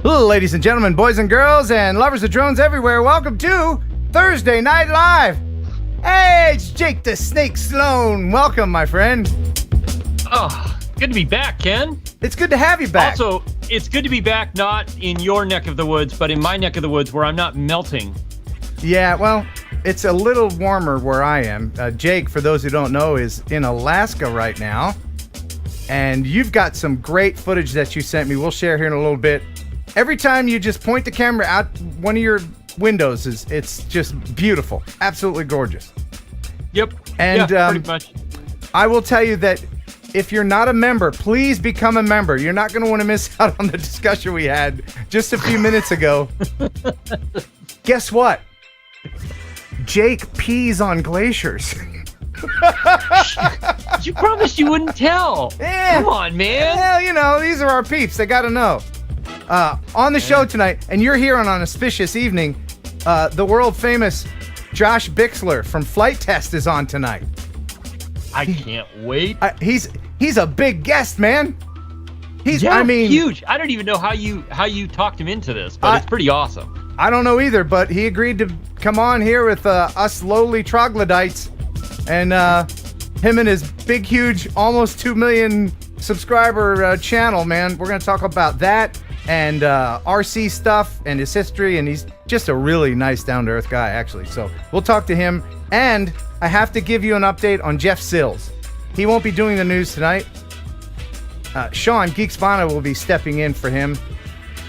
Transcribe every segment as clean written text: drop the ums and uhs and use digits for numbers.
Ladies and gentlemen, boys and girls, and lovers of drones everywhere, welcome to Thursday Night Live. Hey, it's Jake the Snake Sloan. Welcome, my friend. Oh, good to be back, Ken. It's good to have you back. Also, it's good to be back not in your neck of the woods, but in my neck of the woods where I'm not melting. Yeah, well, it's a little warmer where I am. Jake, for those who don't know, is in Alaska right now. And you've got some great footage that you sent me. We'll share here in a little bit. Every time you just point the camera out one of your windows, it's just beautiful. Absolutely gorgeous. Yep. And yeah, pretty much. I will tell you that if you're not a member, please become a member. You're not going to want to miss out on the discussion we had just a few minutes ago. Guess what? Jake pees on glaciers. You promised you wouldn't tell. Come on, man. Well, you know, these are our peeps. They got to know. On the show tonight, and you're here on an auspicious evening, the world famous Josh Bixler from Flite Test is on tonight. I can't wait. He's a big guest, man. I mean, huge. I don't even know how you talked him into this, but it's pretty awesome. I don't know either, but he agreed to come on here with us lowly troglodytes, and him and his big, huge, almost 2 million subscriber channel, man. We're going to talk about that and RC stuff and his history, and he's just a really nice, down-to-earth guy, actually. So we'll talk to him, and I have to give you an update on Jeff Sills. He won't be doing the news tonight. Sean Geeksvana will be stepping in for him.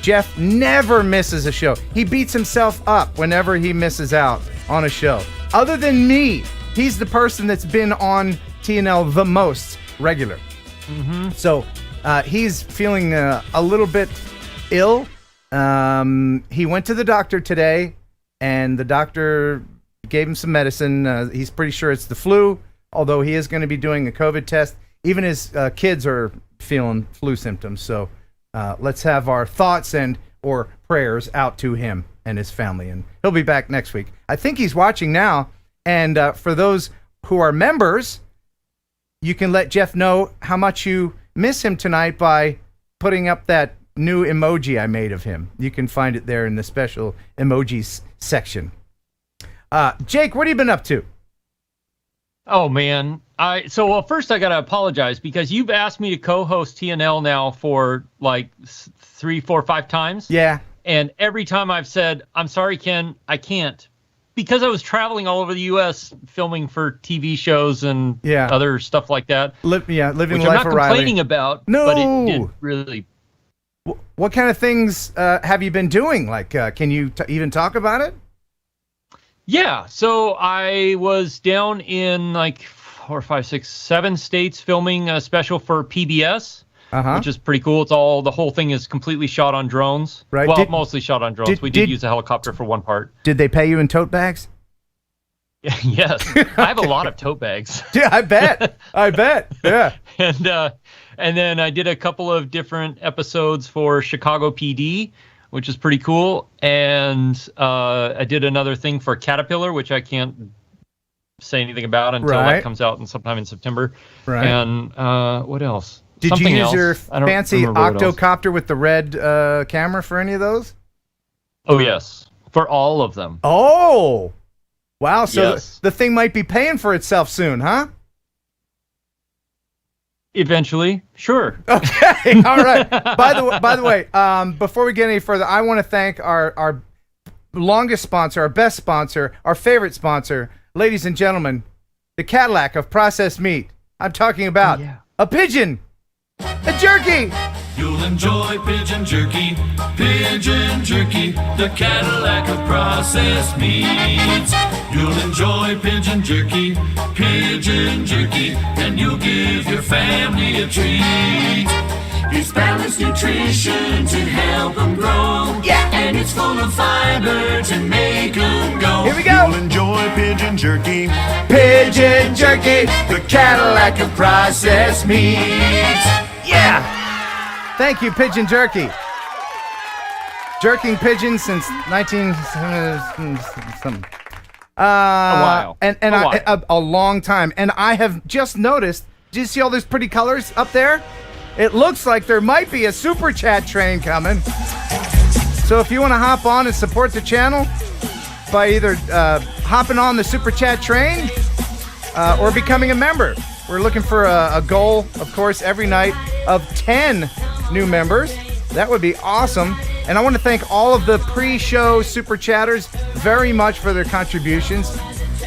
Jeff never misses a show. He beats himself up whenever he misses out on a show. Other than me, he's the person that's been on TNL the most regular. Mm-hmm. So he's feeling a little bit ill. He went to the doctor today, and the doctor gave him some medicine. He's pretty sure it's the flu, although he is going to be doing a COVID test. Even his kids are feeling flu symptoms. So let's have our thoughts or prayers out to him and his family, and he'll be back next week. I think he's watching now, and for those who are members, you can let Jeff know how much you miss him tonight by putting up that new emoji I made of him. You can find it there in the special emojis section. Jake, what have you been up to? Oh, man. First I got to apologize because you've asked me to co-host TNL now for like 3, 4, 5 times. Yeah. And every time I've said, I'm sorry, Ken, I can't. Because I was traveling all over the U.S. filming for TV shows and other stuff like that. Living which life I'm not complaining Riley. about. No. But it did really. What kind of things have you been doing? Like, can you even talk about it? Yeah. So I was down in like 4, 5, 6, 7 states filming a special for PBS. Which is pretty cool. The whole thing is completely shot on drones. Right. Well, mostly shot on drones. We did use a helicopter for one part. Did they pay you in tote bags? Yes. I have a lot of tote bags. Yeah, I bet. Yeah. And then I did a couple of different episodes for Chicago PD, which is pretty cool. And I did another thing for Caterpillar, which I can't say anything about until that comes out sometime in September. Right. And what else? Did Something you use else. your fancy octocopter with the red camera for any of those? Oh, yes. For all of them. Oh! Wow, so yes. the thing might be paying for itself soon, huh? Eventually, sure. Okay, all right. By the way, before we get any further, I want to thank our longest sponsor, our best sponsor, our favorite sponsor, ladies and gentlemen, the Cadillac of processed meat. I'm talking about a pigeon. A jerky! You'll enjoy pigeon jerky, the Cadillac of processed meats. You'll enjoy pigeon jerky, and you'll give your family a treat. It's balanced nutrition to help them grow, and it's full of fiber to make them go. Here we go! You'll enjoy pigeon jerky, the Cadillac of processed meats. Yeah! Thank you, Pigeon Jerky. Jerking pigeons since 19 something. A while. A long time. And I have just noticed, do you see all those pretty colors up there? It looks like there might be a super chat train coming. So if you want to hop on and support the channel by either hopping on the Super Chat train or becoming a member. We're looking for a goal, of course, every night of 10 new members. That would be awesome. And I want to thank all of the pre-show Super Chatters very much for their contributions.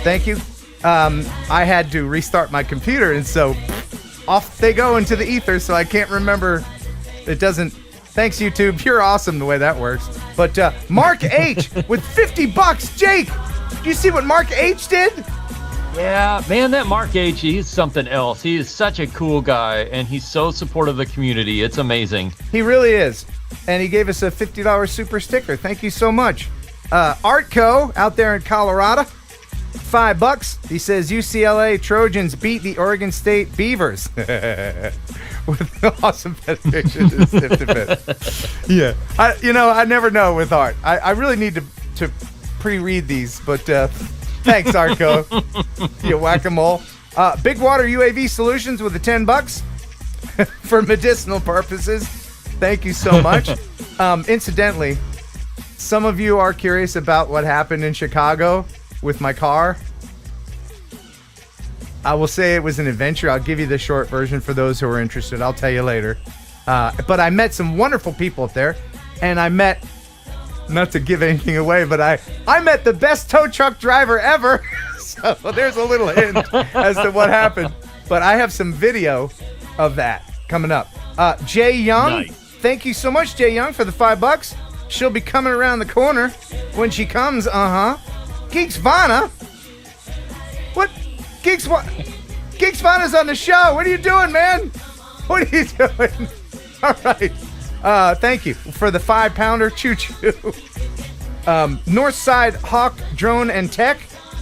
Thank you. I had to restart my computer, and so off they go into the ether, so I can't remember. It doesn't. Thanks, YouTube. You're awesome the way that works. But Mark H. with $50. Jake, do you see what Mark H. did? Yeah, man, that Mark H, he's something else. He is such a cool guy, and he's so supportive of the community. It's amazing. He really is. And he gave us a $50 super sticker. Thank you so much. Artco out there in Colorado, $5. He says UCLA Trojans beat the Oregon State Beavers. With awesome penetration. Yeah. I never know with art. I really need to pre-read these, but thanks, Arco. You whack-a-mole. Big Water UAV Solutions with the $10 for medicinal purposes. Thank you so much. Incidentally, some of you are curious about what happened in Chicago with my car. I will say it was an adventure. I'll give you the short version for those who are interested. I'll tell you later. But I met some wonderful people up there, and I met, not to give anything away, but I met the best tow truck driver ever. So there's a little hint as to what happened. But I have some video of that coming up. Jay Young, nice. Thank you so much, Jay Young, for the $5. She'll be coming around the corner when she comes. Geeks Vana. What? Geeks Vana's on the show. What are you doing, man? What are you doing? All right. Thank you for the 5-pounder. Choo-choo. Northside Hawk Drone and Tech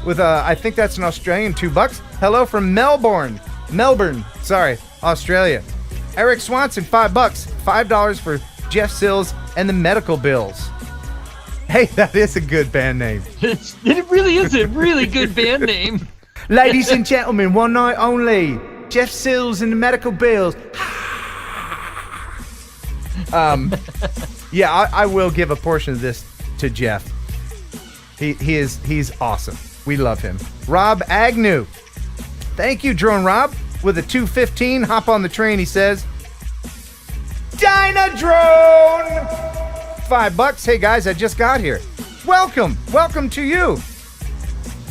with I think that's an Australian, $2. Hello from Melbourne, sorry, Australia. Eric Swanson, $5. $5 for Jeff Sills and the medical bills. Hey, that is a good band name. It really is a really good band name. Ladies and gentlemen, one night only. Jeff Sills and the medical bills. Yeah, I will give a portion of this to Jeff. He's awesome. We love him. Rob Agnew. Thank you, Drone Rob. With a 215, hop on the train, he says. Dyna Drone! $5. Hey guys, I just got here. Welcome to you.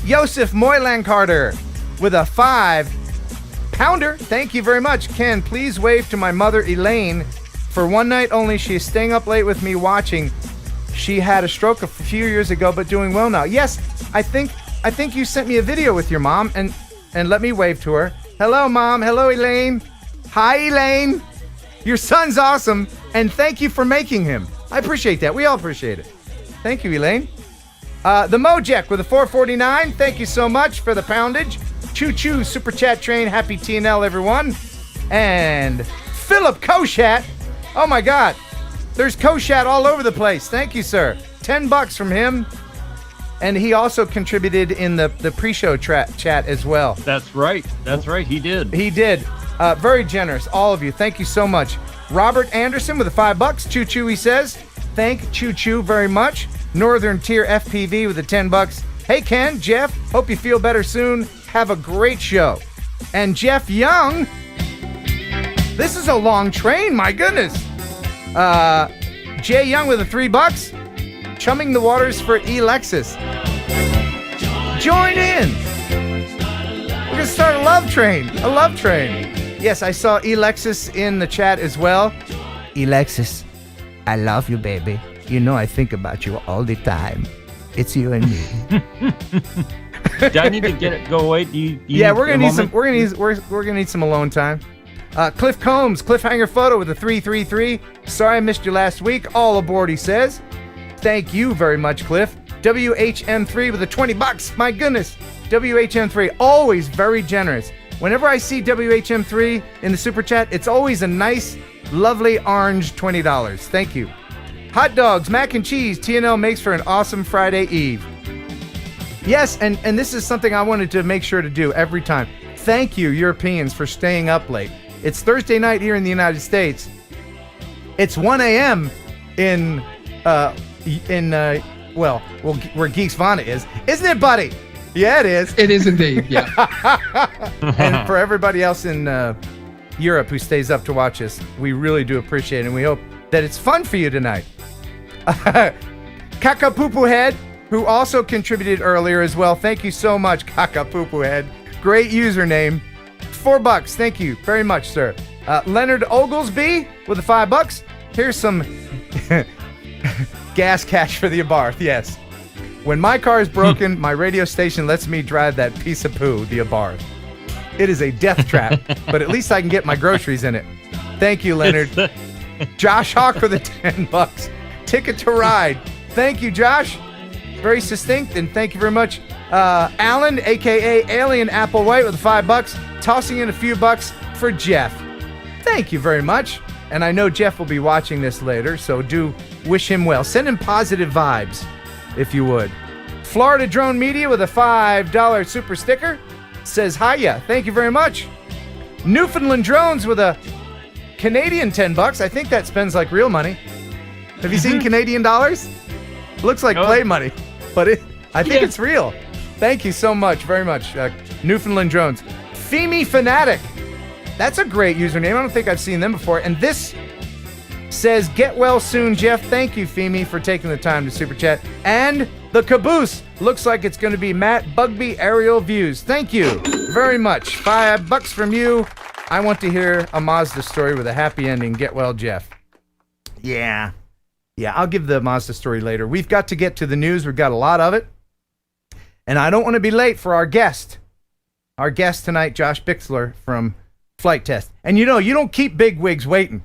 Joseph Moylan Carter with a 5-pounder. Thank you very much. Ken, please wave to my mother Elaine. For one night only, she is staying up late with me watching. She had a stroke a few years ago, but doing well now. Yes, I think you sent me a video with your mom, and let me wave to her. Hello, Mom. Hello, Elaine. Hi, Elaine. Your son's awesome, and thank you for making him. I appreciate that. We all appreciate it. Thank you, Elaine. The Mojek with a 449. Thank you so much for the poundage. Choo-choo, Super Chat Train. Happy TNL, everyone. And Philip Koshat. Oh, my God. There's Koshat all over the place. Thank you, sir. $10 from him. And he also contributed in the pre-show chat as well. That's right. He did. Very generous, all of you. Thank you so much. Robert Anderson with a $5. Choo-choo, he says. Thank Choo-choo very much. Northern Tier FPV with a $10. Hey, Ken, Jeff, hope you feel better soon. Have a great show. And Jeff Young. This is a long train, my goodness. Jay Young with a $3. Chumming the waters for Lexus. Join in. We're going to start a love train. Yes, I saw Lexus in the chat as well. Lexus, I love you, baby. You know I think about you all the time. It's you and me. Do I need to go away? Yeah, we're gonna need some alone time. Cliff Combs, cliffhanger photo with a 333. Sorry I missed you last week. All aboard, he says. Thank you very much, Cliff. WHM3 with a $20. My goodness. WHM3, always very generous. Whenever I see WHM3 in the super chat, it's always a nice, lovely orange $20. Thank you. Hot dogs, mac and cheese, TNL makes for an awesome Friday Eve. Yes, and this is something I wanted to make sure to do every time. Thank you, Europeans, for staying up late. It's Thursday night here in the United States. It's 1 a.m. in where Geeks Vana is. Isn't it, buddy? Yeah, it is. It is indeed, yeah. And for everybody else in Europe who stays up to watch us, we really do appreciate it, and we hope that it's fun for you tonight. Kaka Poo Head, who also contributed earlier as well. Thank you so much, Kaka Poo Head. Great username. $4. Thank you very much, sir. Leonard Oglesby with the $5. Here's some gas cash for the Abarth. Yes. When my car is broken, my radio station lets me drive that piece of poo, the Abarth. It is a death trap, but at least I can get my groceries in it. Thank you, Leonard. Josh Hawk for the $10. Ticket to Ride. Thank you, Josh. Very succinct, and thank you very much. Alan, a.k.a. Alien Applewhite with the $5. Tossing in a few bucks for Jeff. Thank you very much. And I know Jeff will be watching this later, so do wish him well. Send him positive vibes, if you would. Florida Drone Media with a $5 super sticker says hiya. Thank you very much. Newfoundland Drones with a Canadian $10. I think that spends like real money. Have you seen Canadian dollars? Looks like play money, but I think it's real. Thank you so much, very much. Newfoundland Drones. Femi Fanatic. That's a great username. I don't think I've seen them before. And this says, get well soon, Jeff. Thank you, Femi, for taking the time to super chat. And the caboose looks like it's going to be Matt Bugby Aerial Views. Thank you very much. $5 from you. I want to hear a Mazda story with a happy ending. Get well, Jeff. Yeah, I'll give the Mazda story later. We've got to get to the news. We've got a lot of it. And I don't want to be late for our guest. Our guest tonight, Josh Bixler from Flight Test. And you don't keep big wigs waiting.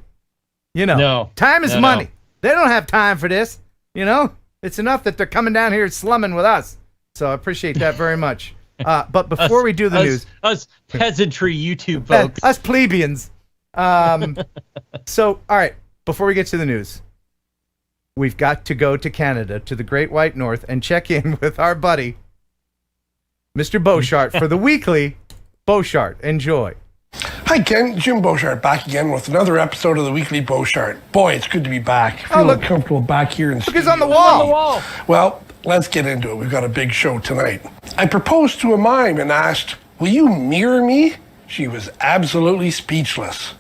Time is money. They don't have time for this. It's enough that they're coming down here slumming with us. So I appreciate that very much. But before we do the news, us peasantry YouTube folks, us plebeians. So all right, before we get to the news, we've got to go to Canada, to the Great White North, and check in with our buddy, Mr. Beauchart, for the weekly Beauchart. Enjoy. Hi, Ken. Jim Beauchart back again with another episode of the Weekly Beauchart. Boy, it's good to be back. Feeling comfortable back here in the studio. Look, it's on the wall. Well, let's get into it. We've got a big show tonight. I proposed to a mime and asked, will you mirror me? She was absolutely speechless.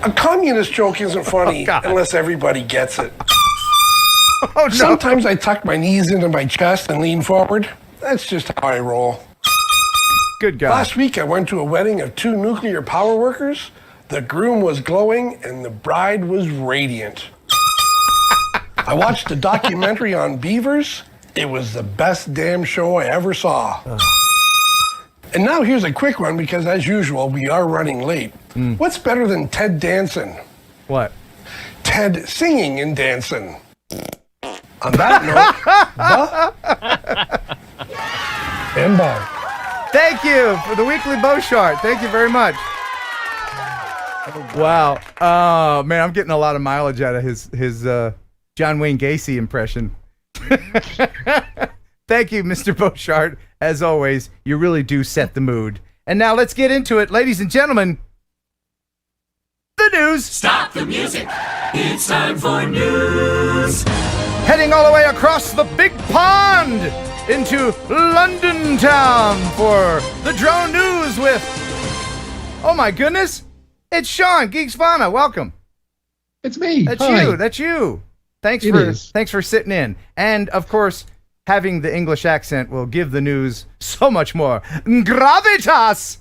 A communist joke isn't funny unless everybody gets it. Oh, no. Sometimes I tuck my knees into my chest and lean forward. That's just how I roll. Good God. Last week I went to a wedding of 2 nuclear power workers. The groom was glowing and the bride was radiant. I watched a documentary on beavers. It was the best damn show I ever saw. And now here's a quick one because as usual we are running late. What's better than Ted dancing? What? Ted singing and dancing. On that note, and bye. Thank you for the weekly Beauchart. Thank you very much. Wow. Oh, man, I'm getting a lot of mileage out of his John Wayne Gacy impression. Thank you, Mr. Beauchart. As always, you really do set the mood. And now let's get into it. Ladies and gentlemen, the news. Stop the music. It's time for news. Heading all the way across the big pond into London town for the drone news with, oh my goodness, it's Sean, Geeks Vana. Welcome. It's me. That's you. Thanks for sitting in. And of course, having the English accent will give the news so much more gravitas.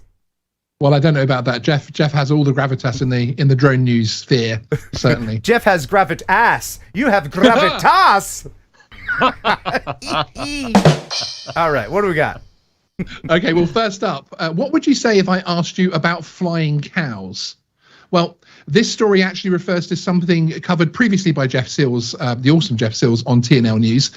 Well, I don't know about that. Jeff has all the gravitas in the drone news sphere, certainly. Jeff has gravitas. You have gravitas. All right, what do we got? Okay, well, first up, what would you say if I asked you about flying cows? Well, this story actually refers to something covered previously by Jeff Seals, the awesome Jeff Seals on TNL News.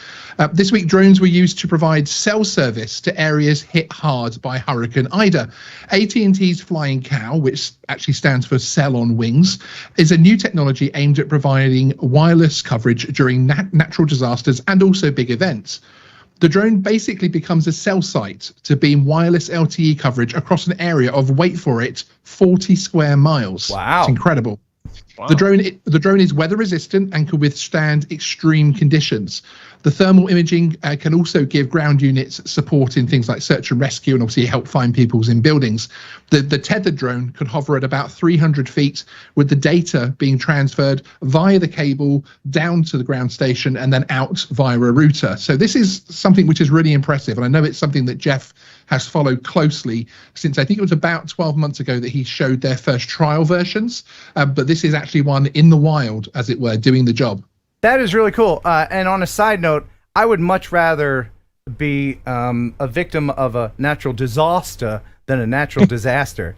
This week, drones were used to provide cell service to areas hit hard by Hurricane Ida. AT&T's Flying Cow, which actually stands for Cell on Wings, is a new technology aimed at providing wireless coverage during natural disasters and also big events. The drone basically becomes a cell site to beam wireless LTE coverage across an area of, wait for it, 40 square miles. Wow. It's incredible. Wow. The drone is weather resistant and can withstand extreme conditions. The thermal imaging can also give ground units support in things like search and rescue, and obviously help find people in buildings. The tethered drone can hover at about 300 feet, with the data being transferred via the cable down to the ground station and then out via a router. So this is something which is really impressive, and I know it's something that Jeff has followed closely since I think it was about 12 months ago that he showed their first trial versions. But this is actually one in the wild, as it were, doing the job. That is really cool. And on a side note, I would much rather be a victim of a natural disaster than a natural disaster.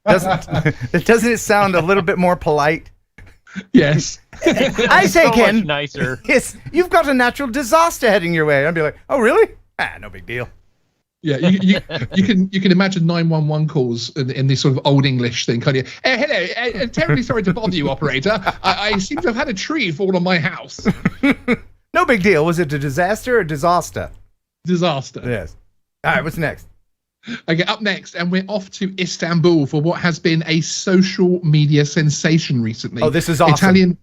Doesn't it sound a little bit more polite? Yes. I say, So Ken, much nicer. yes, you've got a natural disaster heading your way. I'd be like, oh, really? No big deal. Yeah, you can imagine 911 calls in this sort of old English thing, can't you? Hello, terribly sorry to bother you, operator. I seem to have had a tree fall on my house. No big deal. Was it a disaster or disaster? Disaster. Yes. All right, what's next? Okay, up next, and we're off to Istanbul for what has been a social media sensation recently. Oh, this is awesome.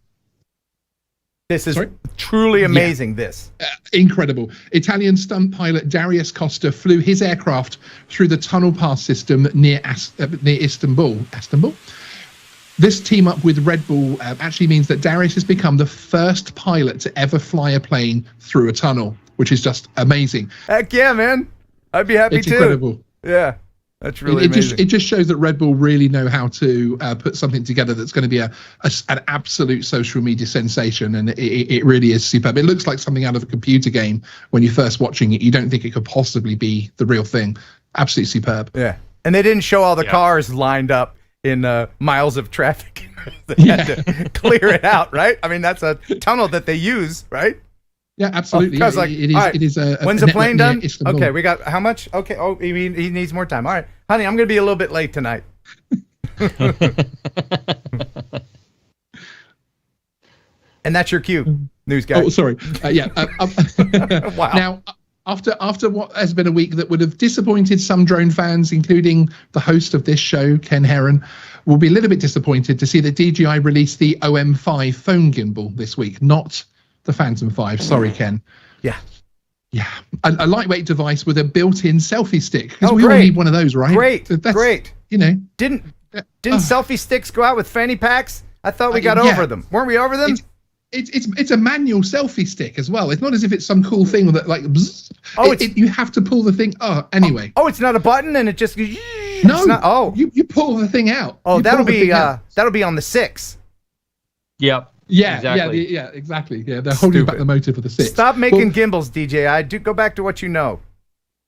This is truly amazing, this. Incredible. Italian stunt pilot Darius Costa flew his aircraft through the tunnel pass system near Istanbul. This team up with Red Bull actually means that Darius has become the first pilot to ever fly a plane through a tunnel, which is just amazing. Heck yeah, man. I'd be happy It's too. incredible. Yeah. That's really amazing. It just shows that Red Bull really know how to put something together that's going to be an absolute social media sensation, and it really is superb. It looks like something out of a computer game when you're first watching it. You don't think it could possibly be the real thing. Absolutely superb. Yeah, and they didn't show all the cars lined up in miles of traffic. They had to clear it out, right? I mean, that's a tunnel that they use, right? Yeah, absolutely. Oh, like, it is a when's the plane done? Istanbul. Okay, we got how much? Okay, oh, he needs more time. All right, honey, I'm going to be a little bit late tonight. And that's your cue, news guy. Oh, sorry. Wow. Now, after what has been a week that would have disappointed some drone fans, including the host of this show, Ken Heron, will be a little bit disappointed to see that DJI released the OM5 phone gimbal this week, not the Phantom 5. Sorry, Ken. Yeah. Yeah. A lightweight device with a built-in selfie stick. Because Oh, we all great. need one of those, right? Great. That's, Great. You know. Didn't selfie sticks go out with fanny packs? I thought we got yeah. over them. Weren't we over them? It's a manual selfie stick as well. It's not as if it's some cool thing that like. Bzz. Oh, you have to pull the thing. Oh, anyway. Oh, it's not a button, and it just. No. It's not, oh. You pull the thing out. Oh, You that'll pull the be thing out. on the 6. Yep. Yeah, exactly. yeah, exactly. Yeah, they're holding back the motor for the 6. Stop making gimbals, DJI. Do go back to what you know.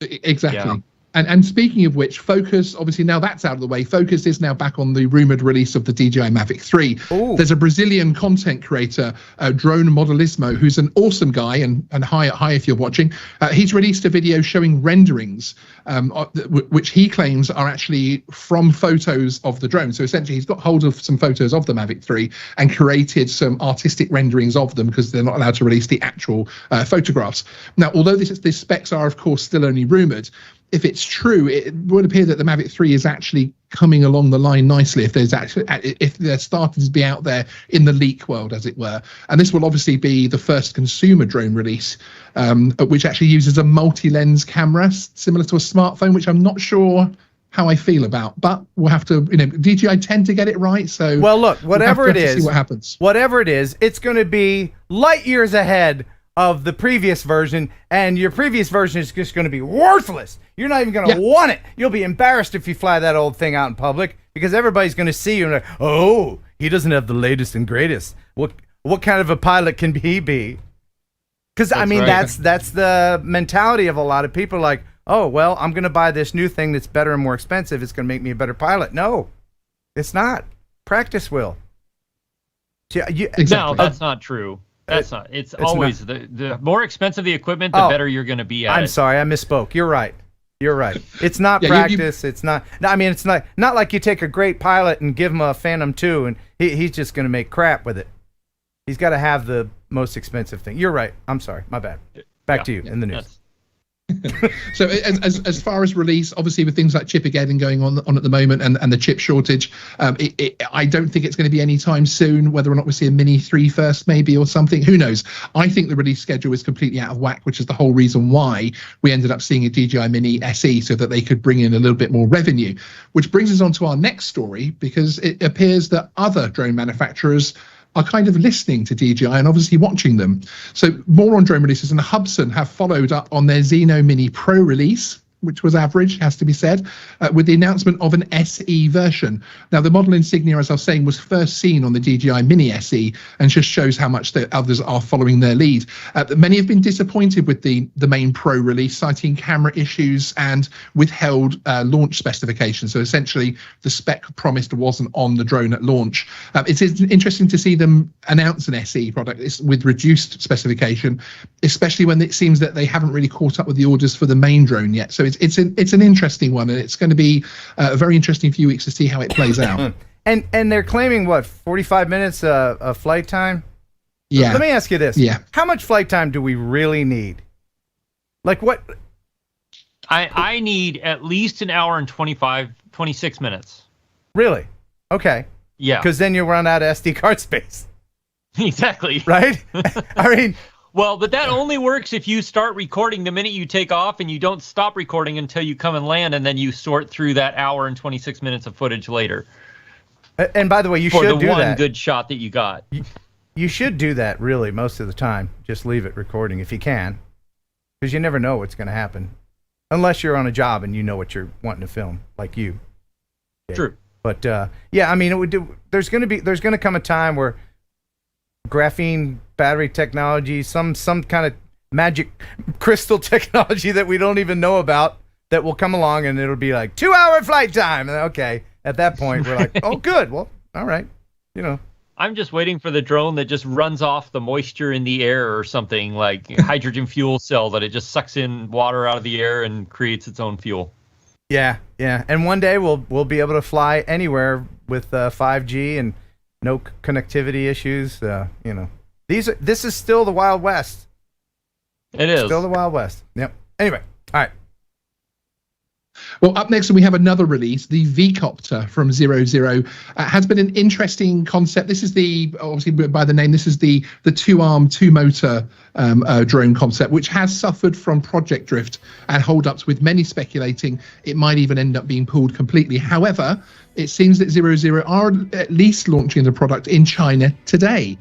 Exactly. Yeah. And speaking of which, Focus, obviously now that's out of the way, Focus is now back on the rumored release of the DJI Mavic 3. Ooh. There's a Brazilian content creator, Drone Modelismo, who's an awesome guy, and hi if you're watching. He's released a video showing renderings, which he claims are actually from photos of the drone. So essentially he's got hold of some photos of the Mavic 3 and created some artistic renderings of them, because they're not allowed to release the actual photographs. Now, although these specs are, of course, still only rumored, if it's true, it would appear that the Mavic 3 is actually coming along the line nicely. If they're starting to be out there in the leak world, as it were, and this will obviously be the first consumer drone release, which actually uses a multi-lens camera similar to a smartphone, which I'm not sure how I feel about, but we'll have to. DJI tend to get it right. So well, look, whatever it is, see what happens. Whatever it is, it's going to be light years ahead of the previous version, and your previous version is just going to be worthless. You're not even going to want it. You'll be embarrassed if you fly that old thing out in public, because everybody's going to see you and like, oh, he doesn't have the latest and greatest. What kind of a pilot can he be? Because I mean, right. that's the mentality of a lot of people. Like, oh, well, I'm going to buy this new thing that's better and more expensive. It's going to make me a better pilot. No, it's not. Practice will. Exactly. No, that's not true. That's not. It's always not. The more expensive the equipment, the better you're going to be at I'm it. sorry, I misspoke. You're right. You're right. It's not practice. It's not. No, I mean, it's not like you take a great pilot and give him a Phantom 2 and he's just going to make crap with it. He's got to have the most expensive thing. You're right. I'm sorry. My bad. Back to you in the news. So as far as release, obviously with things like Chipageddon going on at the moment and the chip shortage, I don't think it's going to be any time soon. Whether or not we see a Mini 3 first, maybe, or something, who knows? I think the release schedule is completely out of whack, which is the whole reason why we ended up seeing a DJI Mini SE, so that they could bring in a little bit more revenue. Which brings us on to our next story, because it appears that other drone manufacturers are kind of listening to DJI and obviously watching them. So more on drone releases, and Hubsan have followed up on their Xeno Mini Pro release, which was average, has to be said, with the announcement of an SE version. Now, the model insignia, as I was saying, was first seen on the DJI Mini SE, and just shows how much the others are following their lead. Many have been disappointed with the main Pro release, citing camera issues and withheld launch specifications. So essentially, the spec promised wasn't on the drone at launch. It's interesting to see them announce an SE product with reduced specification, especially when it seems that they haven't really caught up with the orders for the main drone yet. So it's an interesting one, and it's going to be a very interesting few weeks to see how it plays out. And they're claiming, what, 45 minutes of flight time? Yeah. Let me ask you this. Yeah. How much flight time do we really need? Like what? I need at least an hour and 26 minutes. Really? Okay. Yeah. Because then you'll run out of SD card space. Exactly. Right? I mean... Well, but that only works if you start recording the minute you take off, and you don't stop recording until you come and land, and then you sort through that hour and 26 minutes of footage later. And by the way, you should do that. For the one good shot that you got. You should do that, really, most of the time. Just leave it recording if you can, because you never know what's going to happen. Unless you're on a job and you know what you're wanting to film, like you. Yeah. True. But, yeah, I mean, there's going to come a time where graphene battery technology, some kind of magic crystal technology that we don't even know about, that will come along, and it'll be like 2-hour flight time. And okay, at that point we're like, oh, good. Well, all right, you know. I'm just waiting for the drone that just runs off the moisture in the air, or something like hydrogen fuel cell, that it just sucks in water out of the air and creates its own fuel. Yeah. And one day we'll be able to fly anywhere with 5G and no connectivity issues. You know, this is still the Wild West. It is still the Wild West. Yep. Anyway, all right. Well, up next we have another release, the V-Copter from 00. Has been an interesting concept. This is obviously by the name, this is the two-arm, two-motor drone concept, which has suffered from project drift and holdups, with many speculating it might even end up being pulled completely. However, it seems that 00 are at least launching the product in China today.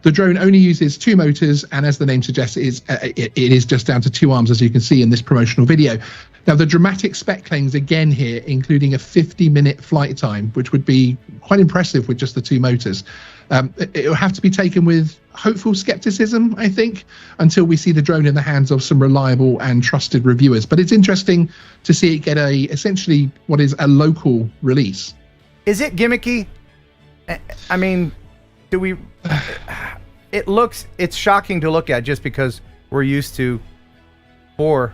The drone only uses two motors, and as the name suggests, it is just down to two arms, as you can see in this promotional video. Now, the dramatic spec claims again here, including a 50-minute flight time, which would be quite impressive with just the two motors. It will have to be taken with hopeful skepticism, I think, until we see the drone in the hands of some reliable and trusted reviewers. But it's interesting to see it get essentially what is a local release. Is it gimmicky? I mean, do we... It's shocking to look at, just because we're used to 4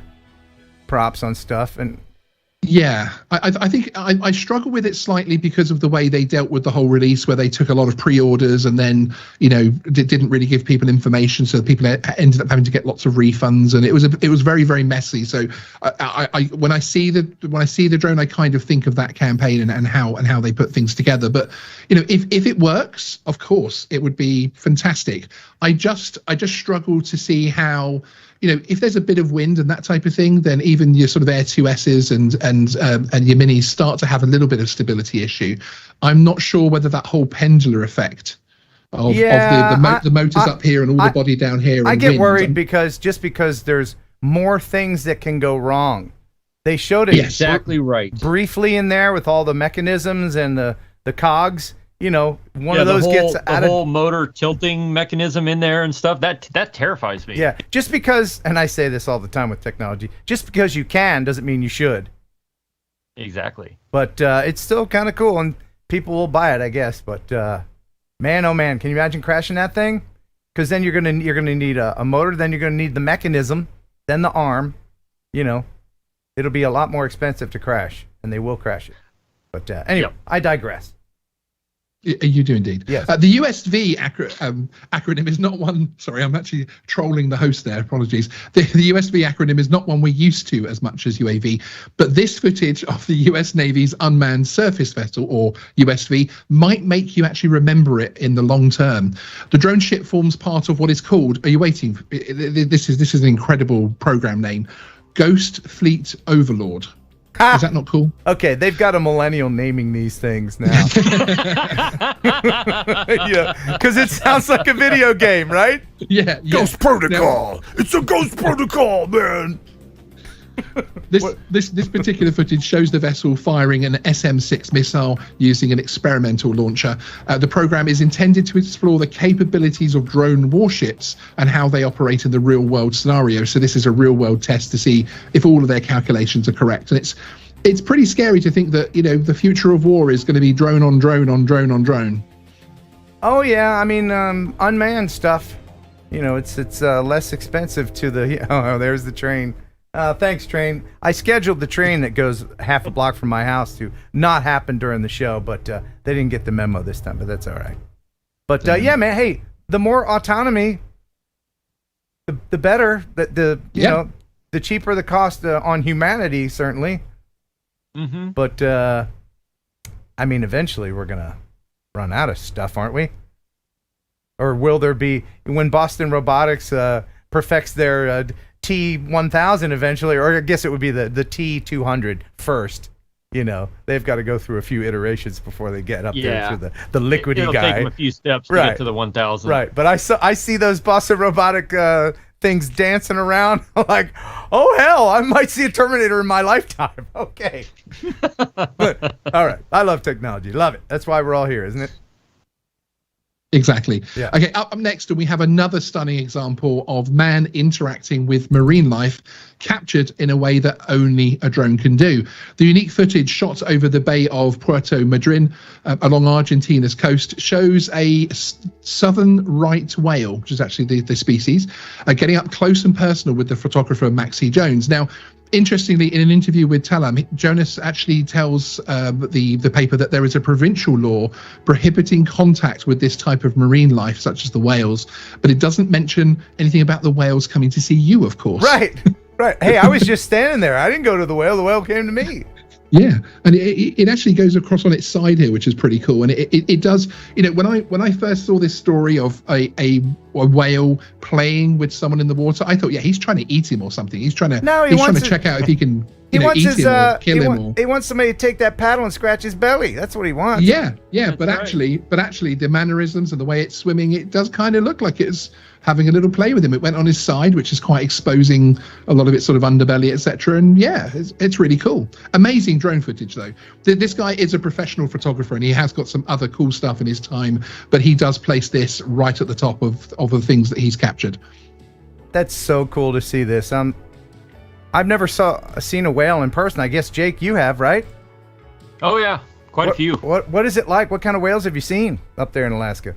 props on stuff. And yeah, I think I struggle with it slightly because of the way they dealt with the whole release, where they took a lot of pre-orders and then, you know, didn't really give people information, so people ended up having to get lots of refunds, and it was very, very messy. So when I see the drone, I kind of think of that campaign and how they put things together. But you know, if it works, of course it would be fantastic. I just struggle to see how, you know, if there's a bit of wind and that type of thing, then even your sort of Air 2S's and your Minis start to have a little bit of stability issue. I'm not sure whether that whole pendular effect of the motors up here and all the body down here. I get worried because there's more things that can go wrong. They showed it exactly right briefly in there with all the mechanisms and the cogs. You know, one of those gets out of the whole motor tilting mechanism in there and stuff. That terrifies me. Yeah, just because, and I say this all the time with technology, just because you can doesn't mean you should. Exactly. But it's still kind of cool, and people will buy it, I guess. But man, oh man, can you imagine crashing that thing? Because then you're gonna need a motor, then you're gonna need the mechanism, then the arm. You know, it'll be a lot more expensive to crash, and they will crash it. But anyway, I digress. You do indeed. Yes. The USV acronym is not one. Sorry, I'm actually trolling the host there. Apologies. The USV acronym is not one we're used to as much as UAV, but this footage of the US Navy's unmanned surface vessel, or USV, might make you actually remember it in the long term. The drone ship forms part of what is called. Are you waiting? This is an incredible program name. Ghost Fleet Overlord. Is that not cool? Okay, they've got a millennial naming these things now. Yeah, because it sounds like a video game, right? Yeah. Ghost Protocol. It's a Ghost Protocol, man. This particular footage shows the vessel firing an SM-6 missile using an experimental launcher. The program is intended to explore the capabilities of drone warships and how they operate in the real-world scenario. So this is a real-world test to see if all of their calculations are correct. And it's pretty scary to think that, the future of war is going to be drone on drone on drone on drone. Oh yeah, I mean unmanned stuff. It's less expensive to the. Oh, there's the train. Thanks, train. I scheduled the train that goes half a block from my house to not happen during the show, but they didn't get the memo this time, but that's all right. But yeah, man, hey, the more autonomy, the better. The cheaper the cost on humanity, certainly. Mm-hmm. But I mean, eventually we're gonna run out of stuff, aren't we? Or will there be, when Boston Robotics perfects their T1000 eventually, or I guess it would be the T200 first. They've got to go through a few iterations before they get up there to the liquidy It'll guy. take them a few steps to get to the 1000. Right, but I see those Boston Robotic things dancing around. Like, oh hell, I might see a Terminator in my lifetime. Okay. Good. All right. I love technology. Love it. That's why we're all here, isn't it? Exactly. Yeah. Okay, up next we have another stunning example of man interacting with marine life captured in a way that only a drone can do. The unique footage shot over the Bay of Puerto Madryn along Argentina's coast shows a southern right whale, which is actually the species, getting up close and personal with the photographer Maxie Jones. Now, interestingly, in an interview with Talam, Jonas actually tells the paper that there is a provincial law prohibiting contact with this type of marine life, such as the whales, but it doesn't mention anything about the whales coming to see you, of course. Right. Hey, I was just standing there. I didn't go to the whale. The whale came to me. Yeah, and it actually goes across on its side here, which is pretty cool. And it does, when I first saw this story of a whale playing with someone in the water, I thought, yeah, he's trying to eat him or something. He's trying to check out if he can eat him or kill him. He wants somebody to take that paddle and scratch his belly. That's what he wants. Yeah, but actually the mannerisms and the way it's swimming, it does kind of look like it's having a little play with him. It went on his side, which is quite exposing a lot of its sort of underbelly, etc. And yeah, it's really cool. Amazing drone footage, though. This guy is a professional photographer, and he has got some other cool stuff in his time, but he does place this right at the top of the things that he's captured. That's so cool to see this. I've never seen a whale in person. I guess, Jake, you have, right? Oh yeah, quite a few. What is it like? What kind of whales have you seen up there in Alaska?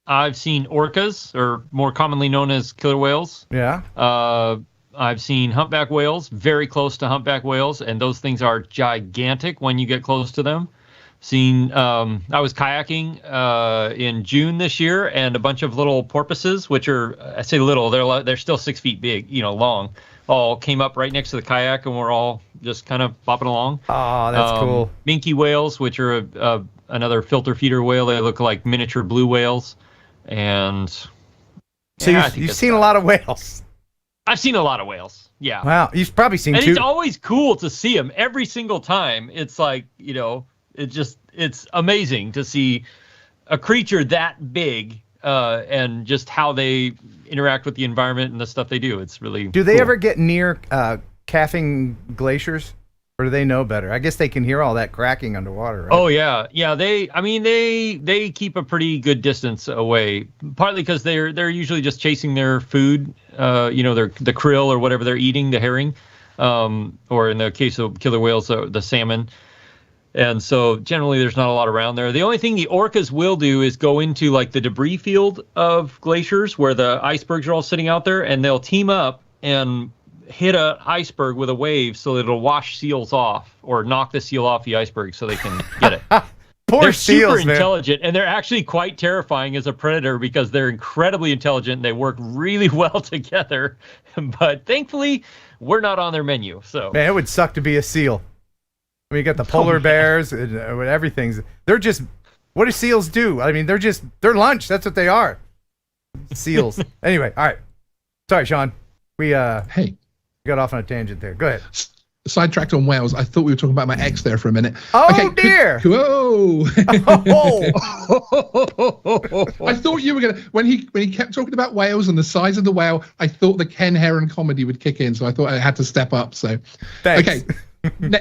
I've seen orcas, or more commonly known as killer whales. Yeah. I've seen humpback whales, very close to humpback whales, and those things are gigantic when you get close to them. I was kayaking in June this year, and a bunch of little porpoises, which are, I say little, they're still 6 feet big, long, all came up right next to the kayak, and we're all just kind of bopping along. Oh, that's cool. Minke whales, which are another filter feeder whale. They look like miniature blue whales. And so you've seen a lot of whales. I've seen a lot of whales. Yeah. Wow. You've probably seen and two. It's always cool to see them every single time. It's like, it's amazing to see a creature that big and just how they interact with the environment and the stuff they do. It's really Do they cool. ever get near calving glaciers? Or do they know better? I guess they can hear all that cracking underwater, right? Oh yeah. They keep a pretty good distance away. Partly because they're usually just chasing their food, the krill or whatever they're eating, the herring, or in the case of killer whales, the salmon. And so generally there's not a lot around there. The only thing the orcas will do is go into like the debris field of glaciers where the icebergs are all sitting out there, and they'll team up and hit an iceberg with a wave so that it'll wash seals off or knock the seal off the iceberg so they can get it. Poor They're seals, super man. intelligent, and they're actually quite terrifying as a predator because they're incredibly intelligent. And they work really well together, but thankfully, we're not on their menu. So, Man, it would suck to be a seal. I mean, you got the polar bears and everything's. They're just. What do seals do? I mean, they're lunch. That's what they are. Seals. Anyway, all right. Sorry, Sean. We Hey, got off on a tangent there. Go ahead. sidetracked on whales. I thought we were talking about my ex there for a minute. Oh, dear. Whoa. Oh. I thought you were gonna when he kept talking about whales and the size of the whale. I thought the Ken Heron comedy would kick in, so I thought I had to step up. So, Thanks. okay.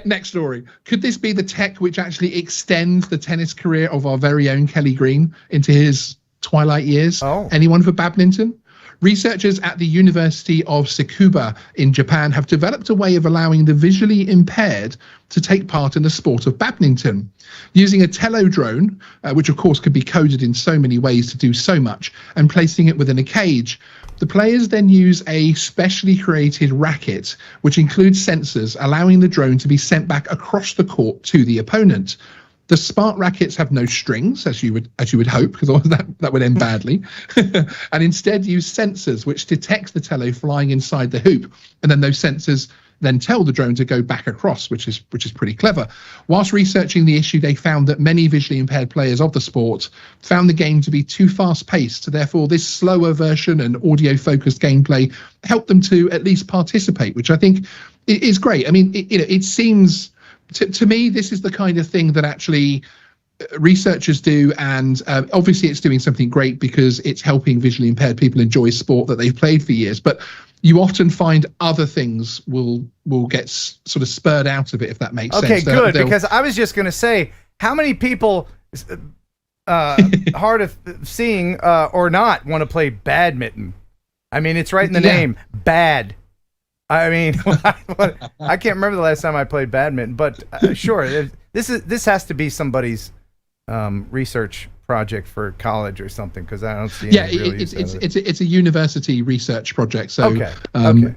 Next story. Could this be the tech which actually extends the tennis career of our very own Kelly Green into his twilight years? Oh. Anyone for badminton? Researchers at the University of Tsukuba in Japan have developed a way of allowing the visually impaired to take part in the sport of badminton. Using a telo drone, which of course could be coded in so many ways to do so much, and placing it within a cage. The players then use a specially created racket, which includes sensors, allowing the drone to be sent back across the court to the opponent. The smart rackets have no strings, as you would hope, because that would end badly, and instead use sensors which detect the telo flying inside the hoop, and then those sensors then tell the drone to go back across, which is pretty clever. Whilst researching the issue, they found that many visually impaired players of the sport found the game to be too fast-paced. Therefore, this slower version and audio-focused gameplay helped them to at least participate, which I think is great. I mean, it seems to me this is the kind of thing that actually researchers do, and obviously it's doing something great because it's helping visually impaired people enjoy sport that they've played for years. But you often find other things will get sort of spurred out of it, if that makes sense. Okay, good, because I was just going to say, how many people, hard of seeing or not, want to play badminton? I mean, it's right in the name, bad. I mean, I can't remember the last time I played badminton, but sure, this has to be somebody's research project for college or something, because I don't see any real use out of it. It's a university research project. So okay.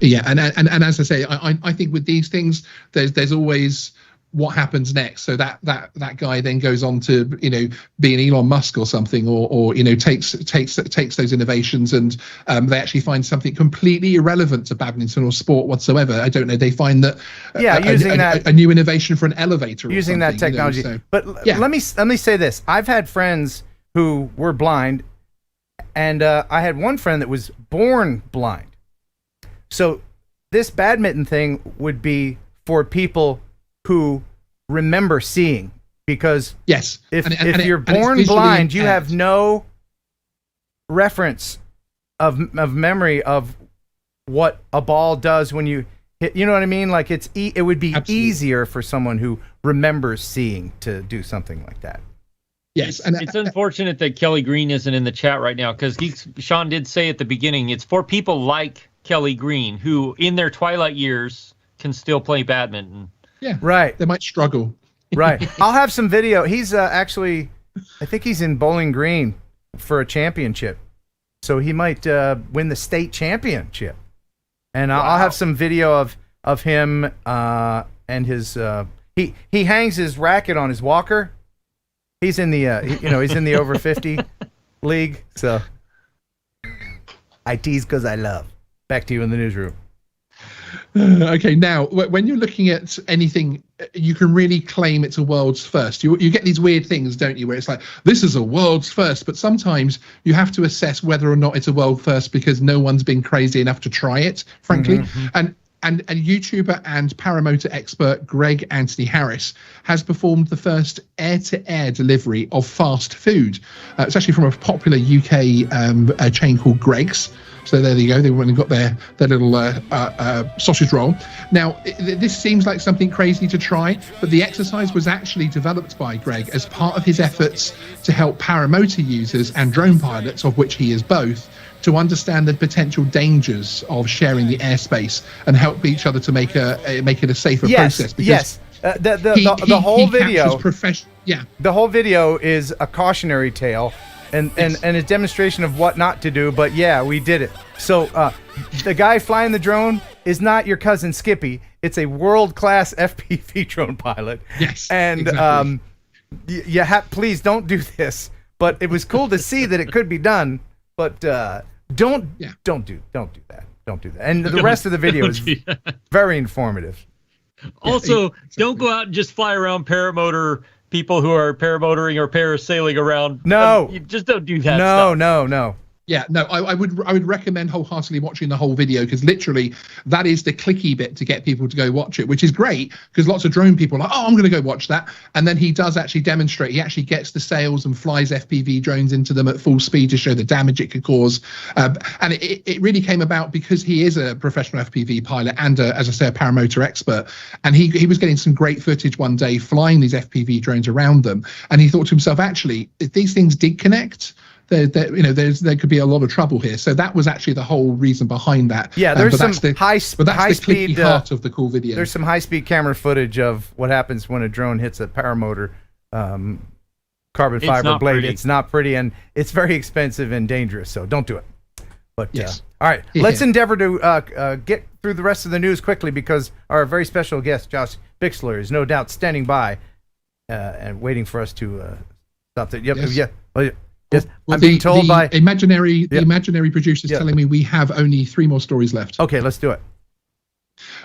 Yeah, and as I say, I think with these things, there's always what happens next. So that guy then goes on to be an Elon Musk or something, or takes those innovations and they actually find something completely irrelevant to badminton or sport whatsoever. I don't know. They find that using a new innovation for an elevator, using that technology. But yeah. let me say this: I've had friends who were blind, and I had one friend that was born blind. So this badminton thing would be for people who remember seeing, because yes, if you're born blind, you have no reference of memory of what a ball does when you hit. You know what I mean? Like it would be easier for someone who remembers seeing to do something like that. Yes, it's unfortunate that Kelly Green isn't in the chat right now, because Sean did say at the beginning it's for people like Kelly Green who, in their twilight years, can still play badminton. Yeah, right. They might struggle. Right. I'll have some video. He's actually, I think he's in Bowling Green for a championship, so he might win the state championship. And I'll have some video of him and his. He hangs his racket on his walker. He's in the he's in the over 50 league. So I tease because I love. Back to you in the newsroom. Okay, now when you're looking at anything, you can really claim it's a world's first. You get these weird things, don't you, where it's like, this is a world's first, but sometimes you have to assess whether or not it's a world first because no one's been crazy enough to try it, frankly. Mm-hmm. And YouTuber and paramotor expert Greg Anthony Harris has performed the first air-to-air delivery of fast food. It's actually from a popular UK chain called Greg's. So there you go. They went and got their little sausage roll. Now, this seems like something crazy to try, but the exercise was actually developed by Greg as part of his efforts to help paramotor users and drone pilots, of which he is both, to understand the potential dangers of sharing the airspace and help each other to make it a safer process. Yes. The whole video. Yeah. The whole video is a cautionary tale. And a demonstration of what not to do, but yeah, we did it. So the guy flying the drone is not your cousin Skippy. It's a world-class FPV drone pilot. Yes, and exactly. Please don't do this. But it was cool to see that it could be done. But don't do that. Don't do that. And the rest of the video is very informative. Also, don't go out and just fly around paramotor people who are paramotoring or parasailing around. No. You just don't do that stuff. No. Yeah, no, I would recommend wholeheartedly watching the whole video, because literally that is the clicky bit to get people to go watch it, which is great because lots of drone people are like, oh, I'm going to go watch that. And then he does actually demonstrate. He actually gets the sails and flies FPV drones into them at full speed to show the damage it could cause. And it really came about because he is a professional FPV pilot and, as I say, a paramotor expert. And he was getting some great footage one day flying these FPV drones around them. And he thought to himself, actually, if these things did connect, there could be a lot of trouble here. So that was actually the whole reason behind that. Yeah, there's some high speed heart of the cool video. There's some high speed camera footage of what happens when a drone hits a paramotor carbon fiber blade. Pretty. It's not pretty, and it's very expensive and dangerous. So don't do it. But yes. All right, let's endeavor to get through the rest of the news quickly, because our very special guest, Josh Bixler, is no doubt standing by and waiting for us to stop that. Yes, I'm being told by imaginary producers telling me we have only 3 more stories left. Okay, let's do it.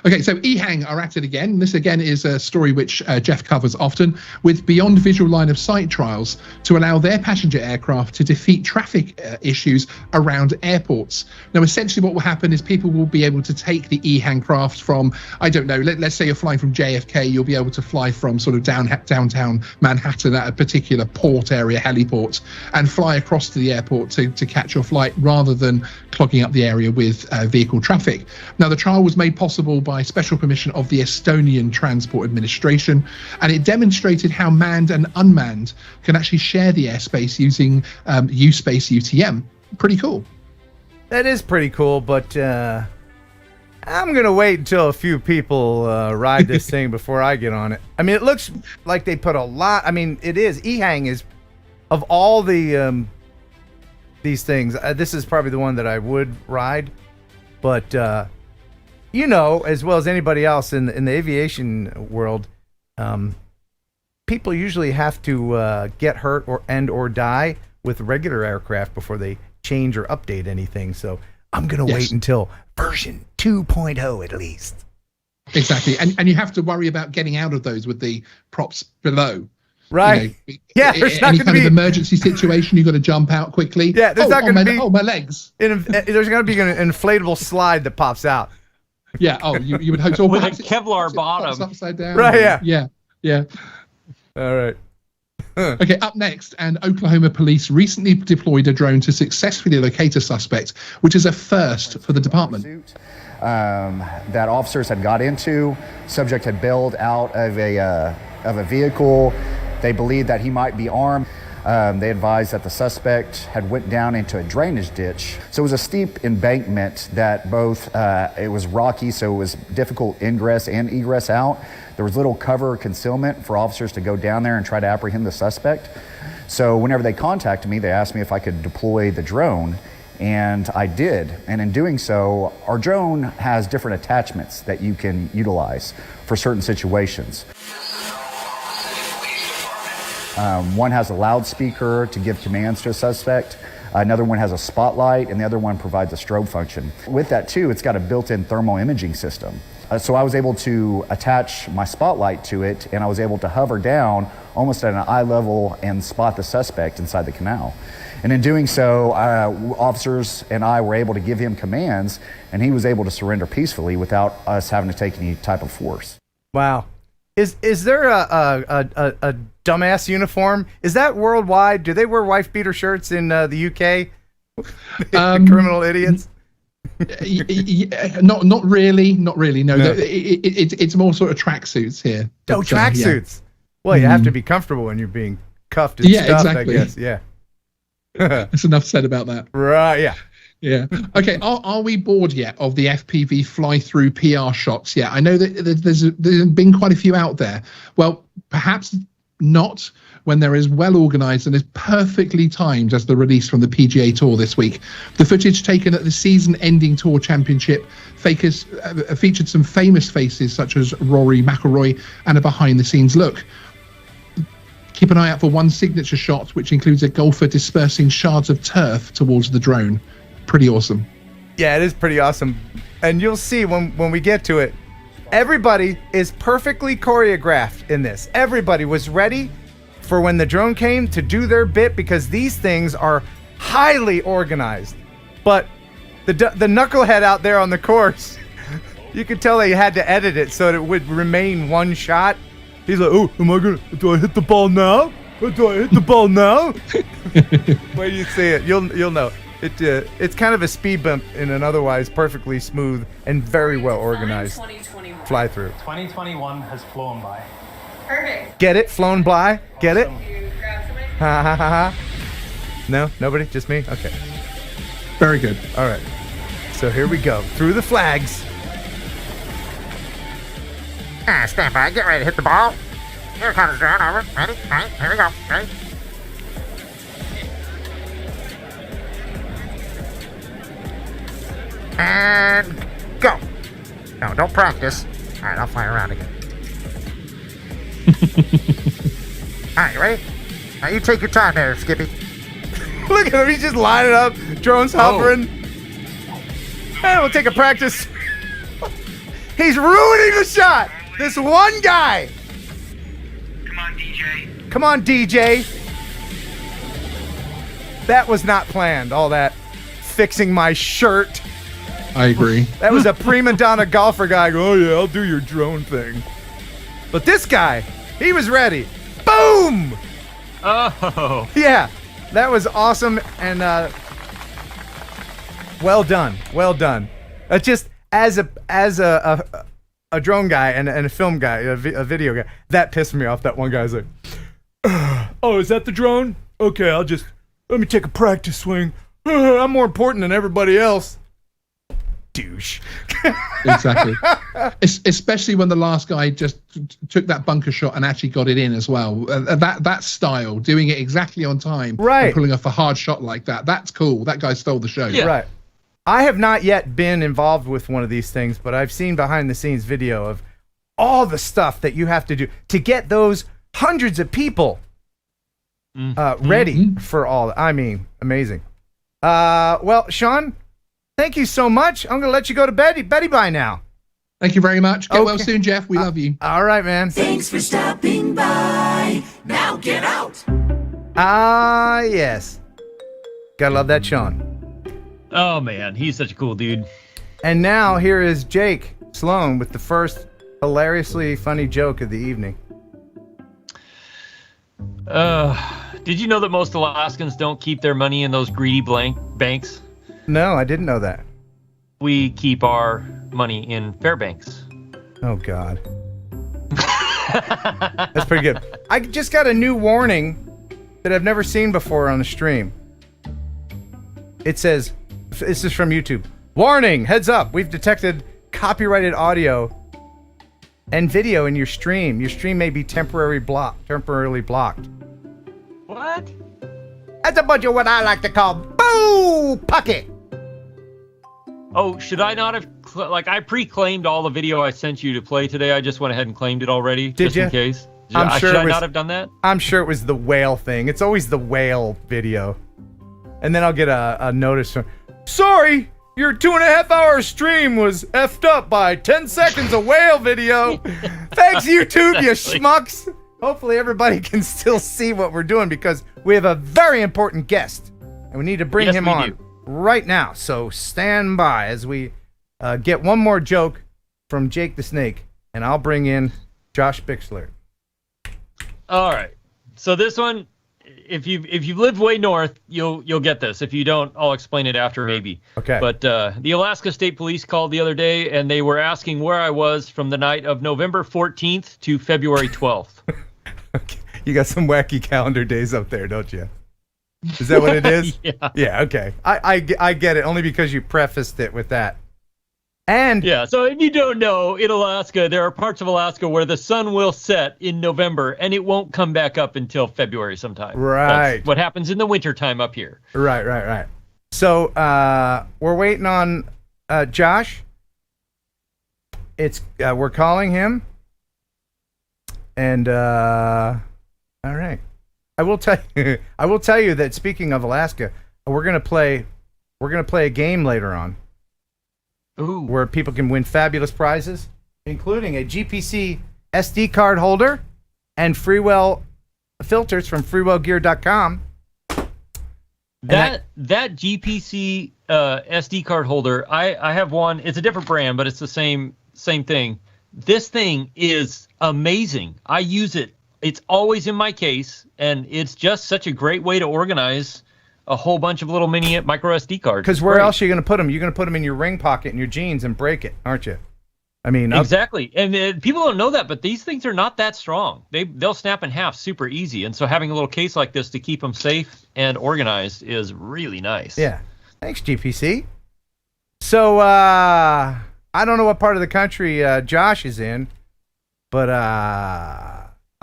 Okay, so EHang are at it again. This again is a story which Jeff covers often, with beyond visual line of sight trials to allow their passenger aircraft to defeat traffic issues around airports. Now, essentially what will happen is people will be able to take the EHang craft from, I don't know, let's say you're flying from JFK, you'll be able to fly from sort of downtown Manhattan at a particular port area, heliport, and fly across to the airport to catch your flight rather than clogging up the area with vehicle traffic. Now, the trial was made possible by special permission of the Estonian Transport Administration, and it demonstrated how manned and unmanned can actually share the airspace using U-Space UTM. Pretty cool. That is pretty cool, but I'm going to wait until a few people ride this thing before I get on it. I mean, it looks like they put a lot. I mean, it is. EHang is, of all the these things, this is probably the one that I would ride, but you know, as well as anybody else in the aviation world, people usually have to get hurt or die with regular aircraft before they change or update anything. So I'm going to wait until version 2.0 at least. Exactly. And you have to worry about getting out of those with the props below. Right. You know, yeah. There's not any going kind to be of emergency situation. You've got to jump out quickly. Yeah. There's not going to be. Oh, my legs. There's going to be an inflatable slide that pops out. Yeah. Oh, you would hope so. With a Kevlar bottom. Upside down. Right. Yeah. Yeah. All right. Okay, up next, and Oklahoma police recently deployed a drone to successfully locate a suspect, which is a first for the department. That officers had got into. Subject had bailed out of a vehicle. They believed that he might be armed. They advised that the suspect had went down into a drainage ditch. So it was a steep embankment that both, it was rocky, so it was difficult ingress and egress out. There was little cover or concealment for officers to go down there and try to apprehend the suspect. So whenever they contacted me, they asked me if I could deploy the drone, and I did. And in doing so, our drone has different attachments that you can utilize for certain situations. One has a loudspeaker to give commands to a suspect. Another one has a spotlight, and the other one provides a strobe function. With that too, it's got a built-in thermal imaging system. So I was able to attach my spotlight to it, and I was able to hover down almost at an eye level and spot the suspect inside the canal. And in doing so, officers and I were able to give him commands, and he was able to surrender peacefully without us having to take any type of force. Wow. Is there a dumbass uniform? Is that worldwide? Do they wear wife beater shirts in the UK? Criminal idiots. Not really. No. It's more sort of tracksuits here. Oh, tracksuits. Well, you have to be comfortable when you're being cuffed and stuff, exactly. I guess. Yeah. That's enough said about that. Right. Yeah. Yeah. Okay. Are we bored yet of the FPV fly-through PR shots? Yeah. I know that there's been quite a few out there. Well, perhaps not when they're as well organised and as perfectly timed as the release from the PGA Tour this week. The footage taken at the season-ending Tour Championship featured some famous faces such as Rory McIlroy and a behind-the-scenes look. Keep an eye out for one signature shot, which includes a golfer dispersing shards of turf towards the drone. Pretty awesome. Yeah, it is pretty awesome. And you'll see when we get to it, everybody is perfectly choreographed in this. Everybody was ready for when the drone came to do their bit, because these things are highly organized. But the knucklehead out there on the course, you could tell they had to edit it so that it would remain one shot. He's like, oh, do I hit the ball now? Do I hit the ball now? When you see it, you'll know. It's kind of a speed bump in an otherwise perfectly smooth and very well organized fly through. 2021 has flown by. Perfect. Get it? Flown by? Get it? You grab somebody? Ha ha ha ha. No? Nobody? Just me? Okay. Very good. All right. So here we go. Through the flags. Stand by. Get ready to hit the ball. Here comes the drone. Over. Ready? Right. Here we go. Ready? And go. No, don't practice. All right, I'll fly around again. All right, you ready? Now you take your time there, Skippy. Look at him. He's just lining up. Drone's hovering. And we'll take a practice. He's ruining the shot. This one guy. Come on, DJ. Come on, DJ. That was not planned. All that fixing my shirt. I agree. That was a prima donna golfer guy going, oh yeah, I'll do your drone thing. But this guy, he was ready. Boom! Oh. Yeah, that was awesome and well done. Well done. Just as a drone guy and a film guy, a video guy, that pissed me off. That one guy's like, oh, is that the drone? Okay, let me take a practice swing. I'm more important than everybody else. Douche. Exactly. Especially when the last guy just took that bunker shot and actually got it in as well. That style, doing it exactly on time, right, and pulling off a hard shot like that, that's cool. That guy stole the show. Yeah. Right. I have not yet been involved with one of these things, but I've seen behind the scenes video of all the stuff that you have to do to get those hundreds of people ready for all. I mean, amazing. Well, Sean, thank you so much. I'm going to let you go to Betty by now. Thank you very much. Get well Okay. soon, Jeff. We love you. All right, man. Thanks for stopping by. Now get out. Yes. Gotta love that Sean. Oh man, he's such a cool dude. And now here is Jake Sloan with the first hilariously funny joke of the evening. Did you know that most Alaskans don't keep their money in those greedy banks? No, I didn't know that. We keep our money in Fairbanks. Oh, God. That's pretty good. I just got a new warning that I've never seen before on the stream. It says, this is from YouTube. Warning, heads up, we've detected copyrighted audio and video in your stream. Your stream may be temporarily blocked. What? That's a bunch of what I like to call boo pucky. Oh, should I not have I pre-claimed all the video I sent you to play today? I just went ahead and claimed it already, Did just you? in case. I'm sure Should I it was- not have done that? I'm sure it was the whale thing. It's always the whale video. And then I'll get a notice from, sorry, your 2.5 hour stream was effed up by 10 seconds of whale video. Thanks, YouTube, you schmucks. Hopefully everybody can still see what we're doing because we have a very important guest and we need to bring him on right now. So stand by as we get one more joke from Jake the Snake, and I'll bring in Josh Bixler. All right. So this one, if you live way north, you'll get this. If you don't, I'll explain it after maybe. Okay. But the Alaska State Police called the other day, and they were asking where I was from the night of November 14th to February 12th. Okay. You got some wacky calendar days up there, don't you? Is that what it is? Yeah. Yeah, okay. I get it, only because you prefaced it with that. And Yeah, so if you don't know, in Alaska, there are parts of Alaska where the sun will set in November, and it won't come back up until February sometime. Right. That's what happens in the wintertime up here. Right. So we're waiting on Josh. It's we're calling him. And all right. I will tell you. I will tell you that speaking of Alaska, we're gonna play a game later on. Ooh. Where people can win fabulous prizes, including a GPC SD card holder and Freewell filters from freewellgear.com. That GPC SD card holder, I have one. It's a different brand, but it's the same thing. This thing is amazing. I use it. It's always in my case, and it's just such a great way to organize a whole bunch of little mini micro SD cards. Because where else are you going to put them? You're going to put them in your ring pocket in your jeans and break it, aren't you? I mean, exactly. And people don't know that, but these things are not that strong. They'll snap in half super easy. And so having a little case like this to keep them safe and organized is really nice. Yeah. Thanks, GPC. So I don't know what part of the country Josh is in, but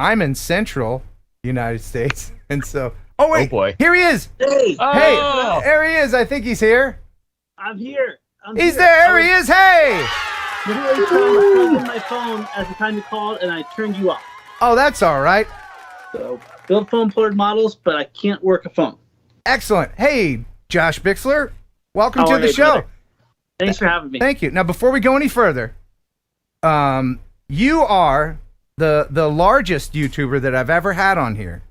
I'm in central United States. And so, oh, wait. Oh, boy. Here he is. Hey. Hey, there he is. I think he's here. I'm here. He's there. He is. Hey. Literally trying to plug in my phone at the time you called, and I turned you off. Oh, that's all right. So, build phone port models, but I can't work a phone. Excellent. Hey, Josh Bixler, welcome How to are the you, show. brother? Thanks for having me. Thank you. Now, before we go any further, you are the largest YouTuber that I've ever had on here.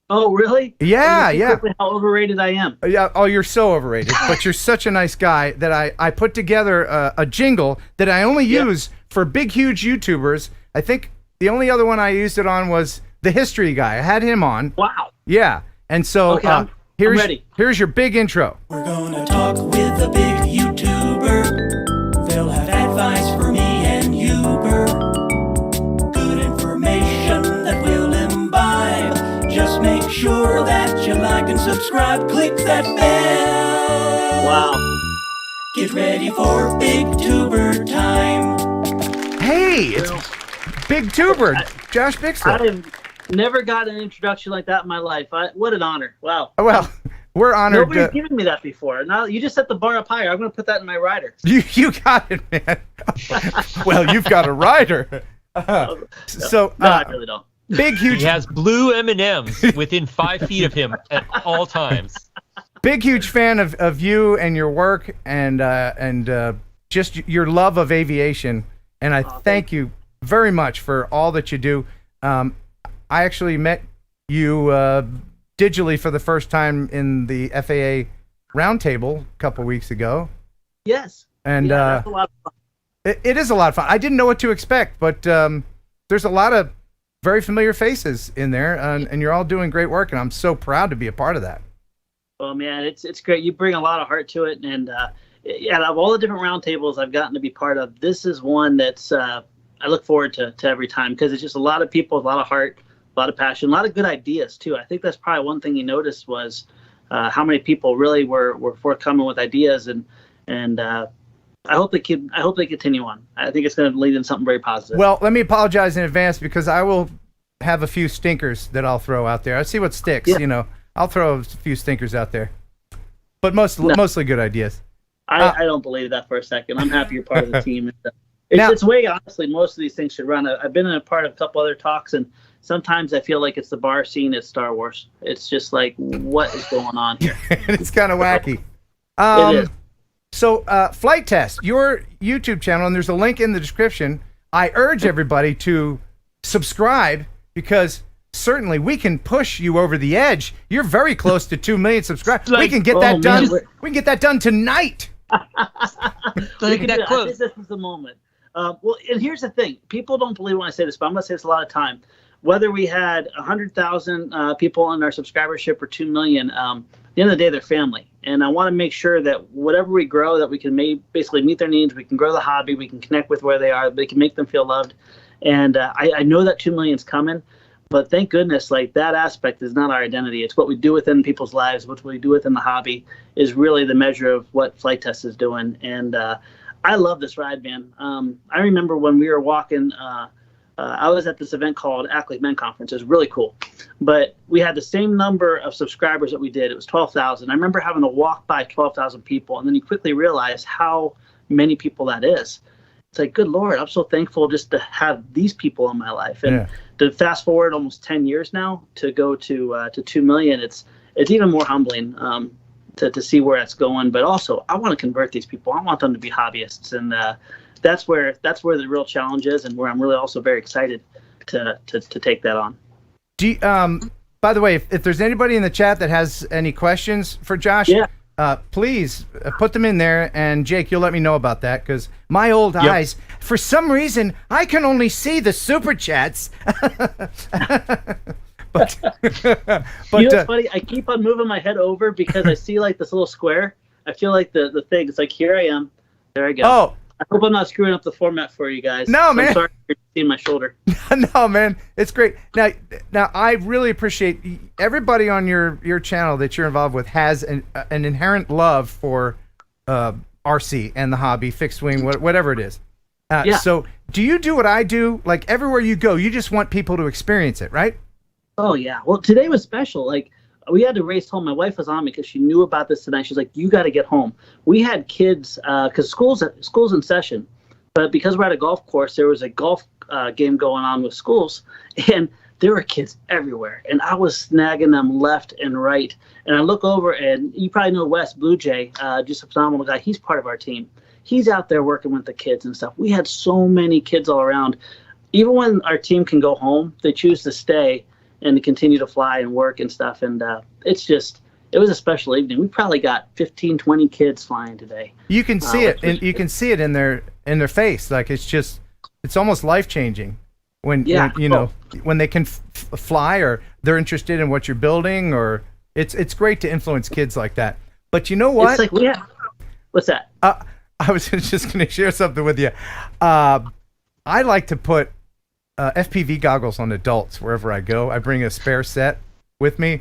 Oh, really? Yeah, yeah. Quickly how overrated I am. Yeah. Oh, you're so overrated. But you're such a nice guy that I put together a jingle that I only use for big, huge YouTubers. I think the only other one I used it on was the history guy. I had him on. Wow. Yeah. And so Okay, I'm ready. Here's your big intro. We're gonna talk with a big YouTuber. They'll have advice for me and you, Bert. Good information that we'll imbibe. Just make sure that you like and subscribe. Click that bell. Wow. Get ready for Big Tuber time. Hey, it's Big Tuber, Josh Bixler. I have never got an introduction like that in my life. What an honor. Wow. Well, we're honored. Nobody's given me that before. Now you just set the bar up higher. I'm going to put that in my rider. You got it, man. Well, you've got a rider. So No, I really don't. Big, huge. He has blue M&Ms within 5 feet of him at all times. Big, huge fan of you and your work and just your love of aviation. And I thank you very much for all that you do. I actually met you digitally for the first time in the FAA roundtable a couple weeks ago. Yes. And that's a lot of fun. it is a lot of fun. I didn't know what to expect, but there's a lot of very familiar faces in there, and you're all doing great work, and I'm so proud to be a part of that. Oh man, it's great. You bring a lot of heart to it, and out of all the different roundtables I've gotten to be part of, this is one that's I look forward to every time because it's just a lot of people, a lot of heart, a lot of passion, a lot of good ideas too. I think that's probably one thing you noticed was how many people really were forthcoming with ideas, and I hope they continue on. I think it's going to lead in something very positive. Well, let me apologize in advance because I will have a few stinkers that I'll throw out there. I see what sticks, you know. I'll throw a few stinkers out there, but mostly good ideas. I don't believe that for a second. I'm happy you're part of the team. It's the way, honestly, most of these things should run. I've been in a part of a couple other talks, and sometimes I feel like it's the bar scene at Star Wars. It's just like, what is going on here? It's kind of wacky. It is. So, Flight Test, your YouTube channel, and there's a link in the description. I urge everybody to subscribe because certainly we can push you over the edge. You're very close to 2 million subscribers. We can get that done. We can get that done tonight. Look at that I close. think this is the moment. Well, and here's the thing. People don't believe when I say this, but I'm going to say this a lot of time. Whether we had 100,000 people on our subscribership or 2 million, at the end of the day, they're family. And I want to make sure that whatever we grow, that we can basically meet their needs. We can grow the hobby. We can connect with where they are. We can make them feel loved. And I know that 2 million's coming. But thank goodness, like that aspect is not our identity. It's what we do within people's lives, what we do within the hobby is really the measure of what Flight Test is doing. And I love this ride, man. I remember when we were walking, I was at this event called Act Like Men Conference. It was really cool. But we had the same number of subscribers that we did. It was 12,000. I remember having to walk by 12,000 people, and then you quickly realize how many people that is. It's like, good Lord, I'm so thankful just to have these people in my life. And to fast forward almost 10 years now to go to 2 million, it's even more humbling to see where that's going. But also, I want to convert these people. I want them to be hobbyists, and that's where the real challenge is, and where I'm really also very excited to take that on. By the way, if there's anybody in the chat that has any questions for Josh, please put them in there. And Jake, you'll let me know about that, because my old eyes, for some reason, I can only see the super chats. but you know what's funny? I keep on moving my head over because I see like this little square. I feel like the thing. It's like, here I am. There I go. Oh. I hope I'm not screwing up the format for you guys. No, man. I'm sorry for seeing my shoulder. No, man. It's great. Now, I really appreciate everybody on your channel that you're involved with has an inherent love for RC and the hobby, fixed wing, whatever it is. So do you do what I do? Like, everywhere you go, you just want people to experience it, right? Oh, yeah. Well, today was special. Like, we had to race home. My wife was on me because she knew about this tonight. She's like, you got to get home. We had kids, because school's in session. But because we're at a golf course, there was a golf game going on with schools. And there were kids everywhere. And I was snagging them left and right. And I look over, and you probably know Wes Blue Jay, just a phenomenal guy. He's part of our team. He's out there working with the kids and stuff. We had so many kids all around. Even when our team can go home, they choose to stay and to continue to fly and work and stuff. And it was a special evening. We probably got 15, 20 kids flying today. You can see it, and you can see it in their face. Like, it's almost life-changing when they can fly, or they're interested in what you're building, or it's great to influence kids like that. But you know what? It's like, what's that? I was just going to share something with you. I like to put FPV goggles on adults wherever I go. I bring a spare set with me,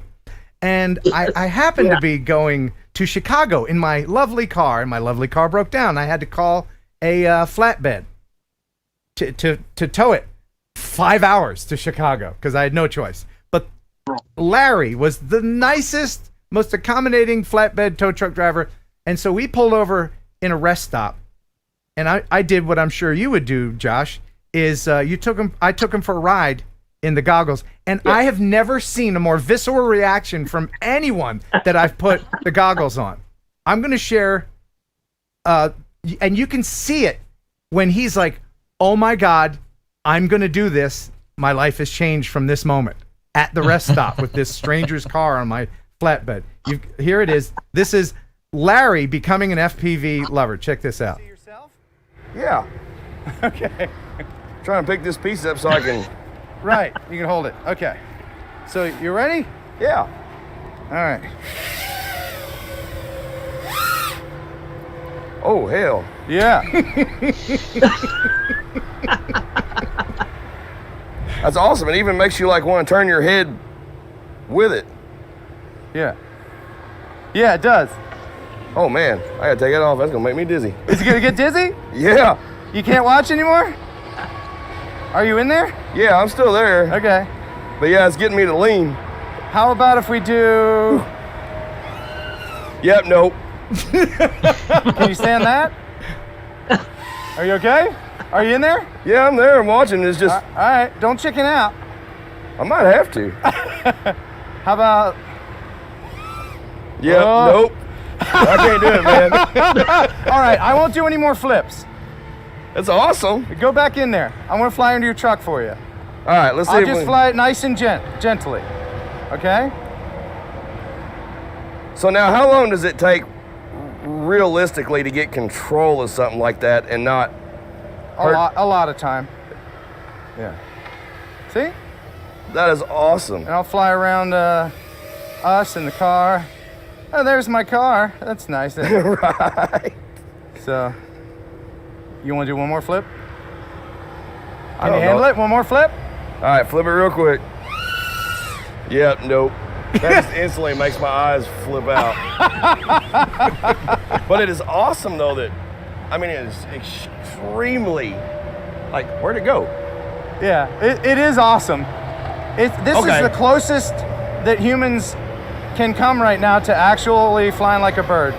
and I happen to be going to Chicago in my lovely car, and my lovely car broke down. I had to call a flatbed to tow it 5 hours to Chicago because I had no choice. But Larry was the nicest, most accommodating flatbed tow truck driver, and so we pulled over in a rest stop, and I did what I'm sure you would do, Josh. I took him for a ride in the goggles, and I have never seen a more visceral reaction from anyone that I've put the goggles on. I'm going to share, and you can see it when he's like, oh my God, I'm going to do this. My life has changed from this moment at the rest stop with this stranger's car on my flatbed. Here it is. This is Larry becoming an FPV lover. Check this out. See yourself? Yeah. Okay. Trying to pick this piece up so I can... Right, you can hold it. Okay. So, you ready? Yeah. All right. Oh, hell. Yeah. That's awesome. It even makes you like want to turn your head with it. Yeah. Yeah, it does. Oh, man. I got to take it off. That's going to make me dizzy. Is it going to get dizzy? Yeah. You can't watch anymore? Are you in there? Yeah, I'm still there. Okay. But yeah, it's getting me to lean. How about if we do... Yep, nope. Can you stand that? Are you okay? Are you in there? Yeah, I'm there. I'm watching. It's just... All right, don't chicken out. I might have to. How about... Yep, nope. I can't do it, man. All right, I won't do any more flips. That's awesome. Go back in there. I want to fly into your truck for you. All right, let's see. I'll just fly it nice and gently. Okay? So now, how long does it take realistically to get control of something like that and not hurt? A lot of time. Yeah. See? That is awesome. And I'll fly around us in the car. Oh, there's my car. That's nice. Right. So, you want to do one more flip? Can you handle it? One more flip? All right, flip it real quick. Yep, nope. That just instantly makes my eyes flip out. But it is awesome, though, that, I mean, it is extremely, like, where'd it go? Yeah, it is awesome. This is the closest that humans can come right now to actually flying like a bird.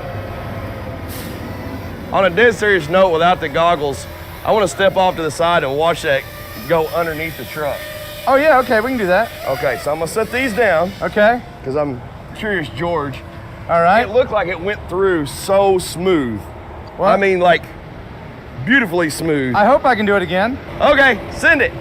On a dead serious note, without the goggles, I want to step off to the side and watch that go underneath the truck. Oh, yeah, okay, we can do that. Okay, so I'm gonna set these down. Okay. Because I'm curious, George. All right. It looked like it went through so smooth. Well, I mean, like, beautifully smooth. I hope I can do it again. Okay, send it.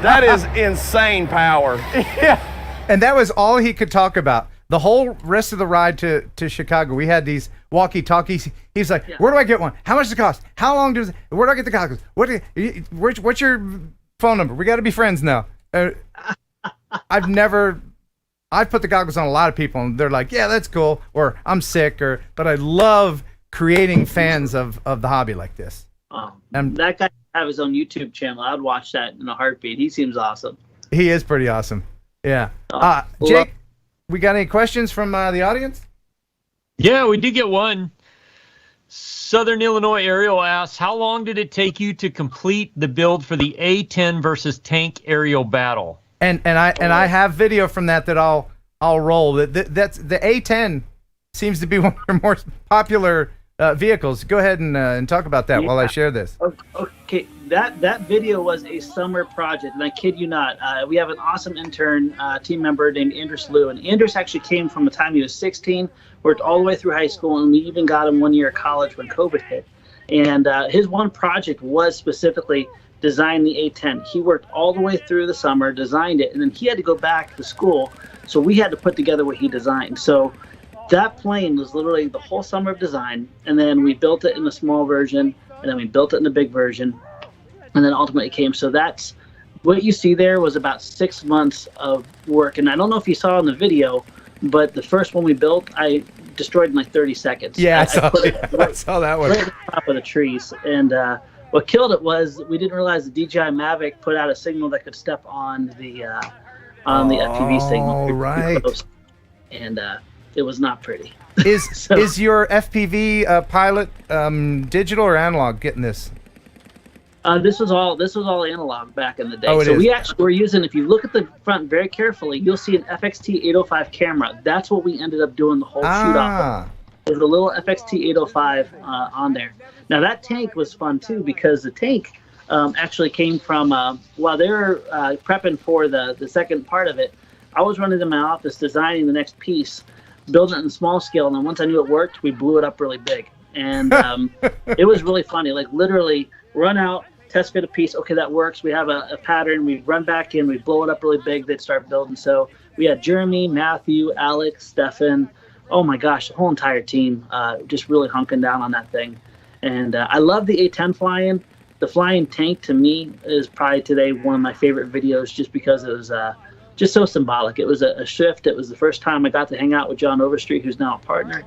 That is insane power. Yeah. And that was all he could talk about. The whole rest of the ride to Chicago, we had these walkie-talkies. He's like, where do I get one? How much does it cost? How long does it, where do I get the goggles? What's your phone number? We got to be friends now. I've put the goggles on a lot of people, and they're like, yeah, that's cool, or I'm sick, but I love creating fans of the hobby like this. That guy have his own YouTube channel. I'd watch that in a heartbeat. He seems awesome. He is pretty awesome. Yeah. Jake, we got any questions from the audience? Yeah, we did get one. Southern Illinois Aerial asks, how long did it take you to complete the build for the A-10 versus tank aerial battle? And I have video from that I'll roll. That's the A-10 seems to be one of your more popular vehicles. Go ahead and talk about that while I share this. Okay, that video was a summer project, and I kid you not. We have an awesome intern team member named Andrews Liu, and Andrews actually came from the time he was 16, worked all the way through high school, and we even got him 1 year of college when COVID hit. And his one project was specifically design the A-10. He worked all the way through the summer, designed it, and then he had to go back to school, so we had to put together what he designed. So that plane was literally the whole summer of design, and then we built it in the small version, and then we built it in the big version, and then ultimately it came. So that's what you see there was about 6 months of work. And I don't know if you saw in the video, but the first one we built, I destroyed in like 30 seconds. Yeah, I saw that one. Right at the top of the trees. And what killed it was we didn't realize the DJI Mavic put out a signal that could step on the FPV signal. All right. And it was not pretty. Is your FPV pilot digital or analog getting this? This was all analog back in the day. Oh, it is. We actually were using, if you look at the front very carefully, you'll see an FXT 805 camera. That's what we ended up doing the whole shoot off. There's a little FXT 805 on there. Now that tank was fun too, because the tank actually came from while they were prepping for the second part of it. I was running in my office designing the next piece, building it in small scale, and then once I knew it worked, we blew it up really big. And it was really funny. Like literally run out, test fit a piece. Okay, that works. We have a pattern. We run back in. We blow it up really big. They'd start building. So we had Jeremy, Matthew, Alex, Stefan. Oh my gosh, the whole entire team just really hunking down on that thing. And I love the A-10 flying. The flying tank to me is probably today one of my favorite videos, just because it was just so symbolic. It was a shift. It was the first time I got to hang out with John Overstreet, who's now a partner.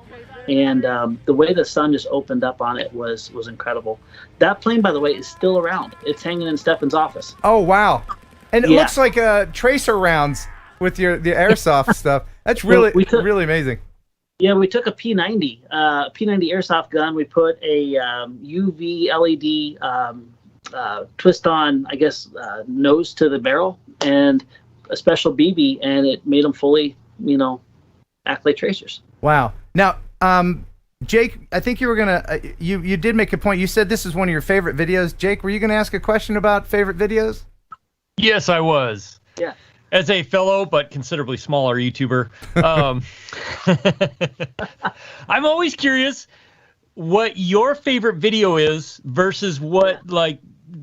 And the way the sun just opened up on it was incredible. That plane, by the way, is still around. It's hanging in Stefan's office. Oh, wow. And it looks like tracer rounds with the airsoft stuff. That's really, really amazing. Yeah, we took a P90 airsoft gun. We put a UV LED twist on, I guess, nose to the barrel, and a special BB, and it made them fully, act like tracers. Wow. Now, Jake, I think you were gonna you did make a point. You said this is one of your favorite videos. Jake, were you gonna ask a question about favorite videos? Yes, I was. Yeah. As a fellow but considerably smaller YouTuber, I'm always curious what your favorite video is versus what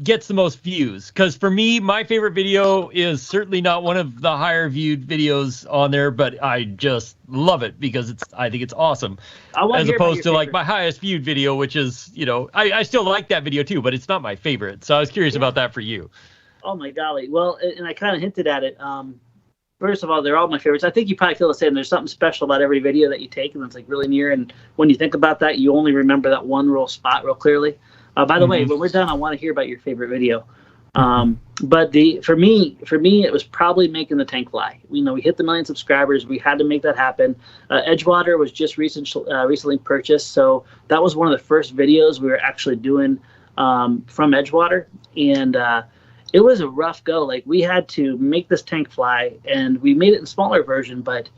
gets the most views. Because for me, my favorite video is certainly not one of the higher viewed videos on there, but I just love it because I think it's awesome. As opposed to my highest viewed video, which is, I still like that video too, but it's not my favorite. So I was curious about that for you. Oh my golly. Well, and I kind of hinted at it. First of all, they're all my favorites. I think you probably feel the same. There's something special about every video that you take, and it's really near. And when you think about that, you only remember that one real spot real clearly. By the way, when we're done, I want to hear about your favorite video. But for me, it was probably making the tank fly. We hit the 1 million subscribers. We had to make that happen. Edgewater was just recently purchased, so that was one of the first videos we were actually doing from Edgewater, and it was a rough go. Like, we had to make this tank fly, and we made it in smaller version, but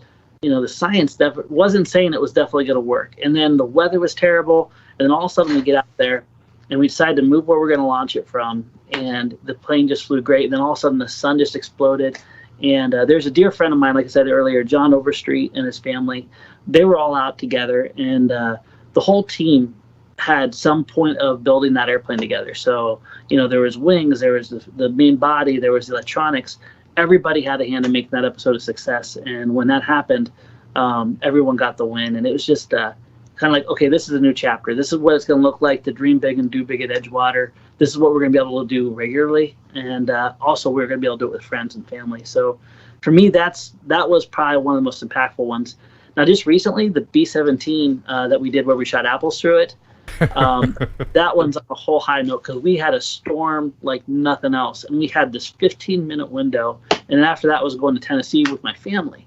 the science wasn't saying it was definitely going to work. And then the weather was terrible, and then all of a sudden we get out there, and we decided to move where we're going to launch it from, and the plane just flew great. And then all of a sudden the sun just exploded. And there's a dear friend of mine, like I said earlier, John Overstreet, and his family. They were all out together, and the whole team had some point of building that airplane together. So, there was wings, there was the main body, there was the electronics. Everybody had a hand in making that episode a success. And when that happened, everyone got the win. And it was just kind of like, okay, this is a new chapter. This is what it's going to look like to dream big and do big at Edgewater. This is what we're going to be able to do regularly. And also, we're going to be able to do it with friends and family. So for me, that was probably one of the most impactful ones. Now, just recently, the B-17 that we did where we shot apples through it, that one's on a whole high note because we had a storm like nothing else. And we had this 15-minute window. And after that, I was going to Tennessee with my family.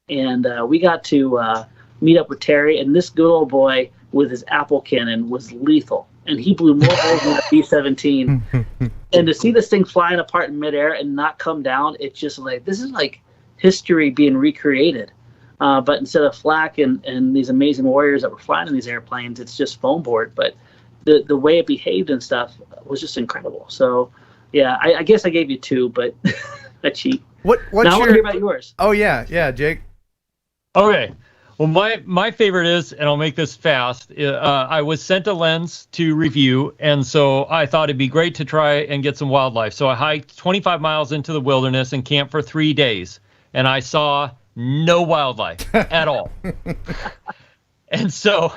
And we got to meet up with Terry. And this good old boy with his apple cannon was lethal. And he blew more holes than that B-17. And to see this thing flying apart in midair and not come down, it's just like, this is like history being recreated. But instead of flak and these amazing warriors that were flying in these airplanes, it's just foam board. But the way it behaved and stuff was just incredible. So, yeah, I guess I gave you 2, but I cheat. What's now I want to hear about yours. Oh, yeah, Jake. Okay. Well, my favorite is, and I'll make this fast, I was sent a lens to review, and so I thought it'd be great to try and get some wildlife. So I hiked 25 miles into the wilderness and camped for 3 days, and I saw no wildlife at all. And so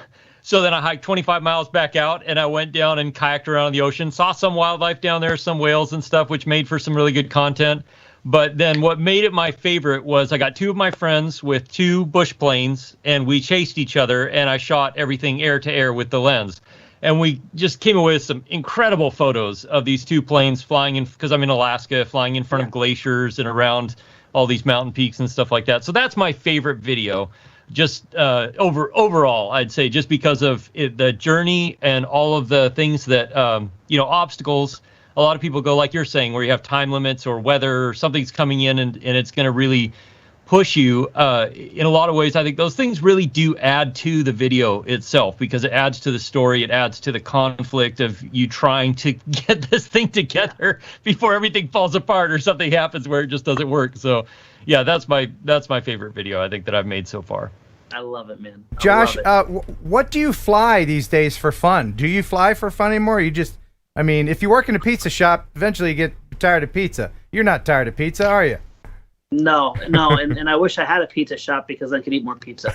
then I hiked 25 miles back out, and I went down and kayaked around the ocean, saw some wildlife down there, some whales and stuff, which made for some really good content. But then what made it my favorite was I got 2 of my friends with 2 bush planes, and we chased each other, and I shot everything air to air with the lens. And we just came away with some incredible photos of these 2 planes flying in, because I'm in Alaska, flying in front of glaciers and around all these mountain peaks and stuff like that. So that's my favorite video. Just overall, I'd say, just because of the journey and all of the things that, obstacles. A lot of people go, like you're saying, where you have time limits or weather or something's coming in and it's going to really push you. In a lot of ways, I think those things really do add to the video itself because it adds to the story. It adds to the conflict of you trying to get this thing together before everything falls apart or something happens where it just doesn't work. So, yeah, that's my favorite video I think that I've made so far. I love it, man. Josh, what do you fly these days for fun? Do you fly for fun anymore? Or you just... I mean, if you work in a pizza shop, eventually you get tired of pizza. You're not tired of pizza, are you? No, and I wish I had a pizza shop because I could eat more pizza.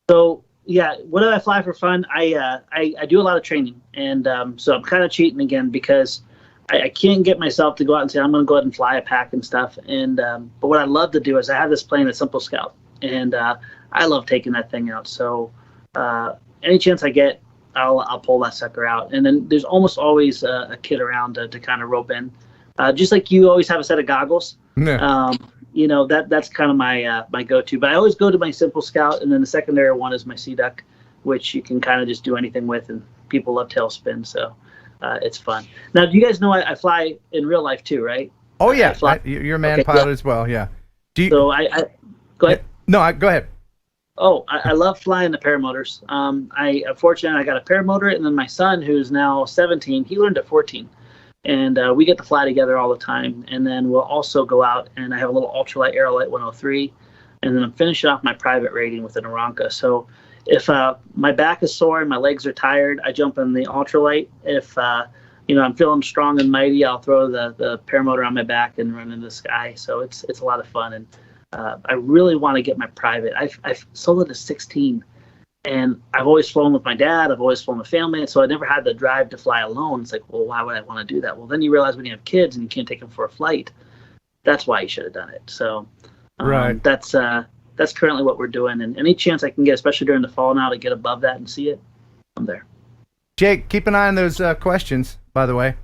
So, yeah, what do I fly for fun? I do a lot of training, and so I'm kind of cheating again because I can't get myself to go out and say, I'm going to go ahead and fly a pack and stuff. And but what I love to do is I have this plane, a Simple Scout, and I love taking that thing out. So any chance I get, I'll pull that sucker out. And then there's almost always a kid around to kind of rope in. Just like you always have a set of goggles. Yeah. That's kind of my go-to. But I always go to my Simple Scout, and then the secondary one is my Sea Duck, which you can kind of just do anything with, and people love tailspin, so it's fun. Now, do you guys know I fly in real life too, right? Oh, yeah. You're a man pilot as well, yeah. So I go ahead. No, go ahead. Oh, I love flying the paramotors. Unfortunately, I got a paramotor, and then my son, who's now 17, he learned at 14. And we get to fly together all the time. And then we'll also go out, and I have a little ultralight Aerolite 103. And then I'm finishing off my private rating with an Aranca. So if my back is sore and my legs are tired, I jump in the ultralight. If I'm feeling strong and mighty, I'll throw the paramotor on my back and run into the sky. So it's a lot of fun. And I really want to get my private. I've sold it at 16. And I've always flown with my dad. I've always flown with family. And so I never had the drive to fly alone. It's like, well, why would I want to do that? Well, then you realize when you have kids and you can't take them for a flight, that's why you should have done it. So right. That's currently what we're doing. And any chance I can get, especially during the fall now, to get above that and see it, I'm there. Jake, keep an eye on those questions, by the way.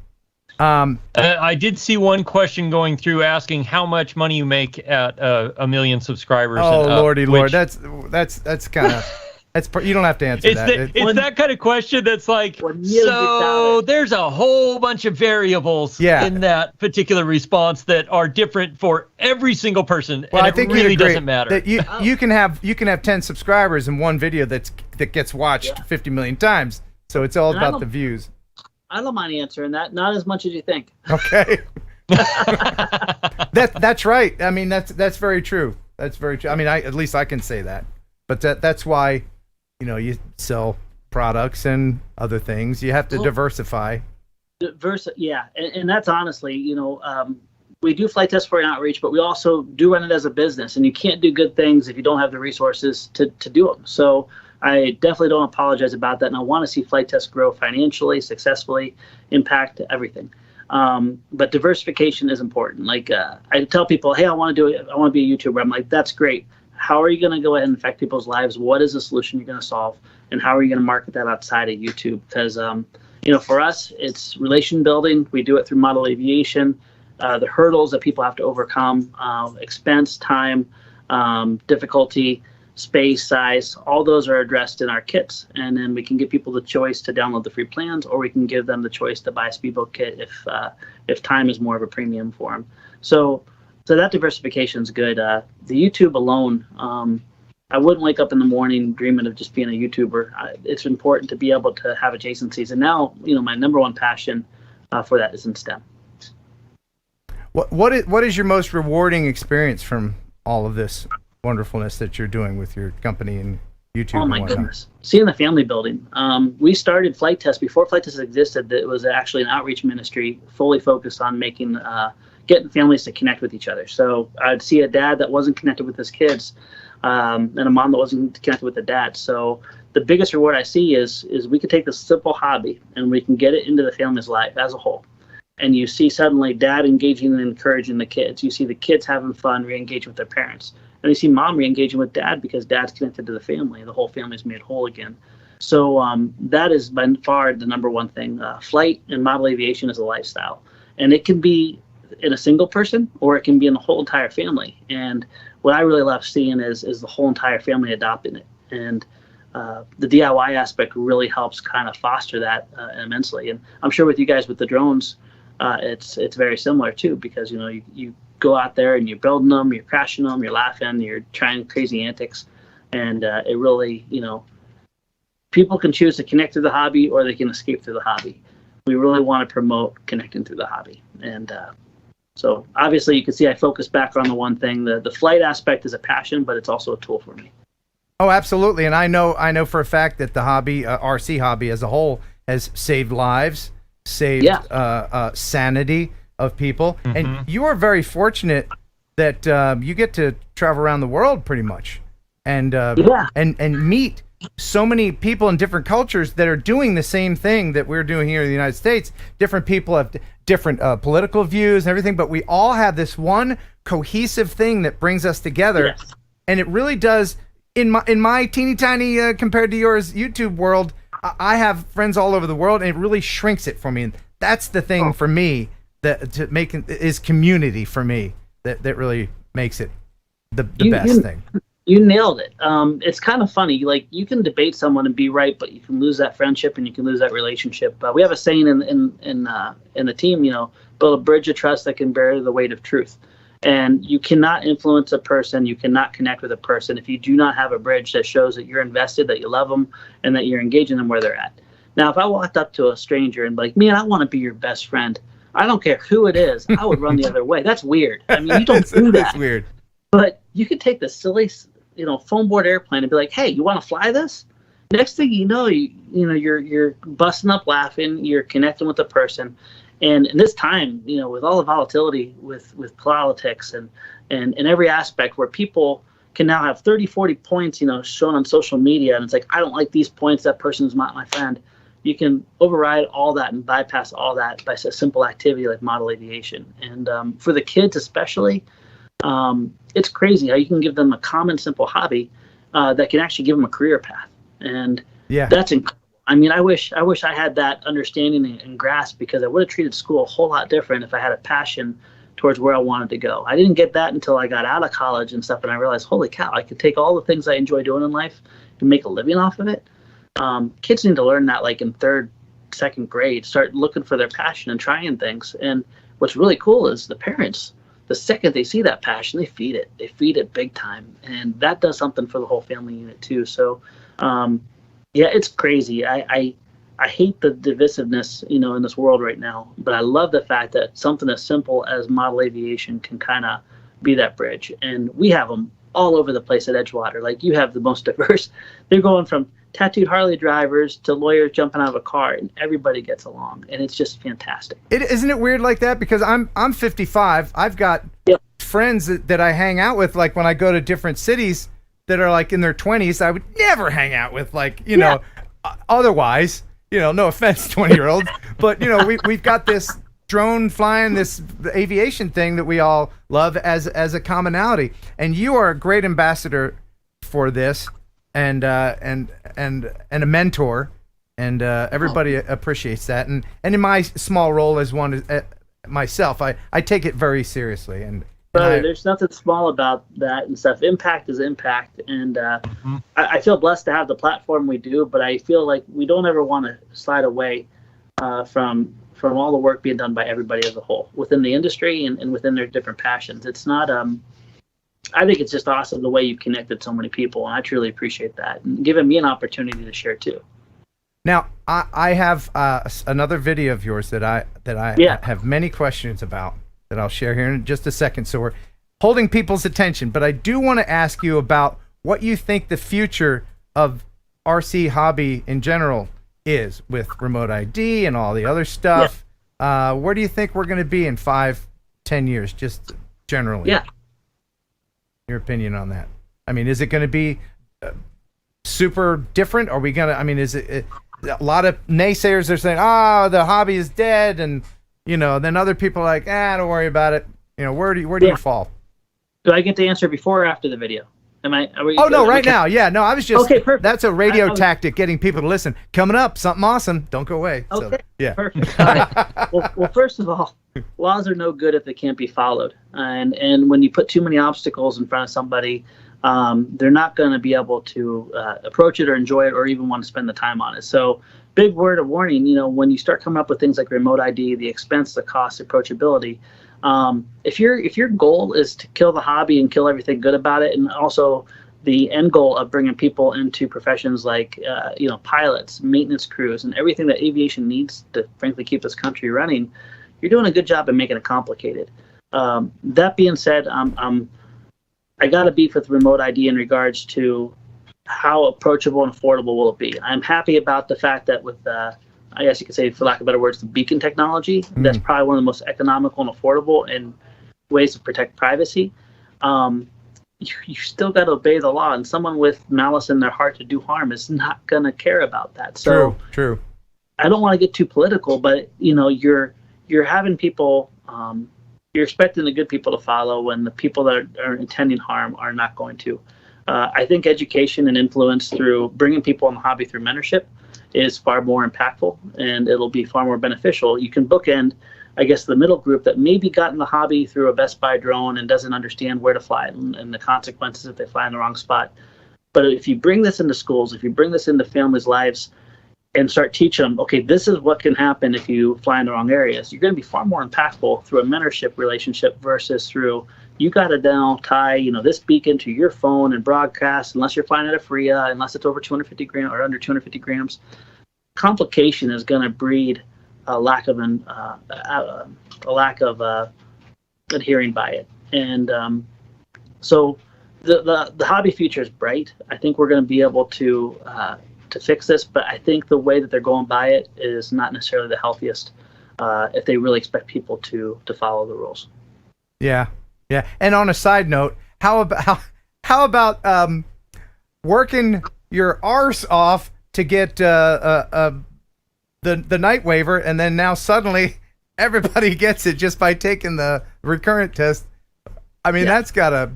I did see one question going through asking how much money you make at 1 million subscribers. Oh, Lordy Lord. That's kind of... You don't have to answer that. It's that kind of question that's like, so there's a whole bunch of variables in that particular response that are different for every single person, well, and I think it really you'd agree doesn't matter. That you can have 10 subscribers in one video that gets watched 50 million times. So it's all about the views. I don't mind answering that. Not as much as you think. Okay. That's right. I mean, that's very true. That's very true. I mean, at least I can say that. But that's why, you sell products and other things. You have to diversify. Yeah, and that's honestly, we do flight test for outreach, but we also do run it as a business, and you can't do good things if you don't have the resources to do them. So I definitely don't apologize about that, and I want to see flight test grow financially, successfully, impact everything. But diversification is important. Like I tell people, hey, I want to be a YouTuber. I'm like, that's great. How are you going to go ahead and affect people's lives? What is the solution you're going to solve? And how are you going to market that outside of YouTube? Because, for us, it's relation building. We do it through model aviation. The hurdles that people have to overcome, expense, time, difficulty, space, size, all those are addressed in our kits. And then we can give people the choice to download the free plans, or we can give them the choice to buy a speedboat kit if time is more of a premium for them. So that diversification is good. The YouTube alone, I wouldn't wake up in the morning dreaming of just being a YouTuber. It's important to be able to have adjacencies. And now, my number one passion for that is in STEM. What is your most rewarding experience from all of this wonderfulness that you're doing with your company and YouTube? Oh my goodness. Seeing the family building. We started Flight Test before Flight Test existed. It was actually an outreach ministry fully focused on getting families to connect with each other. So I'd see a dad that wasn't connected with his kids, and a mom that wasn't connected with the dad. So the biggest reward I see is we can take this simple hobby and we can get it into the family's life as a whole. And you see suddenly dad engaging and encouraging the kids. You see the kids having fun, re-engaging with their parents. And you see mom re-engaging with dad because dad's connected to the family. The whole family's made whole again. So that is by far the number one thing. Flight and model aviation is a lifestyle. And it can be in a single person, or it can be in the whole entire family. And what I really love seeing is the whole entire family adopting it. And the DIY aspect really helps kind of foster that immensely. And I'm sure with you guys with the drones, it's very similar too, because you go out there and you're building them, you're crashing them, you're laughing, you're trying crazy antics, and it really, people can choose to connect through the hobby or they can escape through the hobby. We really want to promote connecting through the hobby. And so obviously you can see I focus back on the one thing. The flight aspect is a passion, but it's also a tool for me. Oh, absolutely. And I know for a fact that the hobby, RC hobby as a whole, has saved lives, saved sanity of people. Mm-hmm. And you are very fortunate that you get to travel around the world pretty much and meet so many people in different cultures that are doing the same thing that we're doing here in the United States. Different people have different political views and everything, but we all have this one cohesive thing that brings us together. Yes. And it really does, in my teeny tiny compared to yours YouTube world, I have friends all over the world, and it really shrinks it for me. And that's the thing for me is community for me that really makes it the best thing. You nailed it. It's kind of funny. Like, you can debate someone and be right, but you can lose that friendship and you can lose that relationship. We have a saying in the team, build a bridge of trust that can bear the weight of truth. And you cannot influence a person, you cannot connect with a person if you do not have a bridge that shows that you're invested, that you love them, and that you're engaging them where they're at. Now, if I walked up to a stranger and like, man, I want to be your best friend, I don't care who it is, I would run the other way. That's weird. I mean, you don't do that. It's weird. But you could take the silly, foam board airplane and be like, hey, you want to fly this? Next thing you know, you're busting up laughing, you're connecting with the person. And in this time, with all the volatility with politics and every aspect where people can now have 30, 40 points, shown on social media, and it's like, I don't like these points, that person's not my friend. You can override all that and bypass all that by a simple activity like model aviation. And for the kids especially, it's crazy how you can give them a common, simple hobby that can actually give them a career path. And that's incredible. I mean, I wish I had that understanding and grasp, because I would have treated school a whole lot different if I had a passion towards where I wanted to go. I didn't get that until I got out of college and stuff, and I realized, holy cow, I could take all the things I enjoy doing in life and make a living off of it. Kids need to learn that like in third, second grade, start looking for their passion and trying things. And what's really cool is the parents, the second they see that passion, they feed it. They feed it big time. And that does something for the whole family unit too. So, yeah, it's crazy. I hate the divisiveness, in this world right now, but I love the fact that something as simple as model aviation can kind of be that bridge. And we have them all over the place at Edgewater. Like, you have the most diverse. They're going from tattooed Harley drivers to lawyers jumping out of a car, and everybody gets along, and it's just fantastic. Isn't it weird like that? Because I'm 55. I've got friends that I hang out with, like when I go to different cities, that are like in their 20s. I would never hang out with, like, know, otherwise, no offense, 20-year-olds, but we've got this drone flying, this aviation thing that we all love as a commonality, and you are a great ambassador for this, and a mentor, and everybody appreciates that, and in my small role as one myself, I take it very seriously, and there's nothing small about that and stuff. Impact is impact, and I feel blessed to have the platform we do, but I feel like we don't ever want to slide away from all the work being done by everybody as a whole within the industry and within their different passions. It's not I think it's just awesome the way you've connected so many people, and I truly appreciate that, and giving me an opportunity to share too. Now, I have another video of yours that I have many questions about that I'll share here in just a second. So we're holding people's attention, but I do want to ask you about what you think the future of RC hobby in general is with remote ID and all the other stuff. Where do you think we're going to be in 5-10 years, just generally? Yeah. Your opinion on that? I mean, is it going to be super different? Are we going to, I mean, is it a lot of naysayers are saying, the hobby is dead, and then other people are like, don't worry about it. Where do you fall? Do I get to answer before or after the video? Right now. Yeah, no, I was just, okay, perfect. That's a radio tactic, getting people to listen. Coming up, something awesome. Don't go away. Okay, so, yeah. Perfect. All right. Well, first of all, laws are no good if they can't be followed. And when you put too many obstacles in front of somebody, they're not going to be able to approach it or enjoy it or even want to spend the time on it. So, big word of warning, when you start coming up with things like remote ID, the expense, the cost, approachability, if your goal is to kill the hobby and kill everything good about it, and also the end goal of bringing people into professions like pilots, maintenance crews, and everything that aviation needs to frankly keep this country running, you're doing a good job of making it complicated. That being said, I got a beef with remote ID in regards to how approachable and affordable will it be. I'm happy about the fact that with I guess you could say, for lack of better words, the beacon technology, that's probably one of the most economical and affordable and ways to protect privacy. You still got to obey the law, and someone with malice in their heart to do harm is not going to care about that. So true. I don't want to get too political, but you're having people, you're expecting the good people to follow when the people that are intending harm are not going to. I think education and influence through bringing people in the hobby through mentorship is far more impactful, and it'll be far more beneficial. You can bookend, I guess, the middle group that maybe got in the hobby through a Best Buy drone and doesn't understand where to fly and the consequences if they fly in the wrong spot. But if you bring this into schools, if you bring this into families' lives and start teaching them, okay, this is what can happen if you fly in the wrong areas, you're going to be far more impactful through a mentorship relationship versus through, you got to now tie, this beacon to your phone and broadcast, unless you're flying at a FRIA, unless it's over 250 grams or under 250 grams. Complication is going to breed a lack of adhering by it, and so the hobby future is bright. I think we're going to be able to fix this, but I think the way that they're going by it is not necessarily the healthiest if they really expect people to follow the rules. Yeah. And on a side note, how about working your arse off to get the night waiver, and then now suddenly everybody gets it just by taking the recurrent test? I mean, that's gotta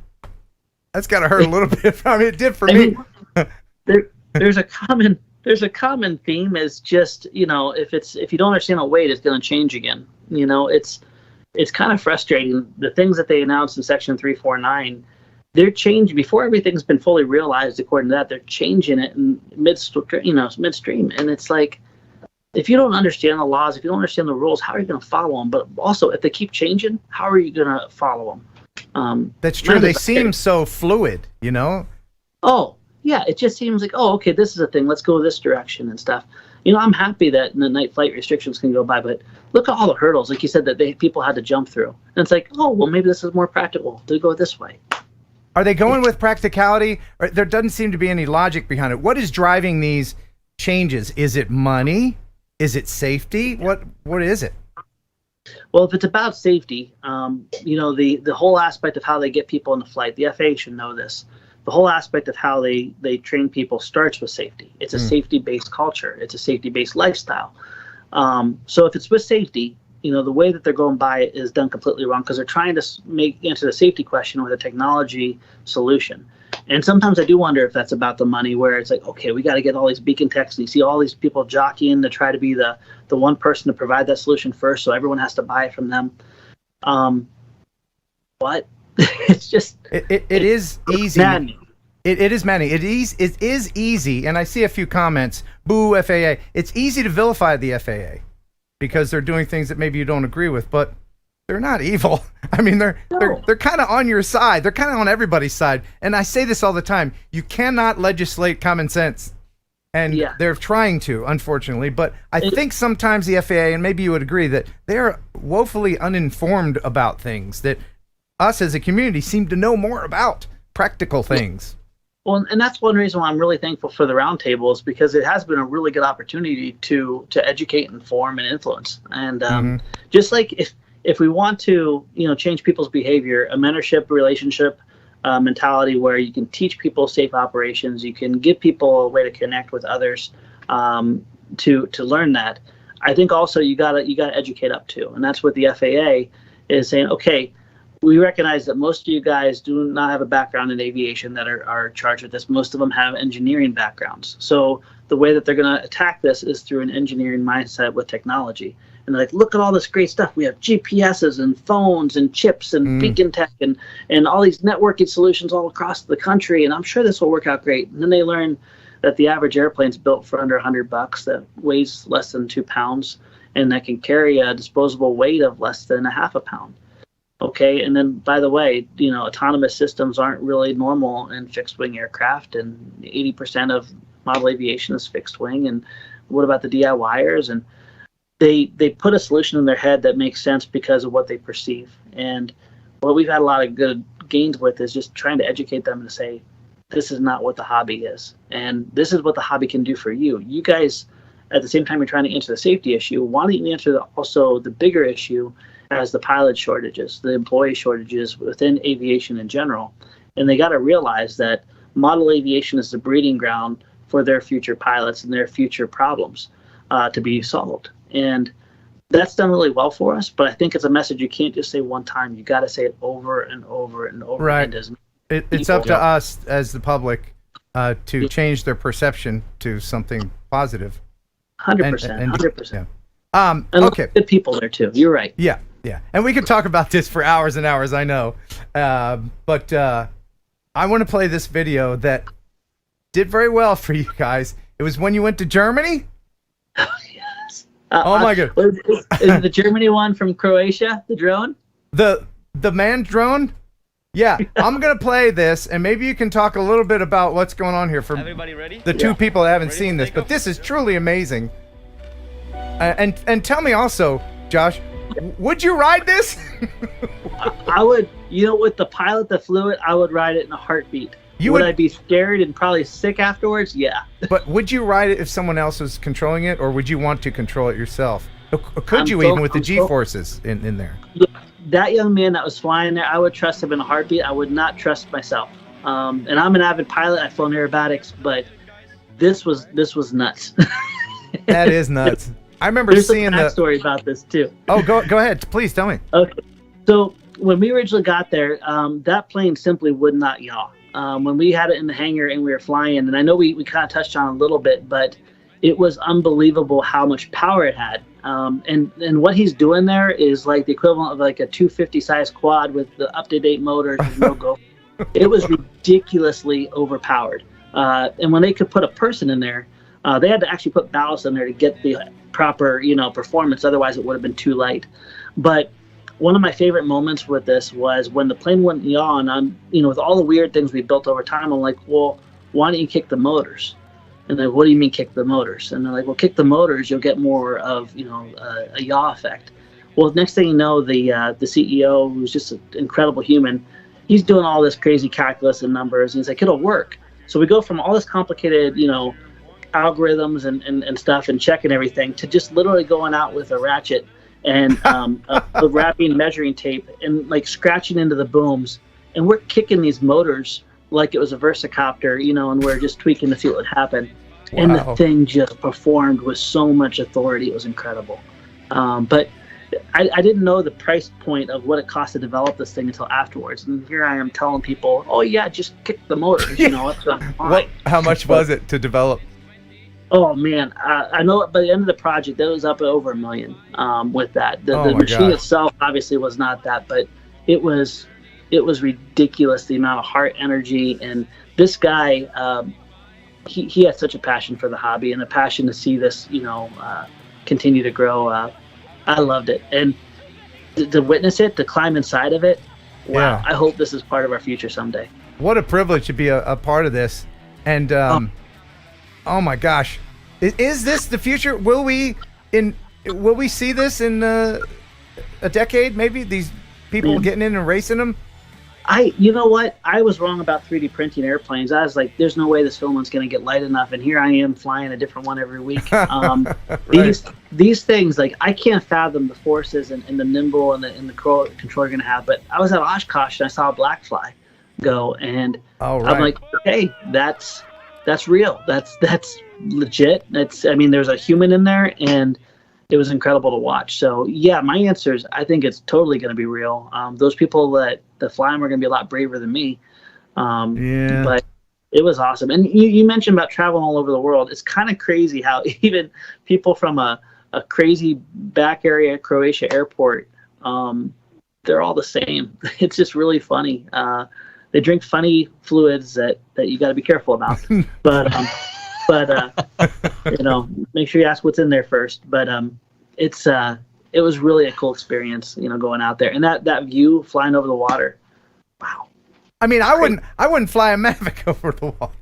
hurt a little bit. I mean, it did for me. There's a common theme is just, if you don't understand a weight, it's going to change again. It's kind of frustrating. The things that they announced in Section 349, they're changing before everything's been fully realized. According to that, they're changing it in midstream, and it's like, if you don't understand the laws, if you don't understand the rules, how are you going to follow them? But also, if they keep changing, how are you going to follow them? That's true. They seem so fluid, you know? Oh, yeah. It just seems like, oh, okay, this is a thing. Let's go this direction and stuff. I'm happy that the night flight restrictions can go by, but look at all the hurdles, like you said, that people had to jump through. And it's like, oh, well, maybe this is more practical to go this way. Are they going with practicality? Or there doesn't seem to be any logic behind it. What is driving these changes? Is it money? Is it safety? What is it? Well, if it's about safety, the whole aspect of how they get people into flight, the FAA should know this. The whole aspect of how they train people starts with safety. It's a safety-based culture. It's a safety-based lifestyle. So if it's with safety, the way that they're going by it is done completely wrong, because they're trying to answer the safety question with a technology solution. And sometimes I do wonder if that's about the money, where it's like, okay, we got to get all these beacon techs, and you see all these people jockeying to try to be the one person to provide that solution first, so everyone has to buy it from them. But it's just it is easy. It is maddening. It is easy, and I see a few comments. Boo FAA. It's easy to vilify the FAA because they're doing things that maybe you don't agree with, but they're not evil. I mean, they're kind of on your side. They're kind of on everybody's side. And I say this all the time. You cannot legislate common sense. And they're trying to, unfortunately. But I think sometimes the FAA, and maybe you would agree, that they're woefully uninformed about things that us as a community seem to know more about, practical things. Well, and that's one reason why I'm really thankful for the roundtable, is because it has been a really good opportunity to educate, inform, and influence. And just like if we want to, change people's behavior, a mentorship relationship mentality where you can teach people safe operations, you can give people a way to connect with others, to learn that. I think also you gotta educate up too, and that's what the FAA is saying. Okay, we recognize that most of you guys do not have a background in aviation that are charged with this. Most of them have engineering backgrounds. So the way that they're going to attack this is through an engineering mindset with technology. And they're like, look at all this great stuff. We have GPSs and phones and chips and beacon tech and all these networking solutions all across the country. And I'm sure this will work out great. And then they learn that the average airplane's built for under $100, that weighs less than 2 pounds, and that can carry a disposable weight of less than a half a pound. Okay, and then, by the way, autonomous systems aren't really normal in fixed-wing aircraft, and 80% of model aviation is fixed-wing. And what about the DIYers? And they put a solution in their head that makes sense because of what they perceive. And what we've had a lot of good gains with is just trying to educate them to say, this is not what the hobby is, and this is what the hobby can do for you. You guys, at the same time you're trying to answer the safety issue, why don't you answer also the bigger issue as the pilot shortages, the employee shortages within aviation in general. And they got to realize that model aviation is the breeding ground for their future pilots and their future problems to be solved. And that's done really well for us, but I think it's a message you can't just say one time. You got to say it over and over and over. Right. It's up to us as the public to change their perception to something positive. 100%. 100%. Yeah. Okay. Good people there too. You're right. Yeah. Yeah. And we could talk about this for hours and hours, I know. But I want to play this video that did very well for you guys. It was when you went to Germany. Yes. Oh my God. Is it the Germany one from Croatia, the drone? The manned drone? Yeah. I'm going to play this, and maybe you can talk a little bit about what's going on here for Everybody ready? the two people that haven't seen this. But this is truly amazing. And tell me also, Josh, would you ride this? I would. With the pilot that flew it, I would ride it in a heartbeat. Would I be scared and probably sick afterwards? Yeah. But would you ride it if someone else was controlling it, or would you want to control it yourself? Or could you even with the G-forces in there? Yeah, that young man that was flying there, I would trust him in a heartbeat. I would not trust myself. And I'm an avid pilot. I've flown aerobatics, but this was nuts. That is nuts. I remember seeing the story about this too. Oh, go ahead. Please tell me. Okay. So when we originally got there, that plane simply would not yaw. When we had it in the hangar and we were flying, and I know we kind of touched on it a little bit, but it was unbelievable how much power it had. And what he's doing there is like the equivalent of like a 250 size quad with the up-to-date motors with no go. It was ridiculously overpowered. And when they could put a person in there, they had to actually put ballast in there to get the proper, performance. Otherwise, it would have been too light. But one of my favorite moments with this was when the plane went yaw, and I'm, with all the weird things we built over time, I'm like, well, why don't you kick the motors? And they're like, what do you mean kick the motors? And they're like, well, kick the motors, you'll get more of, a yaw effect. Well, next thing you know, the CEO, who's just an incredible human, he's doing all this crazy calculus and numbers, and he's like, it'll work. So we go from all this complicated, algorithms and stuff and checking everything to just literally going out with a ratchet and wrapping measuring tape and like scratching into the booms, and we're kicking these motors like it was a Versacopter, and we're just tweaking to see what would happen. Wow. And the thing just performed with so much authority. It was incredible. But I didn't know the price point of what it cost to develop this thing until afterwards. And here I am telling people, oh yeah, just kick the motors, it's fine. How much was it to develop? Oh man, I know by the end of the project, that was up over $1 million with that. The machine itself obviously was not that, but it was ridiculous, the amount of heart energy. And this guy, he had such a passion for the hobby and a passion to see this, continue to grow. I loved it. And to witness it, to climb inside of it, wow, yeah. I hope this is part of our future someday. What a privilege to be a part of this. And oh my gosh, is this the future? Will we see this in a decade? Maybe these people getting in and racing them. You know what? I was wrong about 3D printing airplanes. I was like, there's no way this filament's going to get light enough. And here I am flying a different one every week. Right. These things, like, I can't fathom the forces and the nimble and the control you're going to have. But I was at Oshkosh and I saw a black fly go, and I'm like, okay, that's real. That's legit. There's a human in there, and it was incredible to watch. So yeah, my answer is I think it's totally going to be real. Those people that fly them are going to be a lot braver than me. But it was awesome. And you mentioned about traveling all over the world. It's kind of crazy how even people from a crazy back area Croatia airport, they're all the same. It's just really funny. They drink funny fluids that you got to be careful about. But make sure you ask what's in there first. But it was really a cool experience, going out there, and that view flying over the water. Wow. I wouldn't fly a Mavic over the water.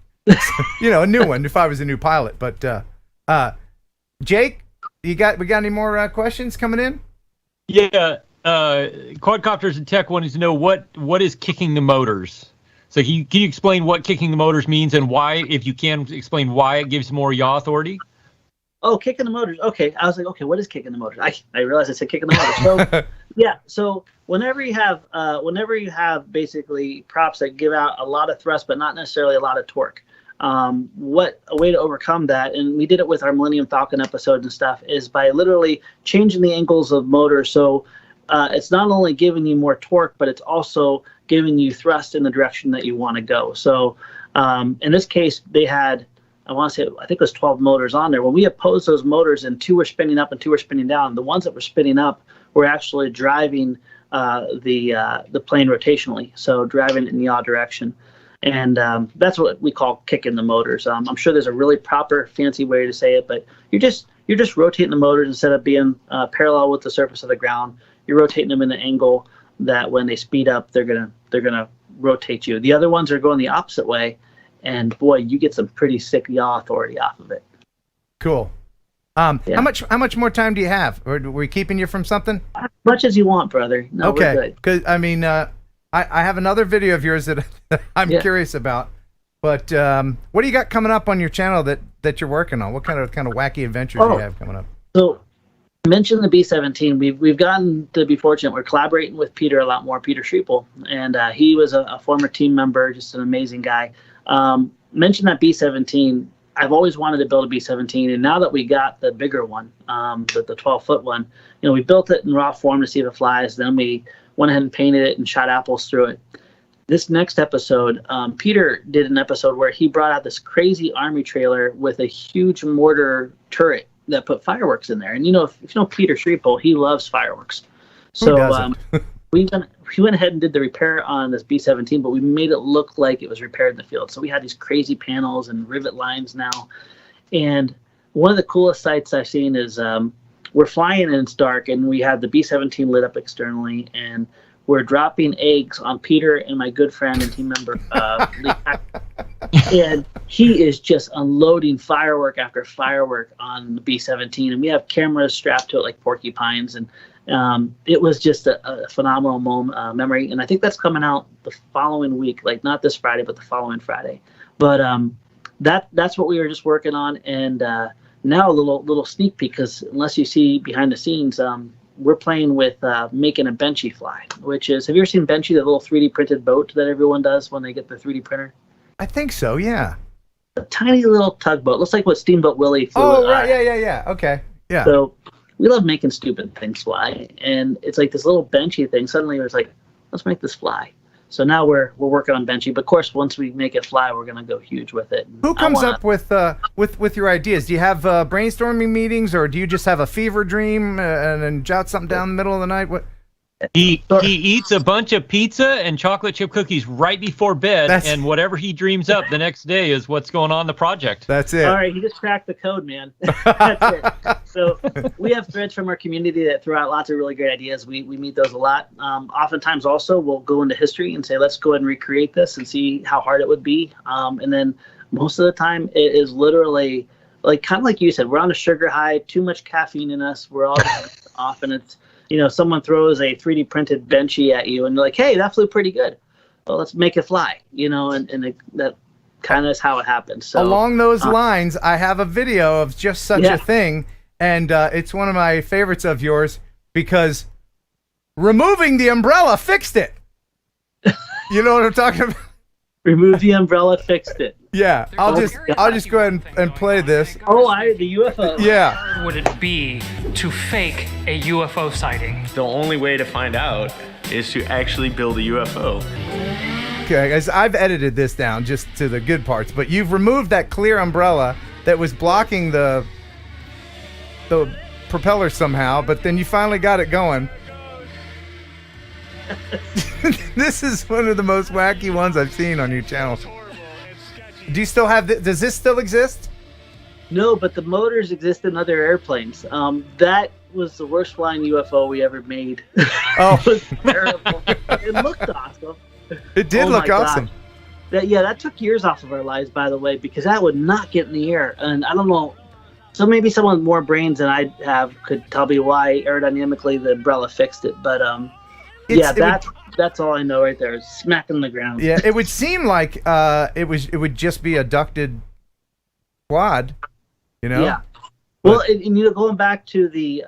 A new one if I was a new pilot. But Jake, we got any more questions coming in? Yeah. Quadcopters and Tech wanted to know what is kicking the motors. So can you explain what kicking the motors means and why, if you can explain why it gives more yaw authority? Oh, kicking the motors. Okay. I was like, okay, what is kicking the motors? I realized I said kicking the motors. So yeah. So whenever you have basically props that give out a lot of thrust, but not necessarily a lot of torque, a way to overcome that, and we did it with our Millennium Falcon episode and stuff, is by literally changing the angles of motors. So it's not only giving you more torque, but it's also giving you thrust in the direction that you want to go. So in this case, they had, I think it was 12 motors on there. When we opposed those motors and 2 were spinning up and 2 were spinning down, the ones that were spinning up were actually driving the plane rotationally, so driving in the yaw direction. And that's what we call kicking the motors. I'm sure there's a really proper, fancy way to say it, but you're just rotating the motors instead of being parallel with the surface of the ground. You're rotating them in an angle that when they speed up, they're gonna rotate you. The other ones are going the opposite way, and boy, you get some pretty sick yaw authority off of it. Cool. Yeah. How much more time do you have? Or were we keeping you from something? As much as you want, brother. No, okay. We're good. Because I have another video of yours that I'm curious about. But what do you got coming up on your channel that you're working on? What kind of wacky adventures do you have coming up? So, I mentioned the B-17. We've gotten to be fortunate. We're collaborating with Peter a lot more, Peter Schriepel, and he was a former team member, just an amazing guy. Mentioned that B-17. I've always wanted to build a B-17, and now that we got the bigger one, the 12-foot one, we built it in raw form to see if it flies. Then we went ahead and painted it and shot apples through it. This next episode, Peter did an episode where he brought out this crazy Army trailer with a huge mortar turret that put fireworks in there. And if you know Peter Schriepel, he loves fireworks. So we he went ahead and did the repair on this B-17, but we made it look like it was repaired in the field. So we had these crazy panels and rivet lines now. And one of the coolest sights I've seen is we're flying and it's dark, and we have the B-17 lit up externally, and we're dropping eggs on Peter and my good friend and team member, Lee Pack. And he is just unloading firework after firework on the B-17, and we have cameras strapped to it like porcupines, and it was just a phenomenal memory. And I think that's coming out the following week, like not this Friday, but the following Friday. But that's what we were just working on, and now a little sneak peek, because unless you see behind the scenes, we're playing with making a Benchy fly, which is, have you ever seen Benchy, the little 3D printed boat that everyone does when they get the 3D printer? I think so, yeah. A tiny little tugboat. Looks like what Steamboat Willie flew. Oh, right, yeah. Okay, yeah. So we love making stupid things fly, and it's like this little Benchy thing. Suddenly it was like, let's make this fly. So now we're working on Benchy, but of course, once we make it fly, we're gonna go huge with it. Who comes up with your ideas? Do you have brainstorming meetings, or do you just have a fever dream and then jot something down in the middle of the night? What? He eats a bunch of pizza and chocolate chip cookies right before bed, and whatever he dreams up the next day is what's going on in the project. That's it. All right, he just cracked the code, man. That's it. So we have threads from our community that throw out lots of really great ideas. We meet those a lot. Oftentimes also we'll go into history and say, let's go ahead and recreate this and see how hard it would be. And then most of the time it is literally like, kind of like you said, we're on a sugar high, too much caffeine in us. We're all off, and it's, someone throws a 3D printed Benchy at you and you're like, hey, that flew pretty good. Well, let's make it fly, that kind of is how it happens. So along those lines, I have a video of just such a thing, and it's one of my favorites of yours because removing the umbrella fixed it. You know what I'm talking about? Remove the umbrella, fixed it. Yeah, I'll just go ahead and play this. The UFO. Yeah. How hard would it be to fake a UFO sighting? The only way to find out is to actually build a UFO. Okay, guys, I've edited this down just to the good parts, but you've removed that clear umbrella that was blocking the propeller somehow, but then you finally got it going. This is one of the most wacky ones I've seen on your channel. Do you still have does this still exist? No, but the motors exist in other airplanes. That was the worst flying UFO we ever made. Oh. It was terrible. It looked awesome. It did look awesome. That took years off of our lives, by the way, because that would not get in the air. And I don't know, so maybe someone with more brains than I have could tell me why aerodynamically the umbrella fixed it. But that's all I know right there. Is smacking the ground. Yeah, it would seem like it would just be a ducted quad, Yeah. Well, and going back to the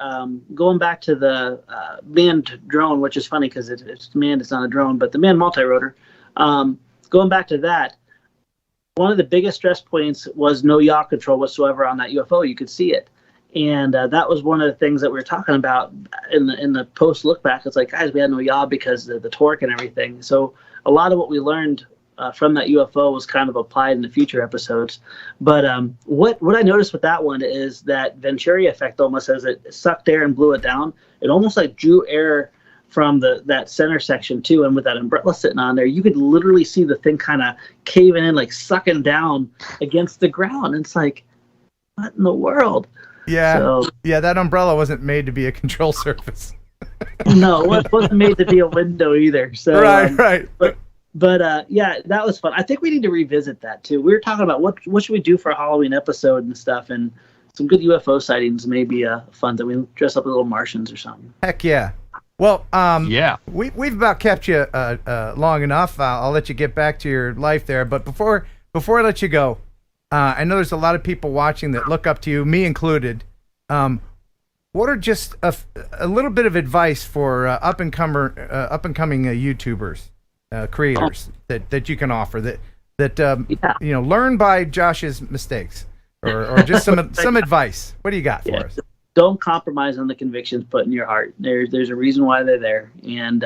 manned drone, which is funny because it's manned, it's not a drone, but the manned multi-rotor. Going back to that, one of the biggest stress points was no yaw control whatsoever on that UFO. You could see it. And that was one of the things that we were talking about in the post look back. It's like, guys, we had no yaw because of the torque and everything. So a lot of what we learned from that UFO was kind of applied in the future episodes. But what I noticed with that one is that Venturi effect, almost as it sucked air and blew it down, it almost like drew air from that center section too. And with that umbrella sitting on there, you could literally see the thing kind of caving in, like sucking down against the ground. And it's like, what in the world? Yeah, that umbrella wasn't made to be a control surface. No, it wasn't made to be a window either. So right. But that was fun. I think we need to revisit that too. We were talking about what should we do for a Halloween episode and stuff, and some good UFO sightings may be fun. That we dress up as little Martians or something. Heck yeah. Well, we've about kept you long enough. I'll let you get back to your life there. But before I let you go, I know there's a lot of people watching that look up to you, me included. What are just a little bit of advice for up and coming YouTubers, creators that you can offer that learn by Josh's mistakes, or just some advice? What do you got for us? Don't compromise on the convictions put in your heart. There's a reason why they're there, and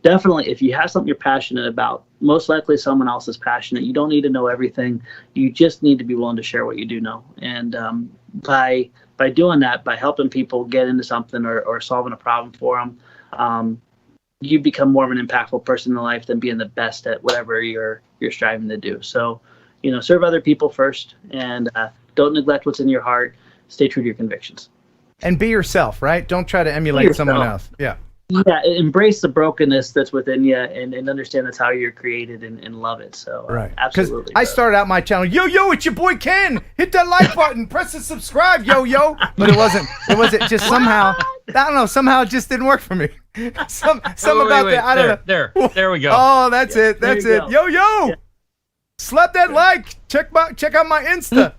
definitely, if you have something you're passionate about, most likely someone else is passionate. You don't need to know everything. You just need to be willing to share what you do know. And by doing that, by helping people get into something or solving a problem for them, you become more of an impactful person in life than being the best at whatever you're striving to do. So, serve other people first, and don't neglect what's in your heart. Stay true to your convictions. And be yourself, right? Don't try to emulate someone else. Yeah. Yeah, embrace the brokenness that's within you, and understand that's how you're created, and love it. So, right. Absolutely. I started out my channel, yo, it's your boy Ken. Hit that like button, press the subscribe, yo. But it wasn't just somehow, I don't know, somehow it just didn't work for me. Some about that, I don't know. There we go. Oh, that's it. Yo. Yeah. Slap that like. Check out my Insta.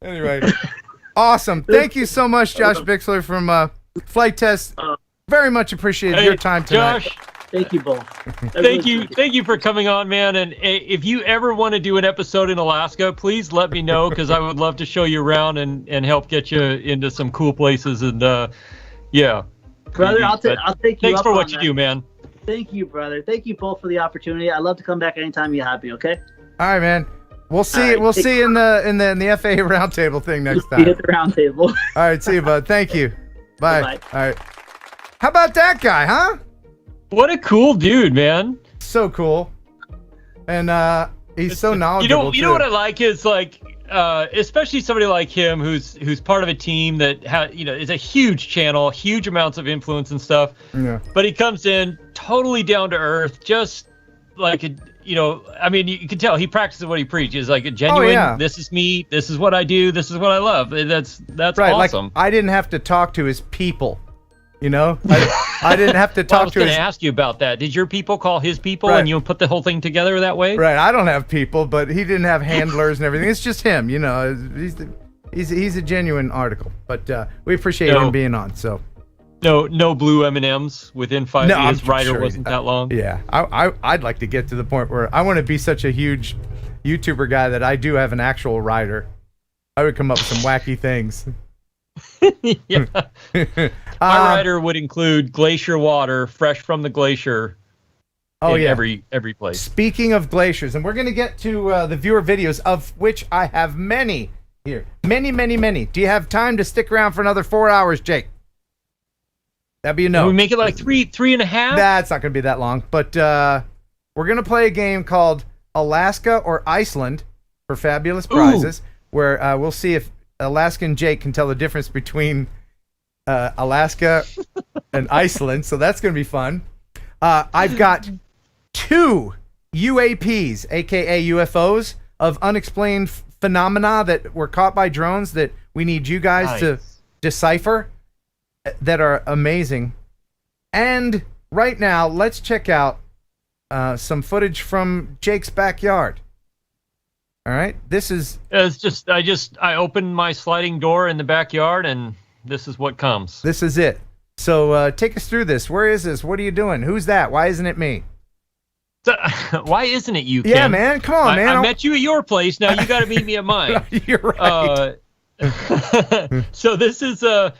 Anyway, awesome. Thank you so much, Josh Bixler from Flight Test. Very much appreciate your time tonight. Josh, thank you both. Thank you for coming on, man. And if you ever want to do an episode in Alaska, please let me know, because I would love to show you around and help get you into some cool places. And yeah, brother, I'll take you. Thanks up for on what you that. do, man. Thank you, brother. Thank you both for the opportunity. I'd love to come back anytime you have me. Okay. All right, man. We'll see. We'll see you in the FAA roundtable thing next time. See you at the roundtable. All right, see you, bud. Thank you. Bye. Bye. All right. How about that guy, huh? What a cool dude, man. So cool. And he's so knowledgeable. You know what I like is, like, especially somebody like him who's part of a team that is a huge channel, huge amounts of influence and stuff. Yeah. But he comes in totally down to earth, just like I mean, you can tell he practices what he preaches, like a genuine. This is me. This is what I do. This is what I love. That's right, awesome. Like, I didn't have to talk to his people. I didn't have to talk I was going to ask you about that. Did your people call his people, and you put the whole thing together that way? Right. I don't have people, but he didn't have handlers and everything. It's just him. He's a genuine article. But we appreciate him being on. So. No blue M&Ms within 5 years. Rider wasn't that long. Yeah. I'd like to get to the point where I want to be such a huge YouTuber guy that I do have an actual rider. I would come up with some wacky things. Yeah. My rider would include glacier water, fresh from the glacier. Every place. Speaking of glaciers, and we're going to get to the viewer videos, of which I have many here. Many. Do you have time to stick around for another 4 hours, Jake? That'd be a no. Can we make it like three and a half? That's not going to be that long. But we're going to play a game called Alaska or Iceland for fabulous prizes, where we'll see if Alaskan Jake can tell the difference between Alaska and Iceland. So that's going to be fun. I've got 2 UAPs, aka UFOs, of unexplained phenomena that were caught by drones that we need you guys to decipher, that are amazing. And right now, let's check out some footage from Jake's backyard. All right, this is. It's just I opened my sliding door in the backyard, and this is what comes. This is it. So take us through this. Where is this? What are you doing? Who's that? Why isn't it me? So, why isn't it you, Ken? Yeah, man. Come on, man. I met you at your place. Now you got to meet me at mine. You're right. So this is a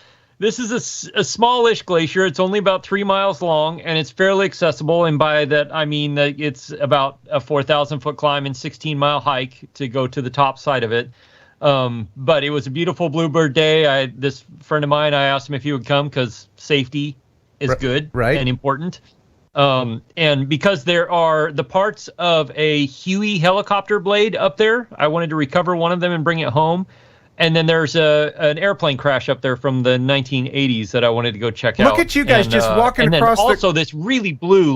smallish glacier. It's only about 3 miles long, and it's fairly accessible. And by that, I mean that it's about a 4,000-foot climb and 16-mile hike to go to the top side of it. But it was a beautiful bluebird day. This friend of mine, I asked him if he would come because safety is good and important. And because there are the parts of a Huey helicopter blade up there, I wanted to recover one of them and bring it home. And then there's an airplane crash up there from the 1980s that I wanted to go check out. Look at you guys just walking across. And then also this really cool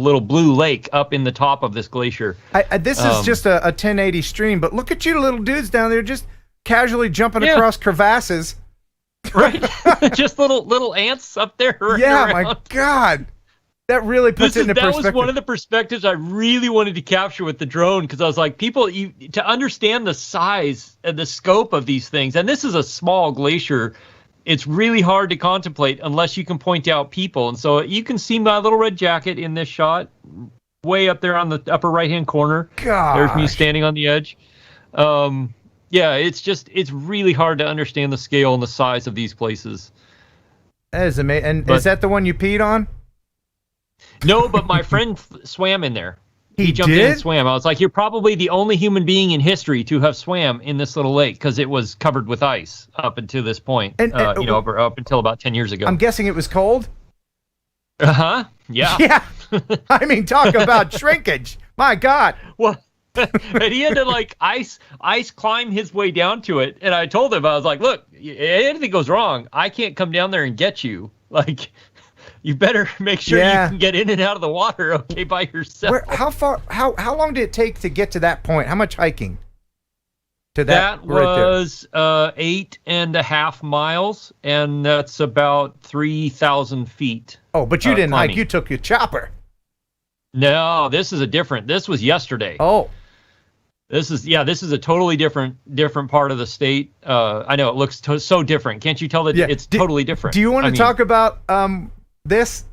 little blue lake up in the top of this glacier. This is just a 1080 stream, but look at you little dudes down there just casually jumping across crevasses. Right? Just little ants up there. Yeah, my God. That really puts it into perspective. That was one of the perspectives I really wanted to capture with the drone, because I was like, to understand the size and the scope of these things, and this is a small glacier, it's really hard to contemplate unless you can point out people. And so you can see my little red jacket in this shot, way up there on the upper right-hand corner. Gosh. There's me standing on the edge. Yeah, it's really hard to understand the scale and the size of these places. That is amazing. And is that the one you peed on? No, but my friend swam in there. He jumped did? in and swam. I was like, you're probably the only human being in history to have swam in this little lake, because it was covered with ice up until this point, up until about 10 years ago. I'm guessing it was cold? Uh-huh. Yeah. Yeah. I mean, talk about shrinkage. My God. Well, and he had to like ice climb his way down to it. And I told him, I was like, look, anything goes wrong, I can't come down there and get you. Like, you better make sure you can get in and out of the water, okay, by yourself. How long did it take to get to that point? How much hiking to that? That was 8.5 miles, and that's about 3,000 feet. Oh, but you didn't climbing. hike. You took your chopper. No, this was yesterday. Oh. This is a totally different part of the state. I know it looks so different. Can't you tell that it's totally different? Do you want to talk about this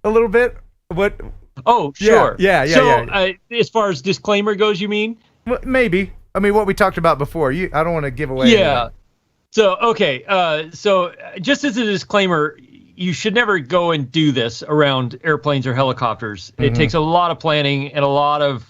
a little bit? What? Oh, sure. Yeah. As far as disclaimer goes, you mean? Well, maybe. I mean, what we talked about before. I don't want to give away. Yeah. Anything. So okay. So just as a disclaimer, you should never go and do this around airplanes or helicopters. Mm-hmm. It takes a lot of planning and a lot of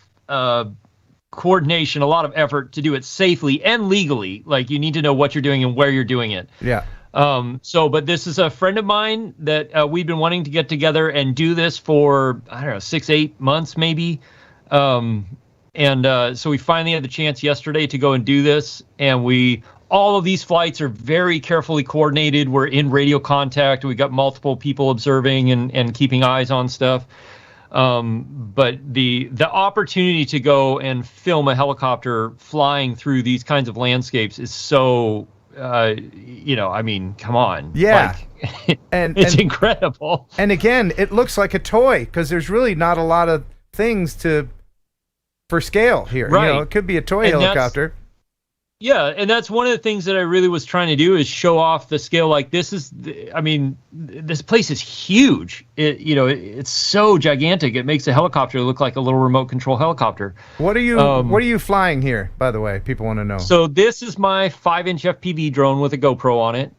coordination, a lot of effort to do it safely and legally. Like, you need to know what you're doing and where you're doing it. Yeah. But this is a friend of mine that we've been wanting to get together and do this for, I don't know, 6-8 months maybe. So we finally had the chance yesterday to go and do this. And all of these flights are very carefully coordinated. We're in radio contact. We got multiple people observing and keeping eyes on stuff. But the opportunity to go and film a helicopter flying through these kinds of landscapes is so, I mean, come on. Yeah. It's incredible. And again, it looks like a toy because there's really not a lot of things for scale here. Right. It could be a toy helicopter. Yeah, and that's one of the things that I really was trying to do is show off the scale. Like, this place is huge. It's so gigantic. It makes a helicopter look like a little remote control helicopter. What are you flying here, by the way? People want to know. So this is my 5-inch FPV drone with a GoPro on it.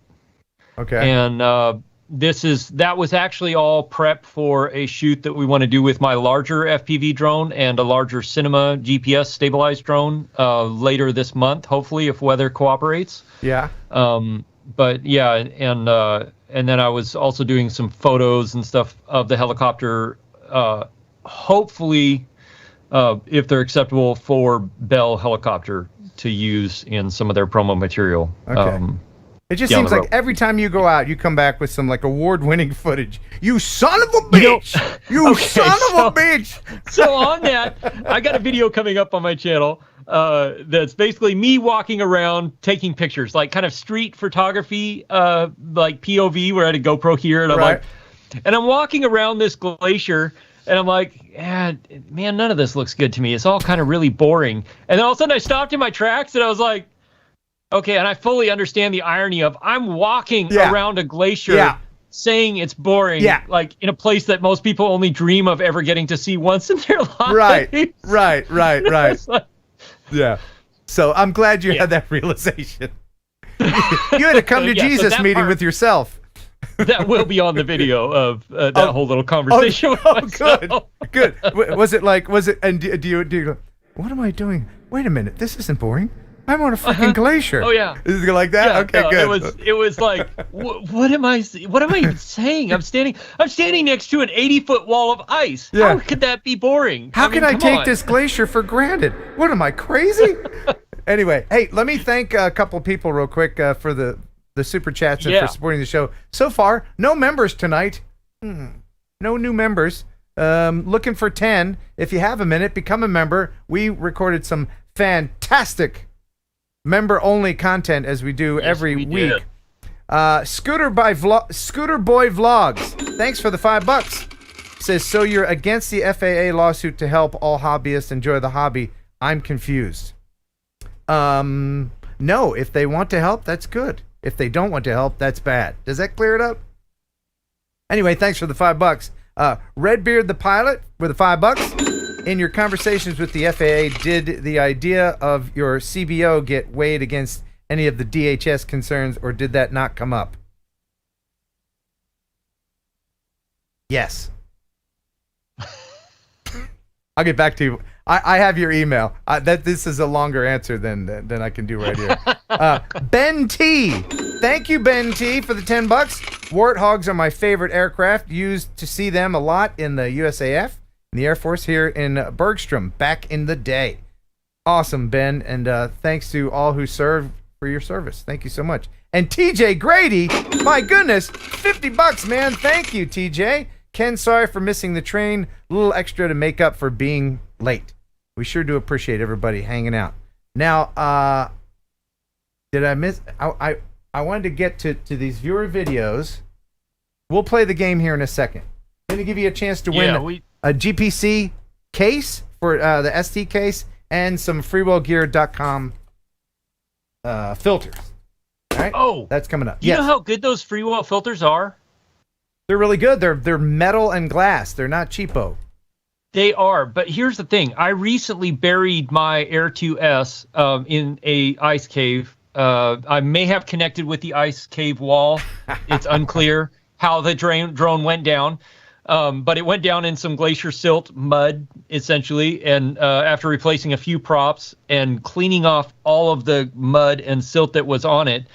Okay. And that was actually all prep for a shoot that we want to do with my larger FPV drone and a larger Cinema GPS stabilized drone later this month, hopefully, if weather cooperates. Yeah. But yeah, and then I was also doing some photos and stuff of the helicopter, hopefully, if they're acceptable for Bell Helicopter to use in some of their promo material. Okay. It just seems like every time you go out, you come back with some like award-winning footage. You son of a bitch! Son of a bitch! So on that, I got a video coming up on my channel that's basically me walking around taking pictures, like kind of street photography, like POV, where I had a GoPro here, and I'm walking around this glacier. And I'm like, man, none of this looks good to me. It's all kind of really boring. And then all of a sudden I stopped in my tracks and I was like, okay, and I fully understand the irony of I'm walking around a glacier saying it's boring, like in a place that most people only dream of ever getting to see once in their life. Right. Yeah. So I'm glad you had that realization. You had a come to Jesus meeting with yourself. That will be on the video of that whole little conversation. Good. And do you what am I doing? Wait a minute, this isn't boring. I'm on a freaking glacier. Oh yeah. Is it like that? Yeah, okay, no, good. It was like, what am I even saying? I'm standing next to an 80-foot wall of ice. Yeah. How could that be boring? How can I take this glacier for granted? What am I, crazy? Anyway, hey, let me thank a couple people real quick for the super chats and for supporting the show. So far, no members tonight. No new members. Looking for 10. If you have a minute, become a member. We recorded some fantastic member-only content as we do every week. Scooter Boy Vlogs. Thanks for the $5. Says, so you're against the FAA lawsuit to help all hobbyists enjoy the hobby. I'm confused. No, if they want to help, that's good. If they don't want to help, that's bad. Does that clear it up? Anyway, thanks for the $5. Redbeard the Pilot with the $5. In your conversations with the FAA, did the idea of your CBO get weighed against any of the DHS concerns, or did that not come up? Yes. I'll get back to you. I have your email. This is a longer answer than I can do right here. Ben T. Thank you, Ben T, for the $10. Warthogs are my favorite aircraft. Used to see them a lot in the USAF, in the Air Force here in Bergstrom back in the day. Awesome, Ben, and thanks to all who served for your service. Thank you so much. And TJ Grady, my goodness, $50, man. Thank you, TJ. Ken, sorry for missing the train. A little extra to make up for being late. We sure do appreciate everybody hanging out. Now, did I miss? I wanted to get to these viewer videos. We'll play the game here in a second. I'm going to give you a chance to win a GPC case for the ST case and some freewellgear.com filters. All right? Oh, that's coming up. You know how good those Freewell filters are? They're really good. They're metal and glass. They're not cheapo. They are, but here's the thing. I recently buried my Air 2S in a ice cave. I may have connected with the ice cave wall. It's unclear how the drone went down, but it went down in some glacier silt mud, essentially, and after replacing a few props and cleaning off all of the mud and silt that was on it.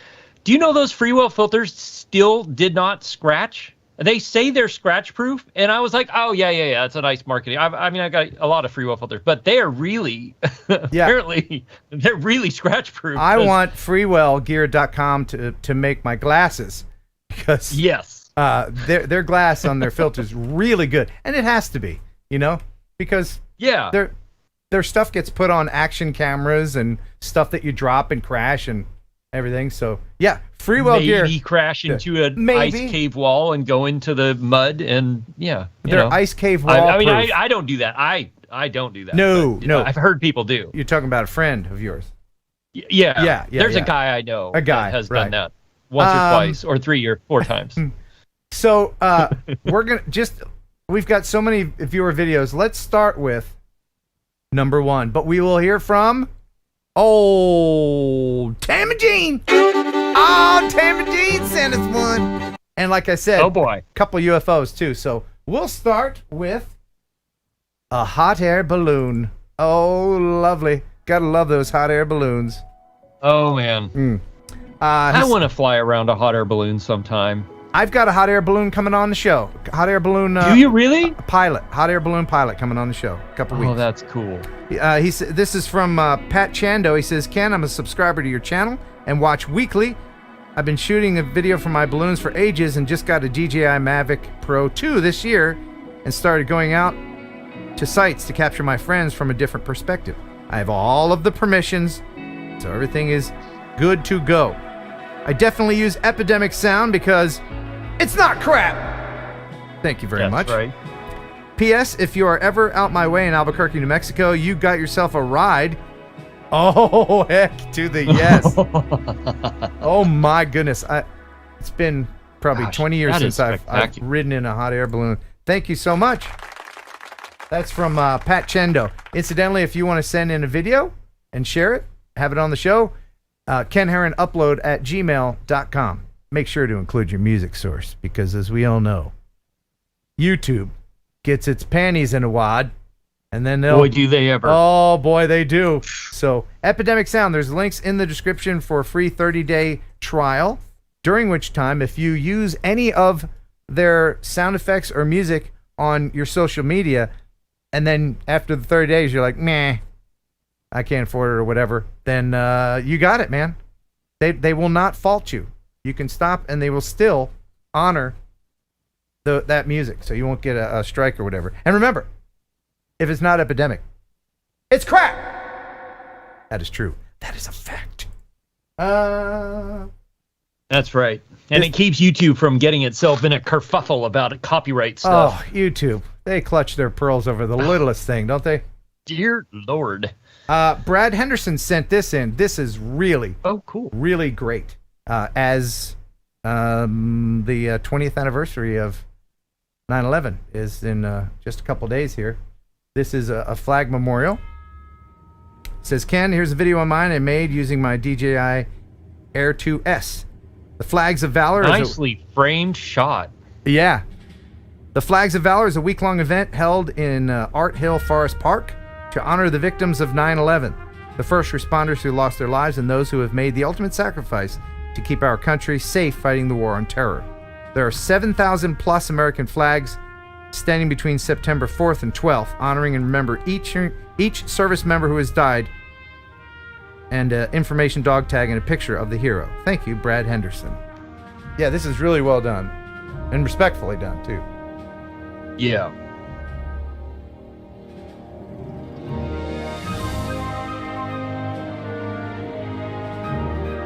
Do you know those Freewell filters still did not scratch? They say they're scratch proof, and I was like, oh, yeah, it's a nice marketing. I mean, I got a lot of Freewell filters, but they are really, apparently, they're really scratch proof. I want freewellgear.com to make my glasses, because their glass on their filter is really good, and it has to be, because their stuff gets put on action cameras and stuff that you drop and crash and everything. So Freewell Gear. Maybe crash into an ice cave wall and go into the mud, and they're ice cave wall. I mean, I don't do that. I don't do that. No. I've heard people do. You're talking about a friend of yours. Yeah. There's a guy I know. That has done that once or twice or 3 or 4 times. So we've got so many viewer videos. Let's start with number 1, but we will hear from Tammy Jean. Tammy Jean sent us one. And like I said, a couple UFOs too. So we'll start with a hot air balloon. Oh, lovely. Gotta love those hot air balloons. Oh, man. I want to fly around a hot air balloon sometime. I've got a hot air balloon coming on the show. Hot air balloon. Do you really? Pilot. Hot air balloon pilot coming on the show. A couple weeks. Oh, that's cool. This is from Pat Chando. He says, Ken, I'm a subscriber to your channel and watch weekly. I've been shooting a video for my balloons for ages and just got a DJI Mavic Pro 2 this year and started going out to sites to capture my friends from a different perspective. I have all of the permissions, so everything is good to go. I definitely use Epidemic Sound because it's not crap. Thank you very much. Right. P.S. If you are ever out my way in Albuquerque, New Mexico, you got yourself a ride. Oh, heck to the yes. Oh, my goodness. It's been probably 20 years since I've ridden in a hot air balloon. Thank you so much. That's from Pat Chendo. Incidentally, if you want to send in a video and share it, have it on the show, Ken Heron upload at gmail.com. Make sure to include your music source, because as we all know, YouTube gets its panties in a wad, and then they'll... Boy, do they ever. Oh, boy, they do. So, Epidemic Sound, there's links in the description for a free 30-day trial, during which time, if you use any of their sound effects or music on your social media, and then after the 30 days, you're like, meh, I can't afford it or whatever, then you got it, man. They will not fault you. You can stop, and they will still honor that music, so you won't get a strike or whatever. And remember, if it's not Epidemic, it's crap. That is true. That is a fact. That's right. And it keeps YouTube from getting itself in a kerfuffle about copyright stuff. Oh, YouTube. They clutch their pearls over the littlest thing, don't they? Dear Lord. Brad Henderson sent this in. This is really, cool, really great. As the 20th anniversary of 9/11 is in just a couple days here. This is a flag memorial. It says, Ken, here's a video of mine I made using my DJI Air 2S. The Flags of Valor nicely framed shot. Yeah. The Flags of Valor is a week-long event held in Art Hill Forest Park to honor the victims of 9/11, the first responders who lost their lives and those who have made the ultimate sacrifice to keep our country safe fighting the war on terror. There are 7,000 plus American flags standing between September 4th and 12th, honoring and remember each service member who has died, and information dog tag and a picture of the hero. Thank you, Brad Henderson. Yeah, this is really well done, and respectfully done, too. Yeah.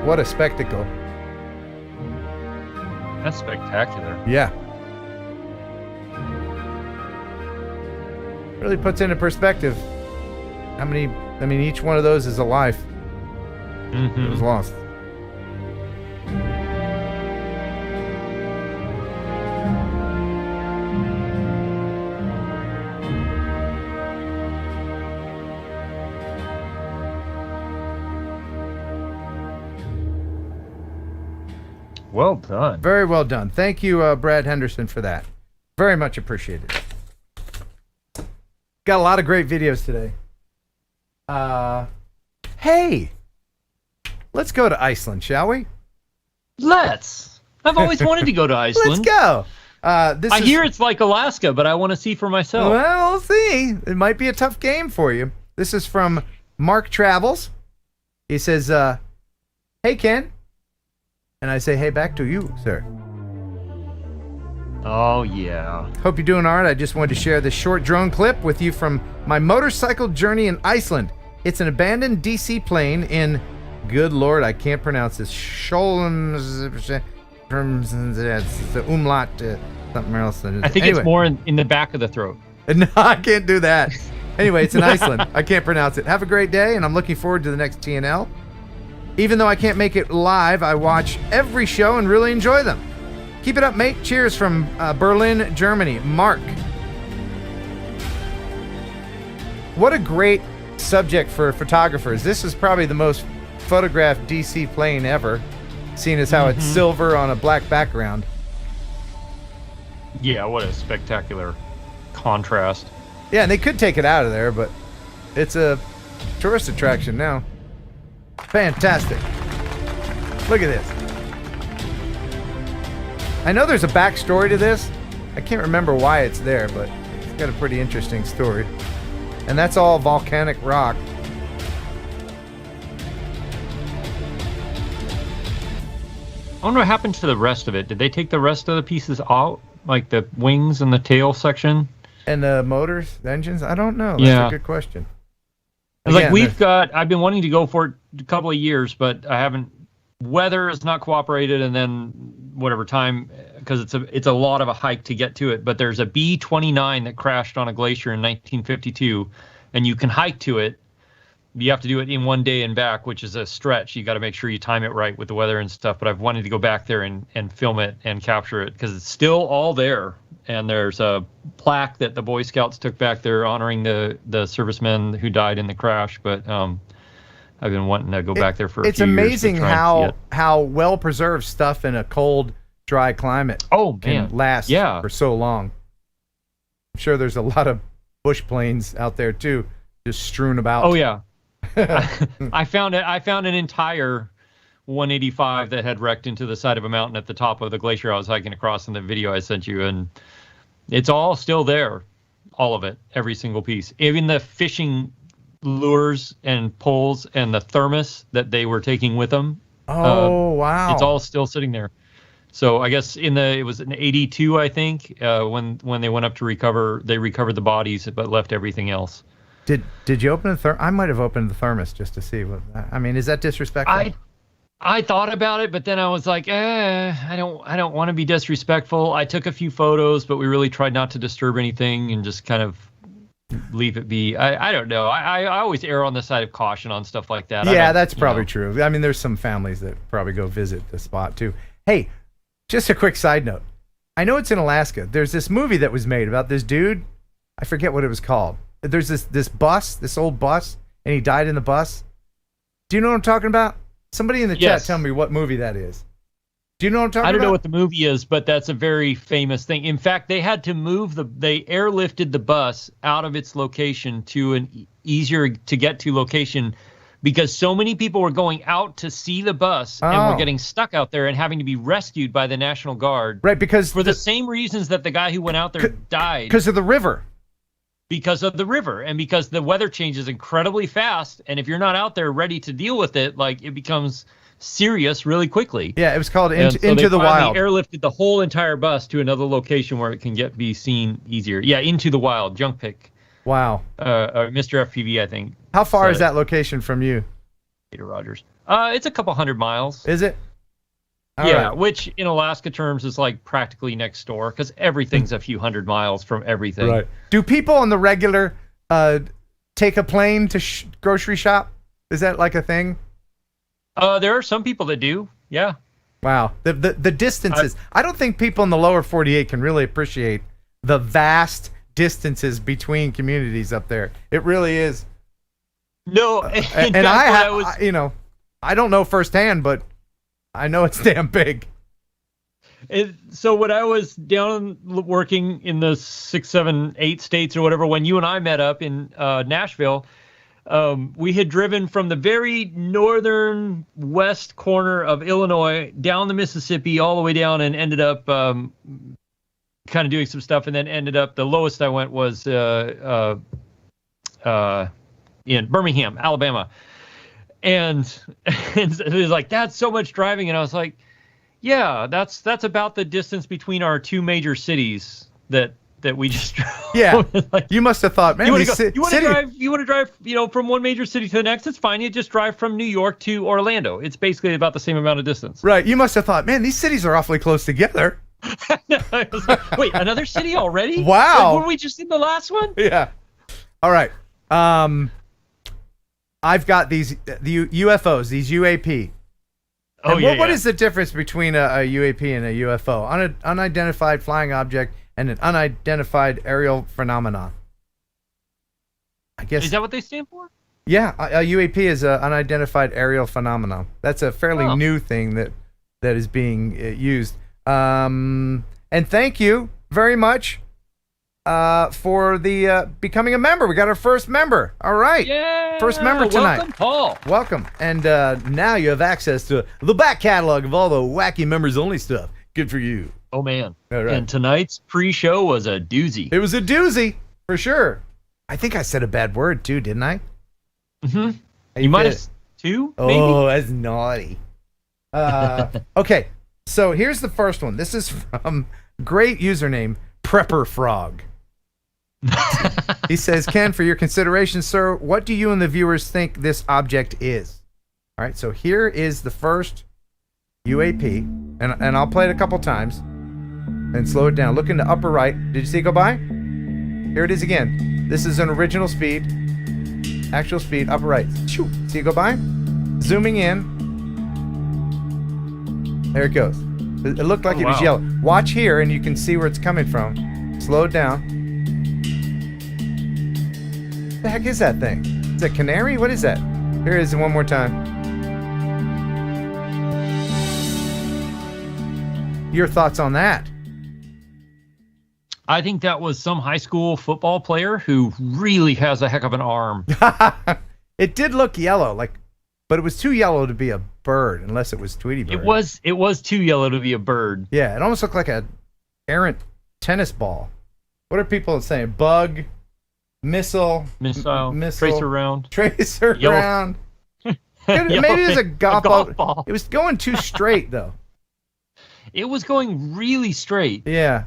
What a spectacle. That's spectacular. Yeah. Really puts into perspective how many, each one of those is a life that was lost. Well done. Very well done. Thank you, Brad Henderson, for that. Very much appreciated. Got a lot of great videos today. Hey, let's go to Iceland, shall we? Let's. I've always wanted to go to Iceland. Let's go. I hear it's like Alaska, but I want to see for myself. Well, we'll see. It might be a tough game for you. This is from Mark Travels. He says, hey, Ken. And I say, hey, back to you, sir. Oh, yeah. Hope you're doing all right. I just wanted to share this short drone clip with you from my motorcycle journey in Iceland. It's an abandoned DC plane in, good Lord, I can't pronounce this, the umlaut, something else. I think it's more in the back of the throat. No, I can't do that. Anyway, it's in Iceland. I can't pronounce it. Have a great day, and I'm looking forward to the next TNL. Even though I can't make it live, I watch every show and really enjoy them. Keep it up, mate. Cheers from Berlin, Germany. Mark. What a great subject for photographers. This is probably the most photographed DC plane ever, seeing as how it's silver on a black background. Yeah, what a spectacular contrast. Yeah, and they could take it out of there, but it's a tourist attraction now. Fantastic. Look at this. I know there's a backstory to this. I can't remember why it's there, but it's got a pretty interesting story. And that's all volcanic rock. I wonder what happened to the rest of it. Did they take the rest of the pieces out? Like the wings and the tail section? And the motors, the engines? I don't know. That's a good question. Again, like I've been wanting to go for it a couple of years, but I haven't. Weather has not cooperated, and then whatever time, because it's a lot of a hike to get to it. But there's a B-29 that crashed on a glacier in 1952, and you can hike to it. You have to do it in one day and back, which is a stretch. You got to make sure you time it right with the weather and stuff. But I've wanted to go back there and film it and capture it because it's still all there. And there's a plaque that the Boy Scouts took back there honoring the servicemen who died in the crash. But I've been wanting to go back there for a few years. It's amazing how well preserved stuff in a cold, dry climate can last for so long. I'm sure there's a lot of bush planes out there too, just strewn about. Oh yeah. I found an entire 185 that had wrecked into the side of a mountain at the top of the glacier I was hiking across in the video I sent you, and it's all still there, all of it, every single piece, even the fishing lures and poles and the thermos that they were taking with them. Oh wow! It's all still sitting there. So I guess it was in 82, I think, when they went up to recover, they recovered the bodies but left everything else. Did you open the thermos? I might have opened the thermos just to see what. I mean, is that disrespectful? I thought about it, but then I was like, I don't want to be disrespectful. I took a few photos, but we really tried not to disturb anything and just kind of leave it be. I don't know. I always err on the side of caution on stuff like that. Yeah, that's probably true. I mean, there's some families that probably go visit the spot too. Hey, just a quick side note. I know it's in Alaska. There's this movie that was made about this dude. I forget what it was called. There's this old bus, and he died in the bus. Do you know what I'm talking about? Somebody in the chat tell me what movie that is. Do you know what I'm talking about? I don't know what the movie is, but that's a very famous thing. In fact, they had to move they airlifted the bus out of its location to an easier to get to location because so many people were going out to see the bus and were getting stuck out there and having to be rescued by the National Guard. Right, because for the same reasons that the guy who went out there died. Because of the river. Because of the river and because the weather changes incredibly fast. And if you're not out there ready to deal with it, like it becomes serious really quickly. Yeah, it was called Into the Wild. They airlifted the whole entire bus to another location where it can be seen easier. Yeah, Into the Wild, Junk Pick. Wow. Mr. FPV, I think. How far is that location from you? Peter Rogers. It's a couple 100 miles. Is it? Right. Which in Alaska terms is like practically next door because everything's a few 100 miles from everything. Right. Do people on the regular take a plane to grocery shop? Is that like a thing? There are some people that do. Yeah. Wow. The distances. I don't think people in the lower 48 can really appreciate the vast distances between communities up there. It really is. No. And I don't know firsthand, but I know it's damn big. So when I was down working in the 6, 7, 8 states or whatever, when you and I met up in Nashville, we had driven from the very northern west corner of Illinois down the Mississippi all the way down and ended up kind of doing some stuff and then ended up the lowest I went was in Birmingham, Alabama. And it was like, that's so much driving. And I was like, yeah, that's about the distance between our two major cities that we just drove. Yeah. Like, you must have thought, man, you want to drive, from one major city to the next. It's fine. You just drive from New York to Orlando. It's basically about the same amount of distance. Right. You must have thought, man, these cities are awfully close together. I was like, wait, another city already? Wow. Like, were we just in the last one? Yeah. All right. I've got the UFOs, these UAP. What is the difference between a UAP and a UFO? Unidentified flying object and an unidentified aerial phenomenon. I guess. Is that what they stand for? Yeah, a UAP is an unidentified aerial phenomenon. That's a fairly new thing that is being used. And thank you very much for the becoming a member. We got our first member. All right. Yeah. First member tonight. Welcome, Paul. Welcome. And now you have access to the back catalog of all the wacky members only stuff. Good for you. Oh, man. All right. And tonight's pre-show was a doozy. It was a doozy, for sure. I think I said a bad word, too, didn't I? Mm-hmm. You might have two, maybe? Oh, that's naughty. Okay, so here's the first one. This is from great username, Prepper Frog. He says, Ken, for your consideration, sir, what do you and the viewers think this object is? All right, so here is the first UAP, and I'll play it a couple times and slow it down. Look in the upper right. Did you see it go by? Here it is again. This is an original speed, actual speed, upper right. See it go by? Zooming in. There it goes. It looked like it was yellow. Watch here, and you can see where it's coming from. Slow it down. What the heck is that thing? Is it a canary? What is that? Here it is one more time. Your thoughts on that? I think that was some high school football player who really has a heck of an arm. It did look yellow, but it was too yellow to be a bird, unless it was Tweety Bird. It was too yellow to be a bird. Yeah, it almost looked like a errant tennis ball. What are people saying? Bug, missile, tracer round. Tracer round. Maybe it was a golf ball. It was going too straight though. It was going really straight. Yeah.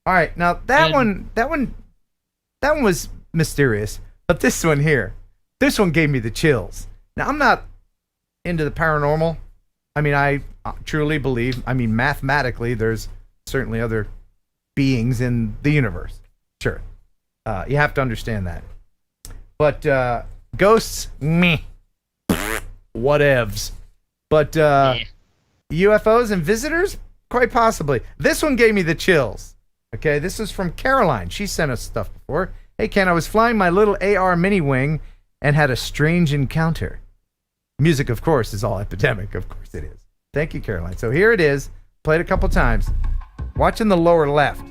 All right. Now that one was mysterious, but this one gave me the chills. Now I'm not into the paranormal. I mean, I truly believe. I mean, mathematically, there's certainly other beings in the universe. Sure. You have to understand that. But ghosts, meh. Whatevs. But UFOs and visitors, quite possibly. This one gave me the chills. Okay, this is from Caroline. She sent us stuff before. Hey, Ken, I was flying my little AR mini wing and had a strange encounter. Music, of course, is all epidemic. Of course it is. Thank you, Caroline. So here it is. Played a couple times. Watch in the lower left.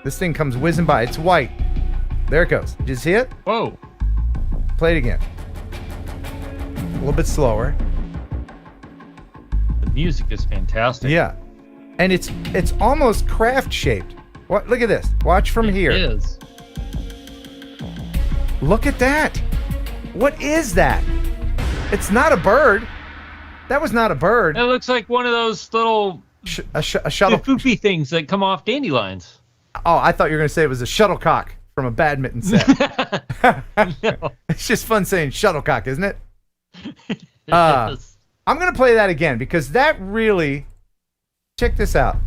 This thing comes whizzing by. It's white. There it goes. Did you see it? Whoa. Play it again. A little bit slower. The music is fantastic. Yeah. And it's almost craft shaped. What? Look at this. Watch from here. It is. Look at that. What is that? It's not a bird. That was not a bird. It looks like one of those little a shuttle foofy things that come off dandelions. Oh, I thought you were going to say it was a shuttlecock from a badminton set. No. It's just fun saying shuttlecock, isn't it? Yes. I'm going to play that again because that really... Check this out.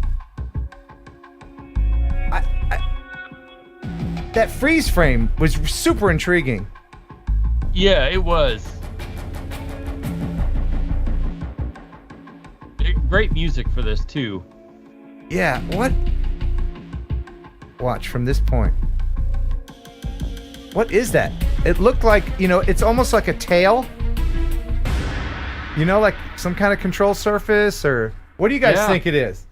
That freeze frame was super intriguing. Yeah, it was. Great music for this, too. Yeah, what? Watch from this point. What is that? It looked like, it's almost like a tail. Like some kind of control surface, or what do you guys think it is?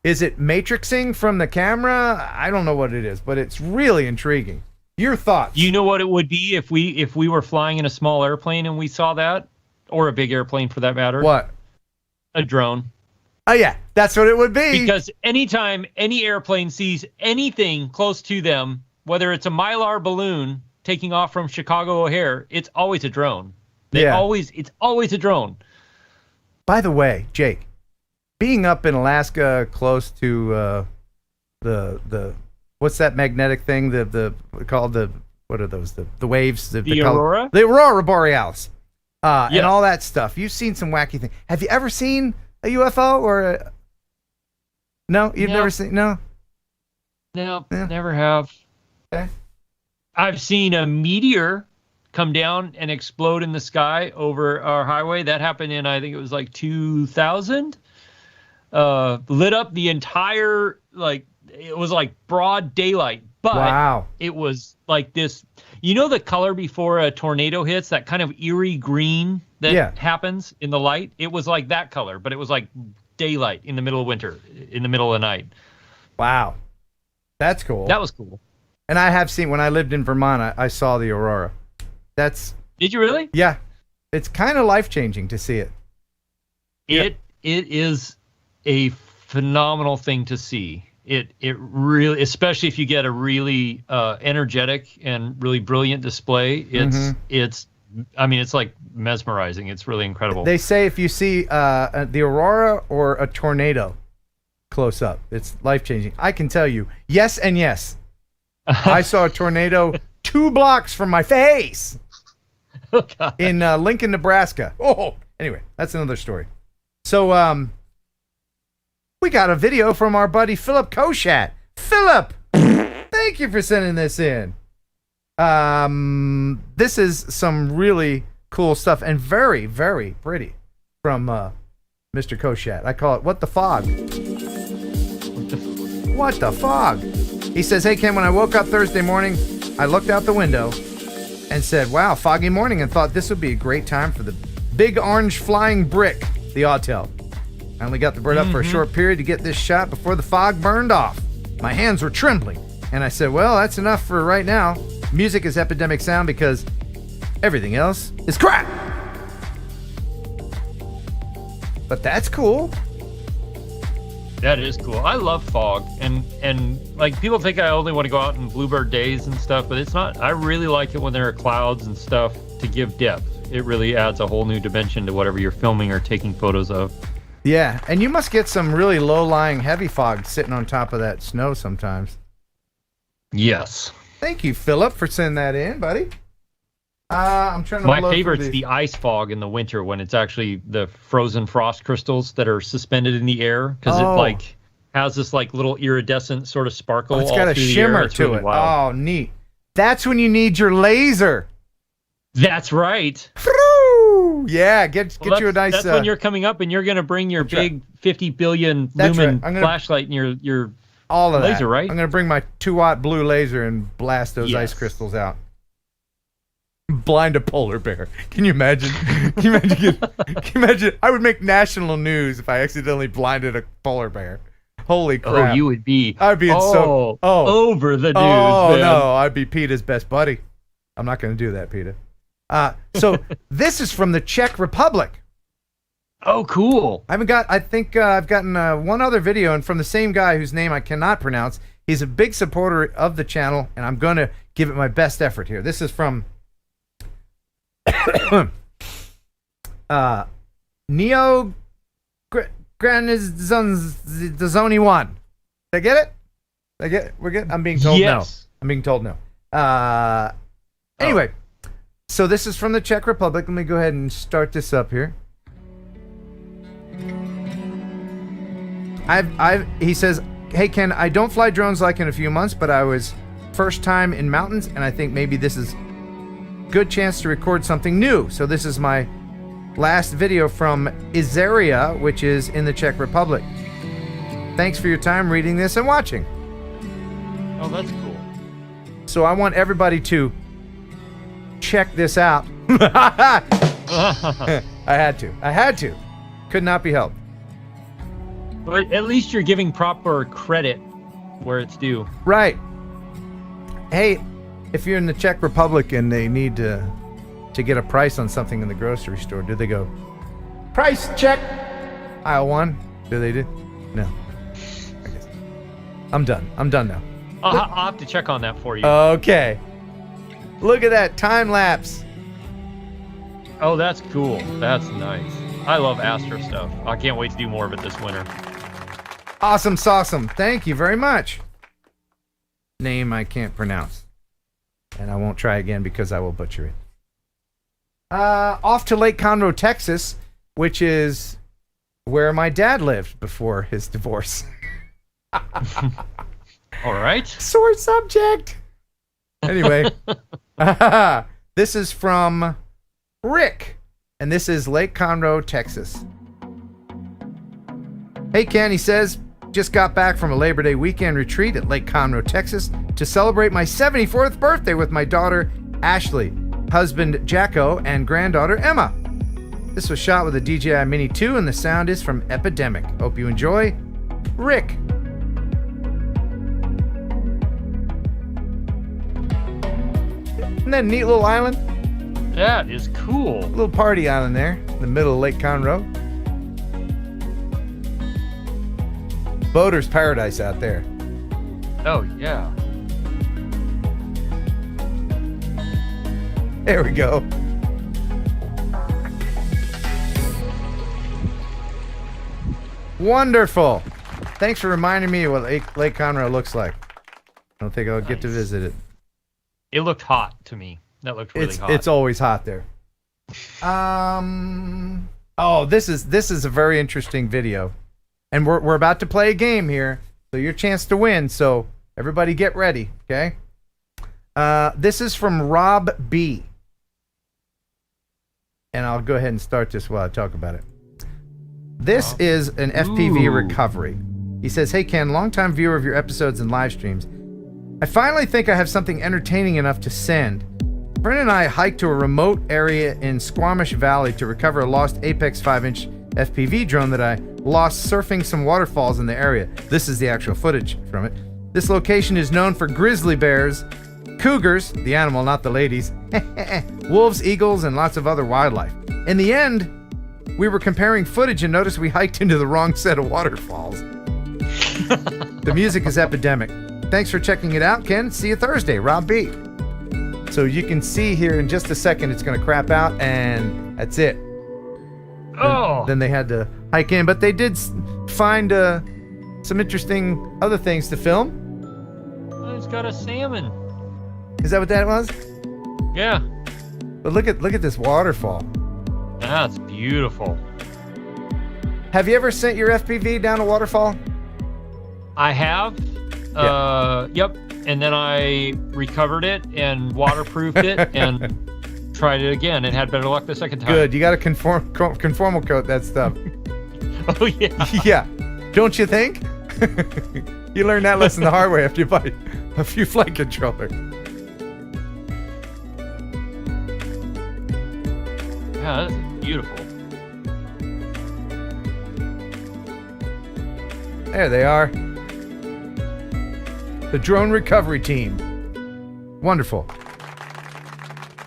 Is it matrixing from the camera? I don't know what it is, but it's really intriguing. Your thoughts? You know what it would be if we were flying in a small airplane and we saw that? Or a big airplane for that matter? What? A drone. Oh, yeah. That's what it would be. Because anytime any airplane sees anything close to them, whether it's a Mylar balloon taking off from Chicago O'Hare, it's always a drone. It's always a drone. By the way, Jake, being up in Alaska close to the what's that magnetic thing? What are those? The waves? The aurora? The aurora borealis. Yes. And all that stuff. You've seen some wacky things. Have you ever seen a UFO or a... No? You've never seen... No? No, never have. Okay. I've seen a meteor come down and explode in the sky over our highway. That happened in, I think it was like 2000. Lit up the entire, it was like broad daylight. But wow. It was like this, the color before a tornado hits, that kind of eerie green that happens in the light? It was like that color, but it was like daylight in the middle of winter, in the middle of the night. Wow. That's cool. That was cool. And I have seen, when I lived in Vermont, I saw the aurora. Did you really? Yeah. It's kind of life-changing to see it. It is a phenomenal thing to see. It really, especially if you get a really energetic and really brilliant display, it's like mesmerizing. It's really incredible. They say if you see the aurora or a tornado close up, it's life-changing. I can tell you, yes and yes. I saw a tornado 2 blocks from my face in Lincoln, Nebraska. Oh, anyway, that's another story. So, we got a video from our buddy Philip Koshat. Philip, thank you for sending this in. This is some really cool stuff and very, very pretty from Mr. Koshat. I call it What the Fog. What the Fog? He says, hey, Ken, when I woke up Thursday morning, I looked out the window and said, wow, foggy morning, and thought this would be a great time for the big orange flying brick, the Autel. I only got the bird up for a short period to get this shot before the fog burned off. My hands were trembling, and I said, well, that's enough for right now. Music is epidemic sound because everything else is crap. But that's cool. That is cool. I love fog, and like people think I only want to go out in bluebird days and stuff, but it's not. I really like it when there are clouds and stuff to give depth. It really adds a whole new dimension to whatever you're filming or taking photos of. Yeah, and you must get some really low-lying heavy fog sitting on top of that snow sometimes. Yes. Thank you, Philip, for sending that in, buddy. I'm trying to. My favorite's the ice fog in the winter when it's actually the frozen frost crystals that are suspended in the air because it has this little iridescent sort of sparkle. It's got a shimmer to really it. wild. Oh, neat. That's when you need your laser. That's right. Yeah, get you a nice. That's when you're coming up and you're going to bring your big 50 billion lumen flashlight and your all of laser, that. right? I'm going to bring my 2-watt blue laser and blast those ice crystals out. Blind a polar bear. Can you imagine? Can you imagine? I would make national news if I accidentally blinded a polar bear. Holy crap! Oh, you would be. I'd be over the news. Oh man. no, I'd be PETA's best buddy. I'm not going to do that, PETA. So this is from the Czech Republic. Oh, cool. I think I've gotten one other video, and from the same guy whose name I cannot pronounce. He's a big supporter of the channel, and I'm going to give it my best effort here. This is from Neo Granizoni 1. Did I get it? Did I get it? We're good? I'm being told no. I'm being told no. Anyway, so this is from the Czech Republic. Let me go ahead and start this up here. He says, hey Ken, I don't fly drones like in a few months, but I was first time in mountains, and I think maybe this is good chance to record something new. So this is my last video from Izeria, which is in the Czech Republic. Thanks for your time reading this and watching. Oh, that's cool. So I want everybody to check this out. I had to. Could not be helped. But at least you're giving proper credit where it's due. Right. Hey, if you're in the Czech Republic and they need to get a price on something in the grocery store, do they go, price check, aisle 1? Do they do? No. I guess. I'm done now. I'll have to check on that for you. Okay. Look at that time lapse. Oh, that's cool. That's nice. I love Astro stuff. I can't wait to do more of it this winter. Awesome sauceum. Thank you very much. Name I can't pronounce. And I won't try again because I will butcher it. Off to Lake Conroe, Texas, which is where my dad lived before his divorce. All right. Sore subject. Anyway, this is from Rick, and this is Lake Conroe, Texas. Hey Ken, he says, just got back from a Labor Day weekend retreat at Lake Conroe, Texas to celebrate my 74th birthday with my daughter, Ashley, husband, Jacko, and granddaughter, Emma. This was shot with a DJI Mini 2, and the sound is from Epidemic. Hope you enjoy. Rick. Isn't that a neat little island? That is cool. A little party island there in the middle of Lake Conroe. Boater's paradise out there. Oh, yeah. There we go. Wonderful. Thanks for reminding me of what Lake Conroe looks like. I don't think I'll get to visit it. It looked hot to me. That looked really hot. It's always hot there. Oh, this is a very interesting video. And we're about to play a game here. So your chance to win. So everybody get ready, okay? This is from Rob B. And I'll go ahead and start this while I talk about it. This is an FPV recovery. He says, hey Ken, longtime viewer of your episodes and live streams. I finally think I have something entertaining enough to send. A friend and I hiked to a remote area in Squamish Valley to recover a lost Apex 5-inch FPV drone that I lost surfing some waterfalls in the area. This is the actual footage from it. This location is known for grizzly bears, cougars, the animal, not the ladies, wolves, eagles, and lots of other wildlife. In the end, we were comparing footage and noticed we hiked into the wrong set of waterfalls. The music is epidemic. Thanks for checking it out, Ken. See you Thursday, Rob B. So you can see here in just a second it's going to crap out, and that's it. Oh. Then they had to hike in, but they did find some interesting other things to film. Oh, it's got a salmon. Is that what that was? Yeah. But look at this waterfall. That's beautiful. Have you ever sent your FPV down a waterfall? I have. Yeah. Yep. And then I recovered it and waterproofed it and tried it again and had better luck the second time. Good. You got to conformal coat that stuff. Oh, yeah. Yeah. Don't you think? You learn that lesson the hard way after you buy a few flight controllers. Yeah, that's beautiful. There they are. The drone recovery team. Wonderful.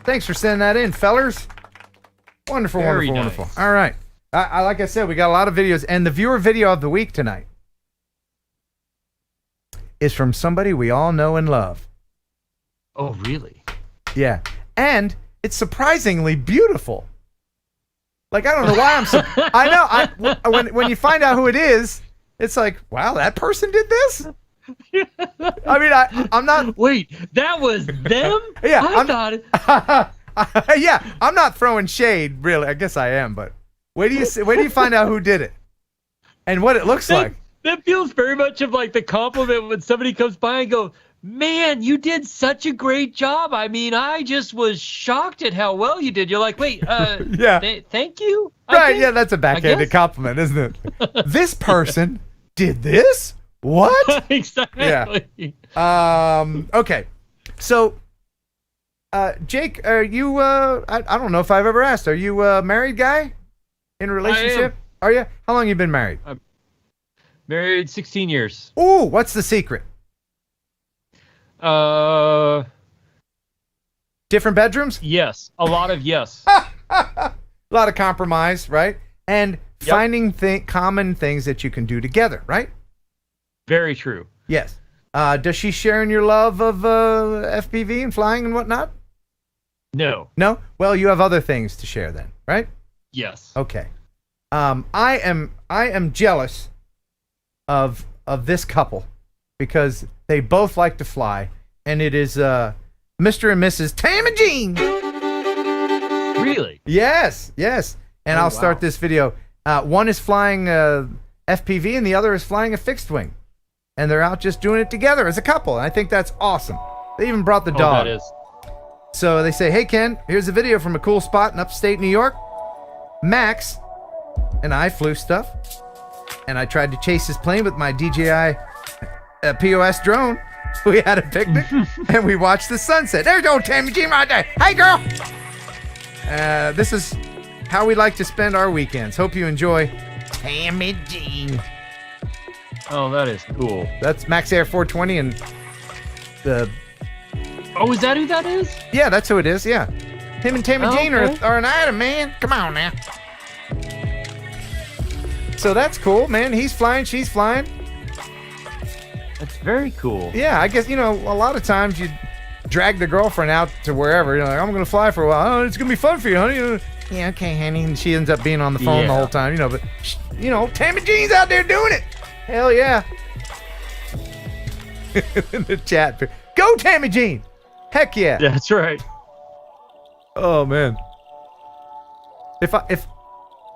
Thanks for sending that in, fellers. Wonderful, Very wonderful, nice. wonderful. All right. Like I said, we got a lot of videos, and the viewer video of the week tonight is from somebody we all know and love. Oh, really? Yeah. And it's surprisingly beautiful. Like, I don't know why I know. When you find out who it is, it's like, wow, that person did this? I mean, I'm not. Wait, that was them? Yeah, I thought it. Yeah, I'm not throwing shade, really. I guess I am, but where do you find out who did it and what it looks like? That feels very much of like the compliment when somebody comes by and goes, "Man, you did such a great job. I mean, I just was shocked at how well you did." You're like, "Wait, yeah, thank you." Right? Yeah, that's a backhanded compliment, isn't it? This person did this. What? Exactly. Yeah. Okay. So, Jake, are you? I don't know if I've ever asked. Are you a married guy in a relationship? Are you? How long you been married? I'm married 16 years. Ooh, what's the secret? Different bedrooms? Yes, a lot of yes. A lot of compromise, right? And finding common things that you can do together, right? Very true. Yes. Does she share in your love of FPV and flying and whatnot? No. No? Well, you have other things to share then, right? Yes. Okay. I am jealous of this couple because they both like to fly, and it is Mr. and Mrs. Tam and Jean. Really? Yes. And I'll start this video. One is flying FPV, and the other is flying a fixed wing, and they're out just doing it together as a couple. And I think that's awesome. They even brought the dog. That is. So they say, "Hey Ken, here's a video from a cool spot in upstate New York. Max and I flew stuff, and I tried to chase his plane with my DJI POS drone. We had a picnic, and we watched the sunset. There's old Tammy Jean right there. Hey girl! This is how we like to spend our weekends. Hope you enjoy Tammy Jean." Oh, that is cool. That's Max Air 420 and the... Oh, is that who that is? Yeah, that's who it is, yeah. Him and Tammy Jean okay. are an item, man. Come on now. So that's cool, man. He's flying, she's flying. That's very cool. Yeah, I guess, a lot of times you drag the girlfriend out to wherever. You're like, "I'm going to fly for a while." "Oh, it's going to be fun for you, honey." "Yeah, okay, honey." And she ends up being on the phone the whole time, but, Tammy Jean's out there doing it. Hell yeah. In the chat. Go, Tammy Jean. Heck yeah. That's right. Oh, man. If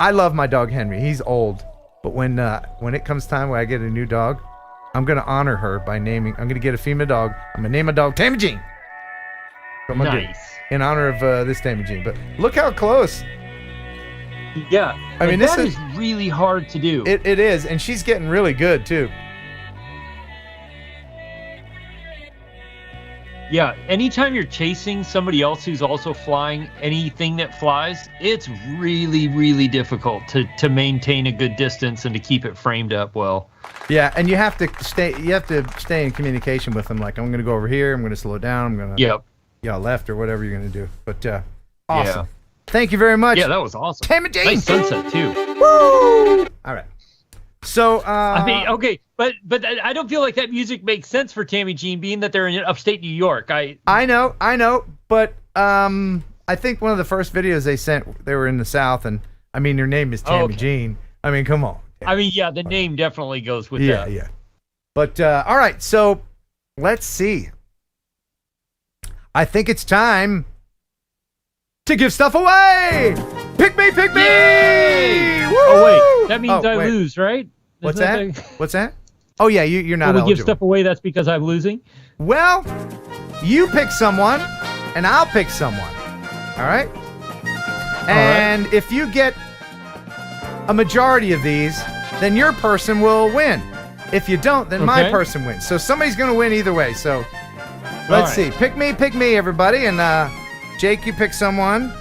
I love my dog Henry. He's old. But when it comes time where I get a new dog, I'm going to honor her by naming... I'm going to get a female dog. I'm going to name my dog Tammy Jean. Nice. In honor of this Tammy Jean. But look how close. Yeah. I mean, that is really hard to do. It is. And she's getting really good, too. Yeah, anytime you're chasing somebody else who's also flying anything that flies, it's really, really difficult to maintain a good distance and to keep it framed up well. Yeah, and you have to stay in communication with them. Like, I'm going to go over here, I'm going to slow down, I'm going to left or whatever you're going to do. But awesome. Yeah. Thank you very much. Yeah, that was awesome. Tammy Jean. Nice sunset too. Woo! All right. So I mean, okay, but I don't feel like that music makes sense for Tammy Jean, being that they're in upstate New York. I know, but I think one of the first videos they sent, they were in the South, and I mean, your name is Tammy Jean. I mean, come on. I mean, yeah, the name definitely goes with that. Yeah. But all right, so let's see. I think it's time to give stuff away. Pick me! Yay! Woo! Oh wait, that means I lose, right? What's that? What's that? Oh yeah, you're not eligible. eligible. Give stuff away, that's because I'm losing? Well, you pick someone, and I'll pick someone. All right? And if you get a majority of these, then your person will win. If you don't, then my person wins. So somebody's going to win either way. So let's see. Pick me, everybody. And Jake, you pick someone.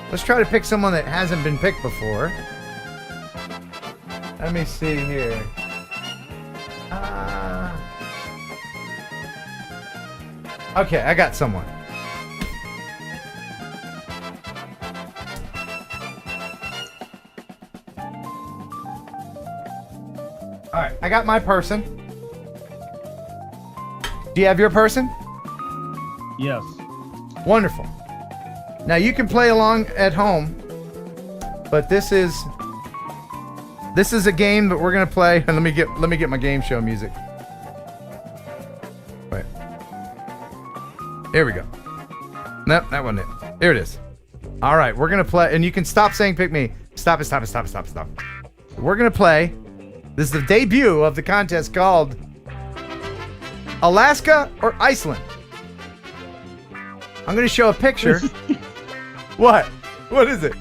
Let's try to pick someone that hasn't been picked before. Let me see here. Okay, I got someone. All right, I got my person. Do you have your person? Yes. Wonderful. Now you can play along at home, but this is a game that we're gonna play. And let me get my game show music. Wait. Here we go. Nope, that wasn't it. Here it is. All right, we're gonna play, and you can stop saying "pick me." Stop it! We're gonna play. This is the debut of the contest called Alaska or Iceland. I'm gonna show a picture. What? What is it?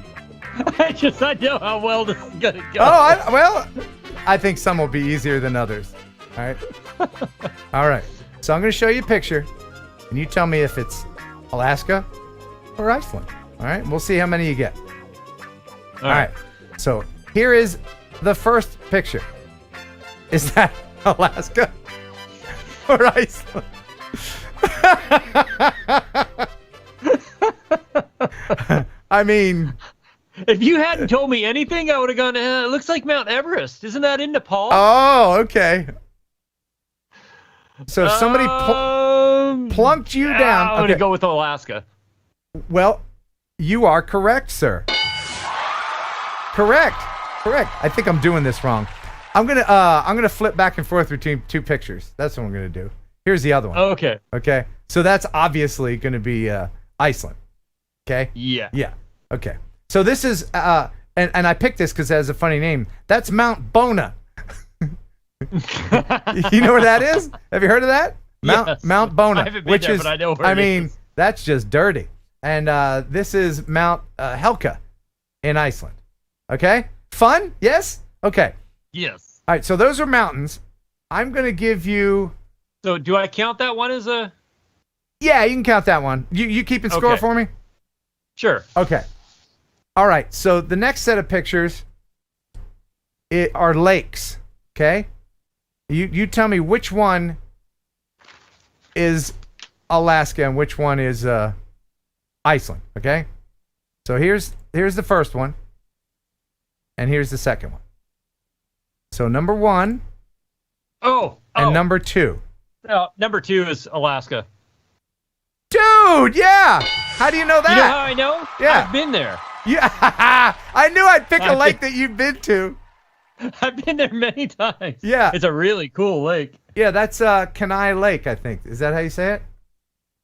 I know how well this is gonna go. Oh, I think some will be easier than others. All right. All right. So I'm gonna show you a picture, and you tell me if it's Alaska or Iceland. All right. We'll see how many you get. All right. So here is the first picture. Is that Alaska or Iceland? I mean, if you hadn't told me anything, I would have gone, it looks like Mount Everest. Isn't that in Nepal? Oh, okay. So if somebody plunked you down. I'm going to go with Alaska. Well, you are correct, sir. Correct. I think I'm doing this wrong. I'm gonna flip back and forth between two pictures. That's what I'm gonna do. Here's the other one. Okay. Okay. So that's obviously gonna be Iceland. Okay. Yeah. Yeah. Okay. So this is and I picked this because it has a funny name. That's Mount Bona. You know where that is? Have you heard of that? Mount Bona. I haven't been there, but I know where it is. That's just dirty. And this is Mount Helka in Iceland. Okay. Fun? Yes. Okay. Yes. All right, so those are mountains. I'm going to give you... So do I count that one as a... Yeah, you can count that one. You keeping score for me? Sure. Okay. All right, so the next set of pictures are lakes, okay? You tell me which one is Alaska and which one is Iceland, okay? So here's the first one, and here's the second one. So number 1 and number 2. Number 2 is Alaska. Dude, yeah. How do you know that? You know how I know? Yeah. I've been there. Yeah. I knew I'd pick a lake that you've been to. I've been there many times. Yeah. It's a really cool lake. Yeah, that's Kenai Lake, I think. Is that how you say it?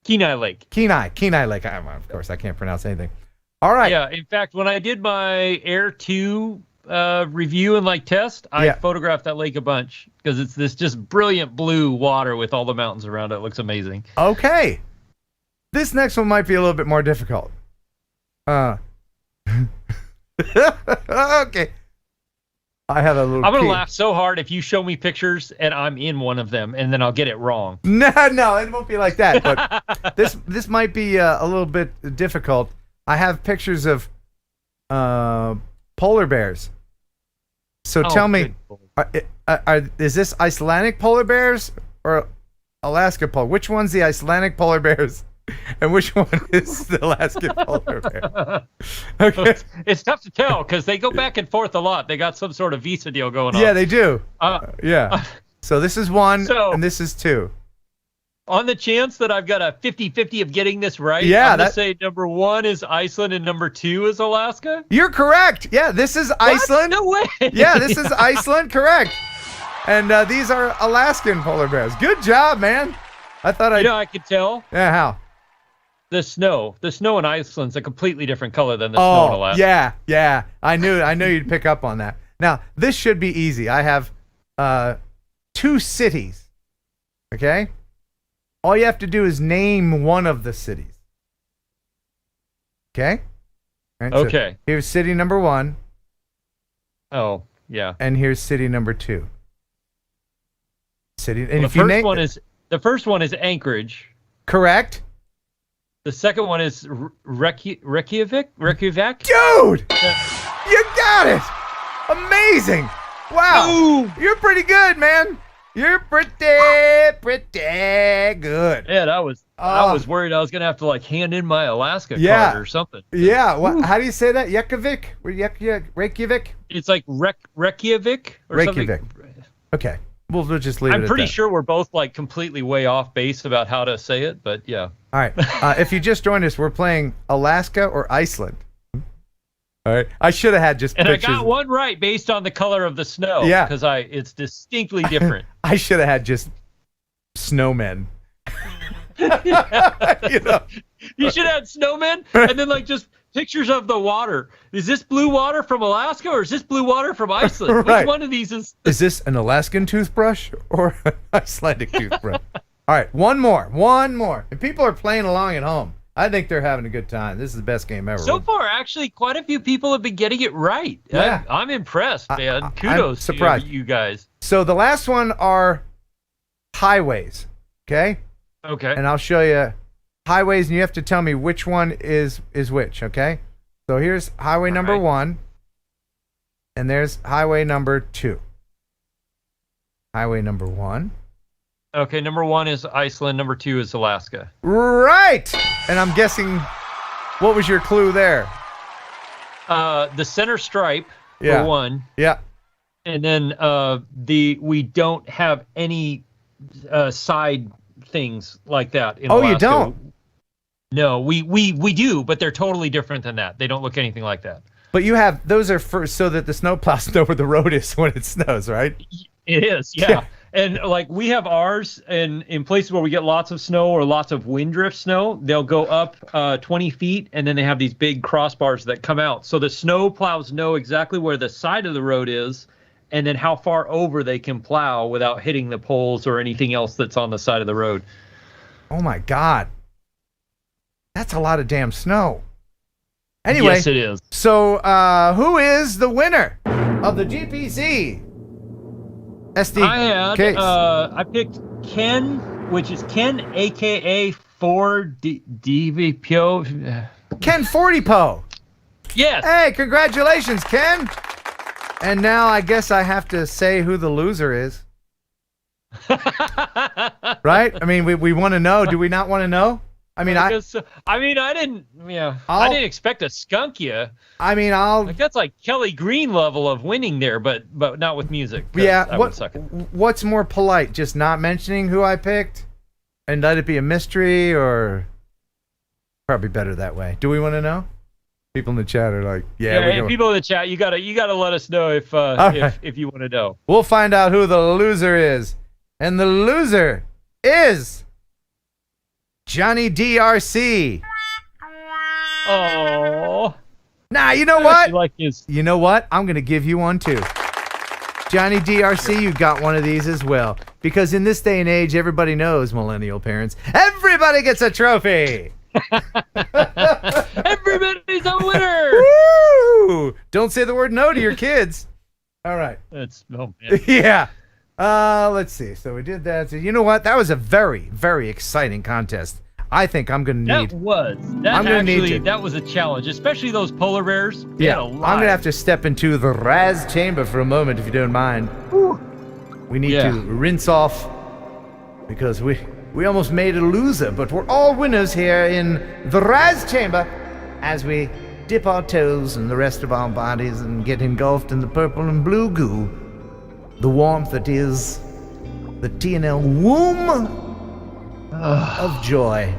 Kenai Lake. Kenai Lake. Of course, I can't pronounce anything. All right. Yeah, in fact, when I did my Air 2 review and test, I photographed that lake a bunch because it's this just brilliant blue water with all the mountains around it. It looks amazing. Okay. This next one might be a little bit more difficult. Okay. I have a little... I'm going to laugh so hard if you show me pictures and I'm in one of them and then I'll get it wrong. No, it won't be like that. But this might be a little bit difficult. I have pictures of polar bears. So tell me, is this Icelandic polar bears or Alaska polar? Which one's the Icelandic polar bears, and which one is the Alaskan polar bear? Okay, it's tough to tell because they go back and forth a lot. They got some sort of visa deal going on. Yeah, they do. Yeah. So this is 1, and this is 2. On the chance that I've got a 50-50 of getting this right, yeah, I'm going to say number 1 is Iceland and number 2 is Alaska. You're correct. Yeah, this is Iceland. No way. Yeah, this is Iceland. Correct. And these are Alaskan polar bears. Good job, man. I thought I could tell. Yeah, how? The snow in Iceland's a completely different color than the snow in Alaska. Yeah. I knew you'd pick up on that. Now, this should be easy. I have 2 cities. Okay? All you have to do is name one of the cities. Okay? Right, okay. So here's city number 1. Oh, yeah. And here's city number 2. City. And the first one is Anchorage. Correct. The second one is Reykjavik. Dude, you got it! Amazing! Wow, Boom. You're pretty good, man. You're pretty good. Yeah, I was worried I was gonna have to like hand in my Alaska card or something. Yeah. How do you say that? Reykjavik? Reykjavik? It's like Reykjavik or Reykjavik. something. Okay. We'll just leave it I'm at pretty that. sure we're both like completely way off base about how to say it, but yeah. All right. If you just joined us, we're playing Alaska or Iceland. All right. I should have had just And pictures. I got one right based on the color of the snow. Yeah. Because it's distinctly different. I should have had just snowmen. You know? You should have snowmen and then like just pictures of the water. Is this blue water from Alaska or is this blue water from Iceland? Right. Which one of these is? Is this an Alaskan toothbrush or an Icelandic toothbrush? All right, one more. If people are playing along at home, I think they're having a good time. This is the best game ever. So far, actually, quite a few people have been getting it right. Yeah. I'm impressed, man. I'm Kudos surprised. to you guys. So the last one are highways, okay? Okay. And I'll show you highways, and you have to tell me which one is which, okay? So here's highway number 1, and there's highway number 2. Highway number 1. Okay, number 1 is Iceland. Number 2 is Alaska. Right! And I'm guessing, what was your clue there? The center stripe, Yeah. for one. Yeah. And then we don't have any side things like that in Alaska. You don't? No, we do, but they're totally different than that. They don't look anything like that. But you have, those are for so that the snowplows know where the road is when it snows, right? It is, yeah. And like we have ours, and in places where we get lots of snow or lots of wind drift snow, they'll go up 20 feet, and then they have these big crossbars that come out. So the snow plows know exactly where the side of the road is, and then how far over they can plow without hitting the poles or anything else that's on the side of the road. Oh my God. That's a lot of damn snow. Anyway, Yes, it is. So who is the winner of the GPC SD case? I picked Ken, which is Ken, aka 4DVPO. Ken 40po. Yes. Hey, congratulations, Ken. And now I guess I have to say who the loser is. Right? I mean, we want to know. Do we not want to know? I mean, I didn't expect to skunk you. I mean, like that's like Kelly Green level of winning there, but not with music. Yeah. I would suck it. What's more polite, just not mentioning who I picked, and let it be a mystery, or probably better that way? Do we want to know? People in the chat are like, yeah. People in the chat, you gotta let us know if you want to know. We'll find out who the loser is, and the loser is Johnny DRC. Oh. Nah, you know what? You know what? I'm going to give you one too. Johnny DRC, you got one of these as well. Because in this day and age, everybody knows, millennial parents, everybody gets a trophy. Everybody's a winner. Woo! Don't say the word no to your kids. All right. Man. Yeah. Let's see. So we did that. So you know what? That was a very, very exciting contest. I think I'm going to need... That was a challenge, especially those polar bears. Yeah, I'm going to have to step into the Raz chamber for a moment, if you don't mind. We need to rinse off, because we almost made a loser, but we're all winners here in the Raz chamber as we dip our toes in the rest of our bodies and get engulfed in the purple and blue goo. The warmth that is the TNL womb of joy.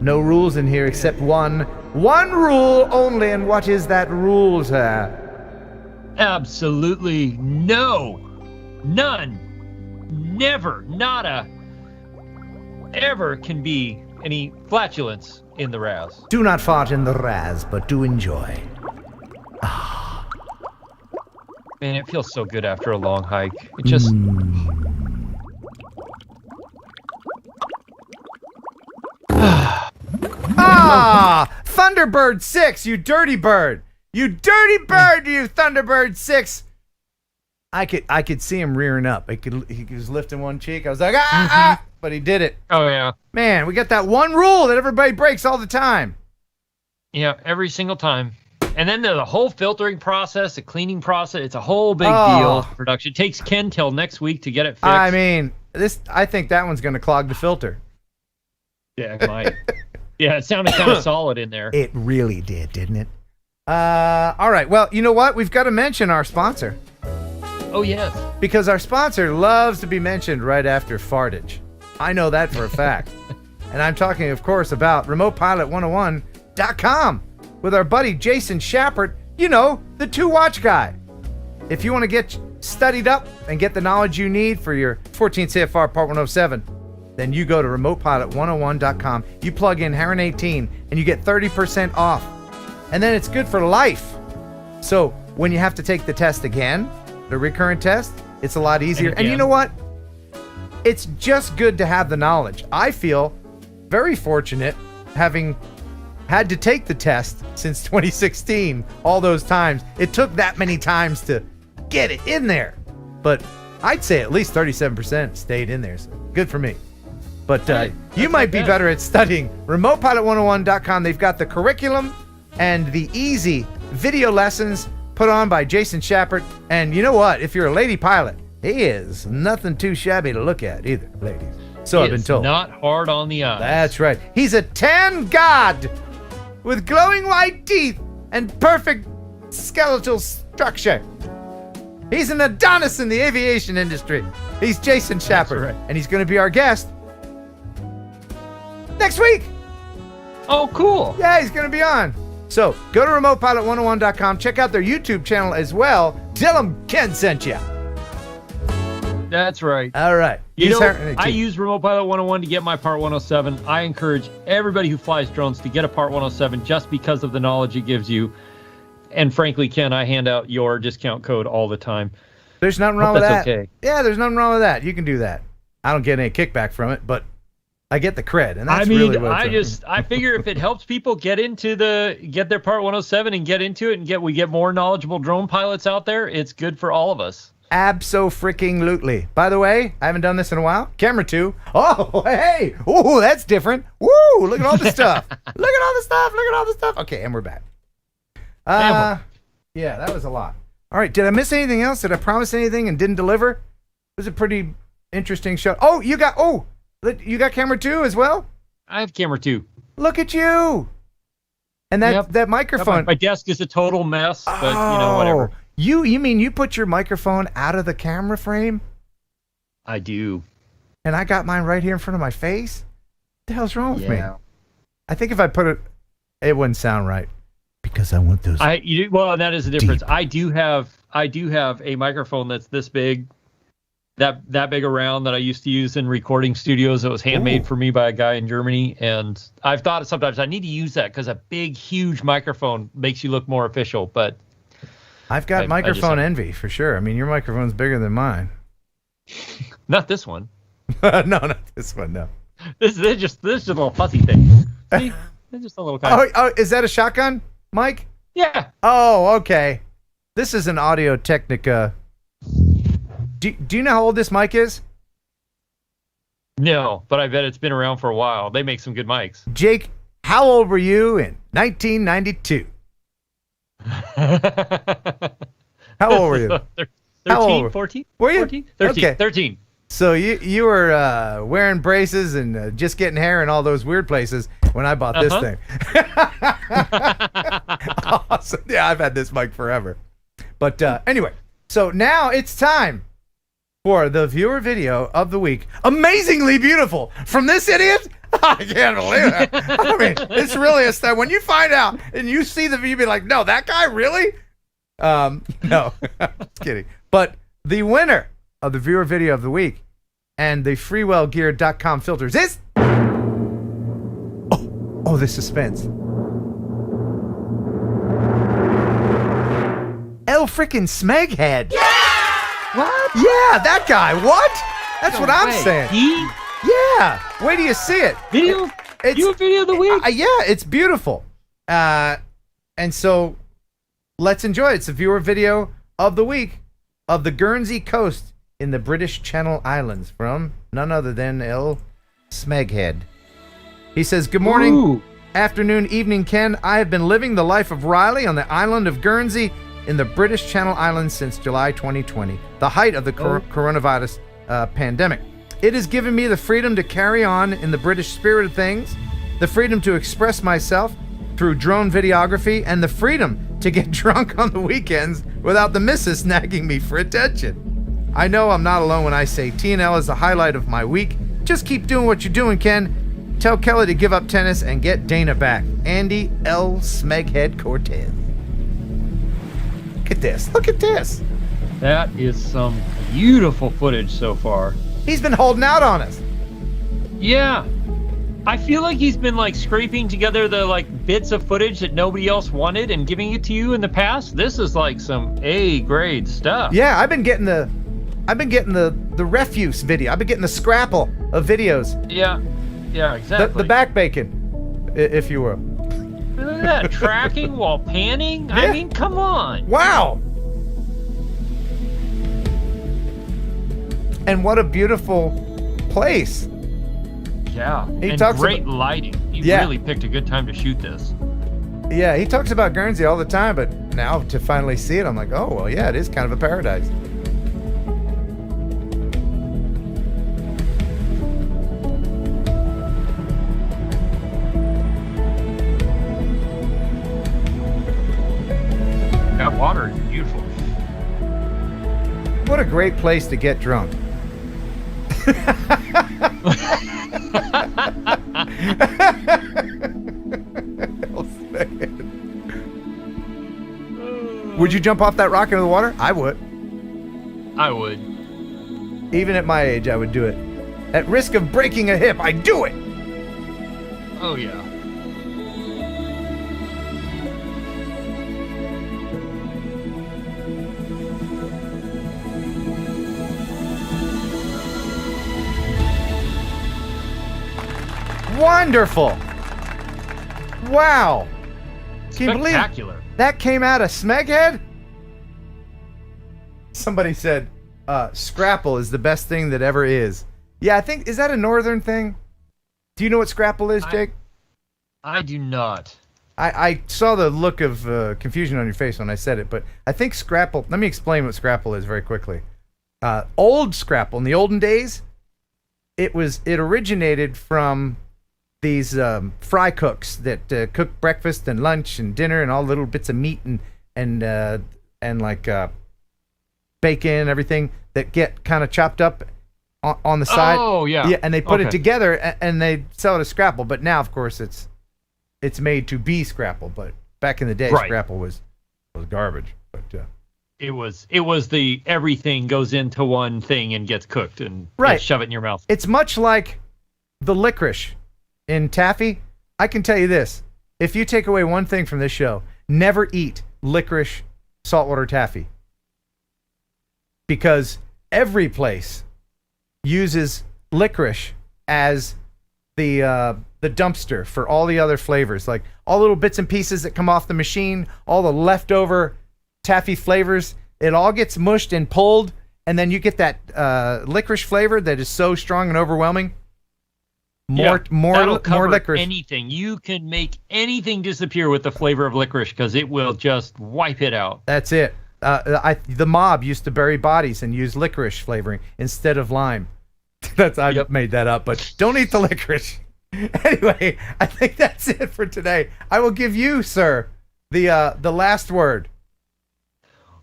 No rules in here except one rule only, and what is that rule, sir? Absolutely no. None. Never. Nada. Ever can be any flatulence in the Raz. Do not fart in the Raz, but do enjoy. Man, it feels so good after a long hike. It just... Thunderbird 6, you dirty bird! You dirty bird, you Thunderbird 6! I could see him rearing up. He was lifting one cheek. I was like, but he did it. Oh, yeah. Man, we got that one rule that everybody breaks all the time. Yeah, every single time. And then the whole filtering process, the cleaning process, it's a whole big deal. Production. It takes Ken till next week to get it fixed. I mean, I think that one's going to clog the filter. Yeah, it might. Yeah, it sounded kind of solid in there. It really did, didn't it? All right. Well, you know what? We've got to mention our sponsor. Oh, yes. Because our sponsor loves to be mentioned right after fartage. I know that for a fact. And I'm talking, of course, about RemotePilot101.com with our buddy Jason Schappert, you know, the 2-watch guy. If you want to get studied up and get the knowledge you need for your 14 CFR Part 107, then you go to RemotePilot101.com. You plug in Heron 18 and you get 30% off. And then it's good for life. So when you have to take the test again, the recurrent test, it's a lot easier. And you know what? It's just good to have the knowledge. I feel very fortunate having had to take the test since 2016, all those times. It took that many times to get it in there. But I'd say at least 37% stayed in there. So good for me. But you might be better at studying. RemotePilot101.com. They've got the curriculum and the easy video lessons put on by Jason Schappert. And you know what? If you're a lady pilot, he is nothing too shabby to look at either, ladies. So I've been told. Not hard on the eyes. That's right. He's a tan god with glowing white teeth and perfect skeletal structure. He's an Adonis in the aviation industry. He's Jason Schappert, right. And he's going to be our guest next week. Oh, cool. Yeah, he's going to be on. So go to RemotePilot101.com. Check out their YouTube channel as well. Tell them Ken sent you. That's right. All right. You know, I use Remote Pilot 101 to get my Part 107. I encourage everybody who flies drones to get a Part 107 just because of the knowledge it gives you. And frankly, Ken, I hand out your discount code all the time. There's nothing wrong with that. Okay. Yeah, there's nothing wrong with that. You can do that. I don't get any kickback from it, but I get the cred, and that's really what I figure if it helps people get their Part 107 and get into it, and we get more knowledgeable drone pilots out there, it's good for all of us. Abso-freaking-lutely. By the way, I haven't done this in a while. Camera 2. Oh, hey. Ooh, that's different. Woo, look at all the stuff. Look at all the stuff. Look at all the stuff. Okay, and we're back. Yeah, that was a lot. All right, did I miss anything else? Did I promise anything and didn't deliver? It was a pretty interesting show. Oh, you got camera 2 as well? I have camera 2. Look at you. And that microphone. My desk is a total mess, but you know, whatever. You mean you put your microphone out of the camera frame? I do. And I got mine right here in front of my face? What the hell's wrong with me? I think if I put it wouldn't sound right. Because I want those. Well, that is the difference. Deep. I do have a microphone that's this big, that big around, that I used to use in recording studios. That was handmade for me by a guy in Germany, and I've thought sometimes I need to use that because a big, huge microphone makes you look more official. But I've got microphone envy for sure. I mean, your microphone's bigger than mine. Not this one. No, not this one. No. This is just a little fuzzy thing. See, it's just a little kind. Oh, is that a shotgun, Mike? Yeah. Oh, okay. This is an Audio Technica. Do you know how old this mic is? No, but I bet it's been around for a while. They make some good mics. Jake, how old were you in 1992? How old were you? 13, 14? Were you? 14? 13. Okay. 13. So you were wearing braces and just getting hair in all those weird places when I bought this thing. Awesome. Yeah, I've had this mic forever. But anyway, so now it's time for the viewer video of the week. Amazingly beautiful from this idiot. I can't believe that. I mean, it's really a step. When you find out and you see the video, you be like, no, that guy really? No, just kidding. But the winner of the viewer video of the week and the freewellgear.com filters is the suspense. El frickin' Smeghead. Yeah! What? Yeah, that guy. What? That's what I'm saying. Yeah. Wait till you see it. Video? Viewer video of the week? Yeah, it's beautiful. And so let's enjoy it. It's a viewer video of the week of the Guernsey coast in the British Channel Islands from none other than El Smeghead. He says, good morning, afternoon, evening, Ken. I have been living the life of Riley on the island of Guernsey in the British Channel Islands since July 2020, the height of the coronavirus pandemic. It has given me the freedom to carry on in the British spirit of things, the freedom to express myself through drone videography, and the freedom to get drunk on the weekends without the missus nagging me for attention. I know I'm not alone when I say TNL is the highlight of my week. Just keep doing what you're doing, Ken. Tell Kelly to give up tennis and get Dana back. Andy L. Smeghead Cortez. Look at this. Look at this. That is some beautiful footage so far. He's been holding out on us. Yeah. I feel like he's been like scraping together the like bits of footage that nobody else wanted and giving it to you in the past. This is like some A-grade stuff. Yeah, I've been getting the refuse video. I've been getting the scrapple of videos. Yeah. Yeah, exactly. The back bacon, if you will. Look at that, tracking while panning. Yeah. I mean, come on. Wow. And what a beautiful place. Yeah, He and talks great about- lighting. He Yeah. really picked a good time to shoot this. Yeah, he talks about Guernsey all the time, but now to finally see it, I'm like, oh, well, yeah, it is kind of a paradise. That water is beautiful. What a great place to get drunk. Would you jump off that rock into the water? I would. I would. Even at my age, I would do it. At risk of breaking a hip, I'd do it. Oh, yeah. Wonderful. Wow. Can you believe Spectacular. that came out of Smeghead? Somebody said, Scrapple is the best thing that ever is. Yeah, I think, is that a northern thing? Do you know what Scrapple is, Jake? I do not. I saw the look of confusion on your face when I said it, but I think Scrapple, let me explain what Scrapple is very quickly. Old Scrapple, in the olden days, it originated from these fry cooks that cook breakfast and lunch and dinner and all little bits of meat and like bacon and everything that get kind of chopped up on the side. Oh, yeah. Yeah, and they put it together and they sell it as Scrapple. But now, of course, it's made to be Scrapple. But back in the day, Right. Scrapple was garbage. But It was the everything goes into one thing and gets cooked and Right. you shove it in your mouth. it's much like the licorice in taffy. I can tell you this: if you take away one thing from this show, never eat licorice saltwater taffy, because every place uses licorice as the dumpster for all the other flavors, like all little bits and pieces that come off the machine, all the leftover taffy flavors. It all gets mushed and pulled, and then you get that licorice flavor that is so strong and overwhelming. That'll More cover licorice. anything. You can make anything disappear with the flavor of licorice because it will just wipe it out. That's it. The mob used to bury bodies and use licorice flavoring instead of lime. I made that up, but don't eat the licorice. Anyway, I think that's it for today. I will give you, sir, the last word.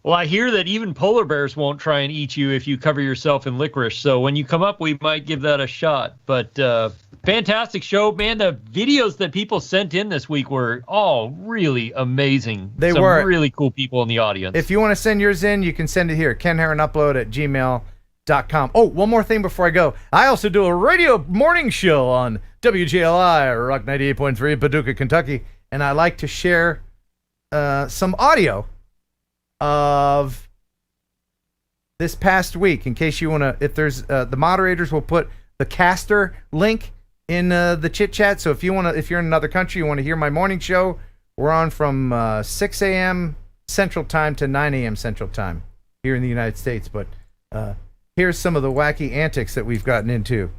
Well, I hear that even polar bears won't try and eat you if you cover yourself in licorice. So when you come up, we might give that a shot. But fantastic show, man. The videos that people sent in this week were all really amazing. They Some were. really cool people in the audience. If you want to send yours in, you can send it here. KenHeronUpload@gmail.com. Oh, one more thing before I go. I also do a radio morning show on WGLI, Rock 98.3, Paducah, Kentucky. And I like to share some audio of this past week, in case you want to, if there's the moderators will put the caster link in the chit chat. So if you're in another country, you want to hear my morning show, we're on from 6 a.m. Central Time to 9 a.m. Central Time here in the United States. But here's some of the wacky antics that we've gotten into.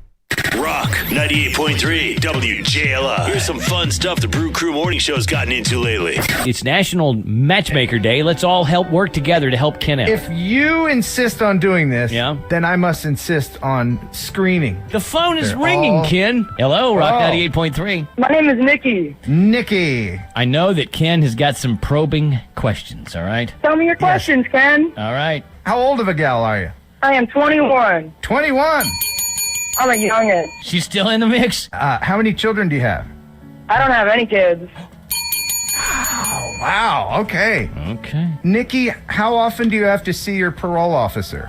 Rock 98.3 WJLR. Here's some fun stuff the Brew Crew Morning Show's gotten into lately. It's National Matchmaker Day. Let's all help work together to help Ken out. If you insist on doing this, then I must insist on screening. The phone is ringing, Ken. Hello, Rock 98.3. My name is Nikki. Nikki. I know that Ken has got some probing questions, all right? Tell me your questions, Ken. All right. How old of a gal are you? I am 21. 21. I'm a youngin. She's still in the mix? How many children do you have? I don't have any kids. Oh, wow. Okay. Okay. Nikki, how often do you have to see your parole officer?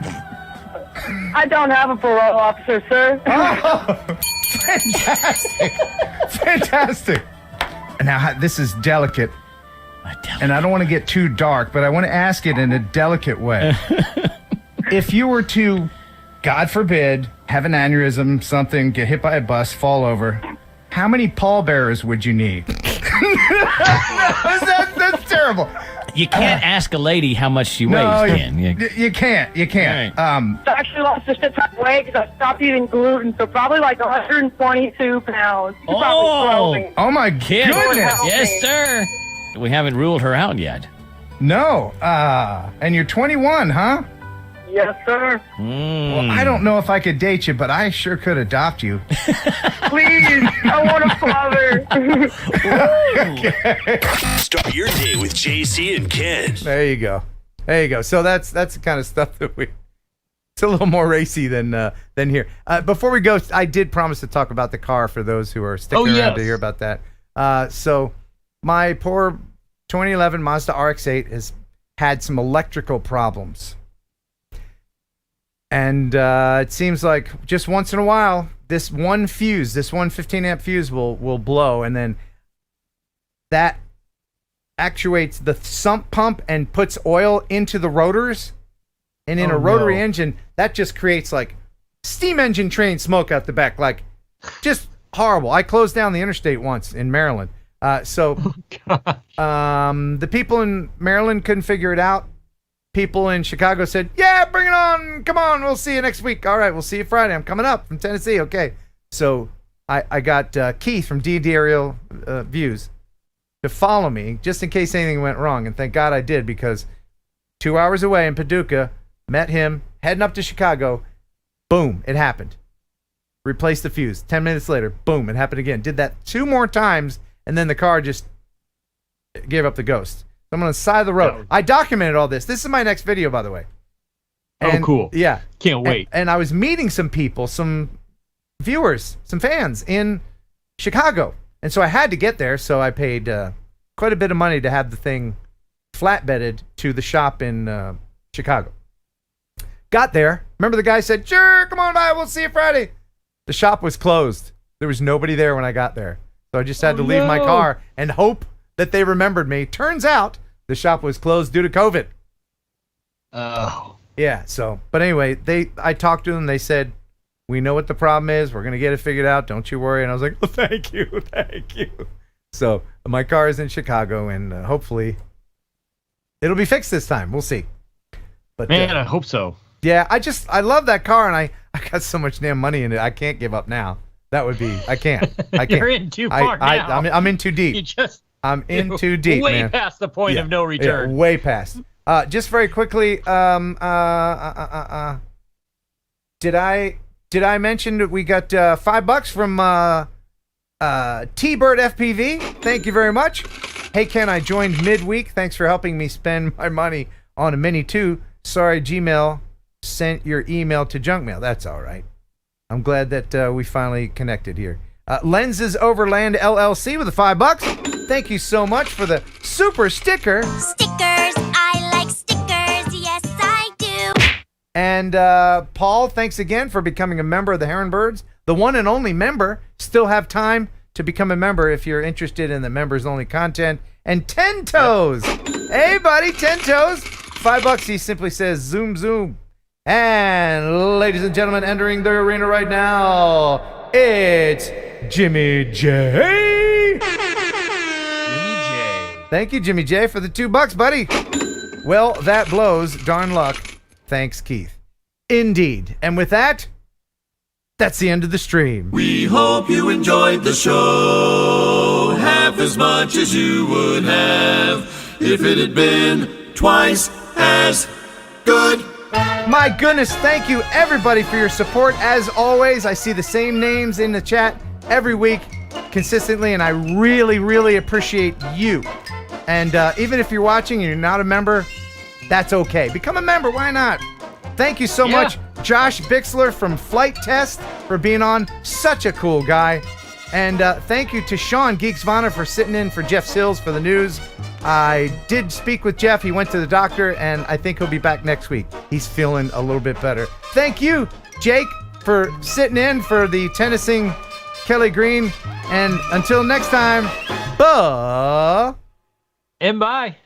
I don't have a parole officer, sir. Oh, fantastic. Fantastic. Now, this is delicate. And I don't want to get too dark, but I want to ask it in a delicate way. If you were to, God forbid, have an aneurysm, something, get hit by a bus, fall over, how many pallbearers would you need? That's terrible. You can't ask a lady how much she weighs, Ken. You can't. You can't. I actually lost a shit ton of weight because I stopped eating gluten, so probably like 122 pounds. Oh my goodness. Yes, sir. We haven't ruled her out yet. No. And you're 21, huh? Yes, sir. Well, I don't know if I could date you, but I sure could adopt you. Please, I want a father. Start your day with JC and Ken. There you go. There you go. So that's the kind of stuff that it's a little more racy than here. Before we go, I did promise to talk about the car for those who are sticking around to hear about that. So my poor 2011 Mazda RX-8 has had some electrical problems. And it seems like just once in a while, this one 15 amp fuse will blow, and then that actuates the sump pump and puts oil into the rotors. And in a rotary engine, that just creates like steam engine train smoke out the back, like just horrible. I closed down the interstate once in Maryland. The people in Maryland couldn't figure it out. People in Chicago said, yeah, bring it on. Come on. We'll see you next week. All right. We'll see you Friday. I'm coming up from Tennessee. Okay. So I got Keith from D&D Aerial Views to follow me just in case anything went wrong. And thank God I did, because 2 hours away in Paducah, met him, heading up to Chicago. Boom. It happened. Replaced the fuse. 10 minutes later, boom. It happened again. Did that 2 more times. And then the car just gave up the ghost. I'm on the side of the road. I documented all this. This is my next video, by the way. And, cool. Yeah. Can't wait. And I was meeting some people, some viewers, some fans in Chicago. And so I had to get there. So I paid quite a bit of money to have the thing flatbedded to the shop in Chicago. Got there. Remember the guy said, sure, come on by. We'll see you Friday. The shop was closed. There was nobody there when I got there. So I just had to leave my car and hope that they remembered me. Turns out the shop was closed due to COVID. Oh. Yeah, so, but anyway, I talked to them. They said, we know what the problem is. We're going to get it figured out. Don't you worry. And I was like, oh, thank you. Thank you. So my car is in Chicago, and hopefully it'll be fixed this time. We'll see. But man, I hope so. Yeah, I love that car, and I got so much damn money in it. I can't give up now. That would be, I can't. You're in too far now. I'm in too deep. I'm in too deep, way man. Past the point of no return. Yeah, way past. Just very quickly, did I mention that we got $5 from T-Bird FPV? Thank you very much. Hey Ken, I joined midweek. Thanks for helping me spend my money on a Mini 2. Sorry, Gmail sent your email to junk mail. That's all right. I'm glad that we finally connected here. Lenses Overland LLC with the $5. Thank you so much for the super sticker. Stickers, I like stickers, yes I do. And Paul, thanks again for becoming a member of the Heron Birds. The one and only member. Still have time to become a member if you're interested in the members only content. And 10 Toes. Yep. Hey buddy, 10 Toes. $5. He simply says zoom zoom. And ladies and gentlemen, entering the arena right now, it's Jimmy J. Thank you, Jimmy J, for the $2, buddy. Well, that blows. Darn luck. Thanks, Keith. Indeed. And with that, that's the end of the stream. We hope you enjoyed the show half as much as you would have if it had been twice as good. My goodness, thank you everybody for your support. As always, I see the same names in the chat every week consistently, and I really, really appreciate you. And even if you're watching and you're not a member, that's okay. Become a member, why not? Thank you so much, Josh Bixler from Flite Test, for being on. Such a cool guy. And thank you to Sean Geeksvana for sitting in for Jeff Sills for the news. I did speak with Jeff. He went to the doctor, and I think he'll be back next week. He's feeling a little bit better. Thank you, Jake, for sitting in for the tennising Kelly Green. And until next time, and bye.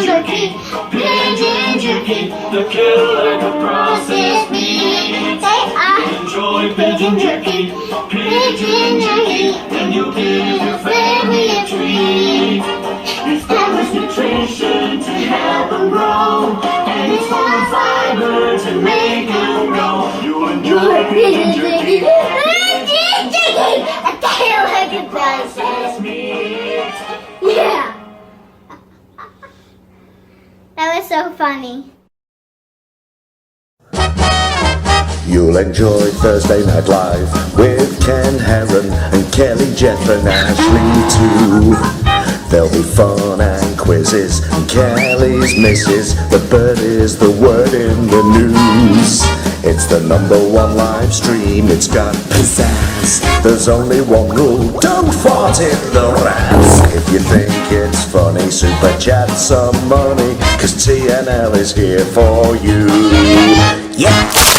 jerky, pigeon jerky. The killer could process me. Say I enjoy pigeon jerky, pigeon jerky. And you give your family a treat. It's balanced nutrition to help them grow, and it's full of fiber to make them grow. You'll enjoy pigeon jerky, pigeon jerky. The killer could process me. Yeah. That was so funny. You'll enjoy Thursday Night Live with Ken Heron and Kelly, Jeff and Ashley too. There'll be fun and quizzes and Kelly's misses. The bird is the word in the news. It's the #1 live stream, it's got pizzazz. There's only one rule, don't fart in the rats. If you think it's funny, super chat some money, 'cause TNL is here for you. Yeah!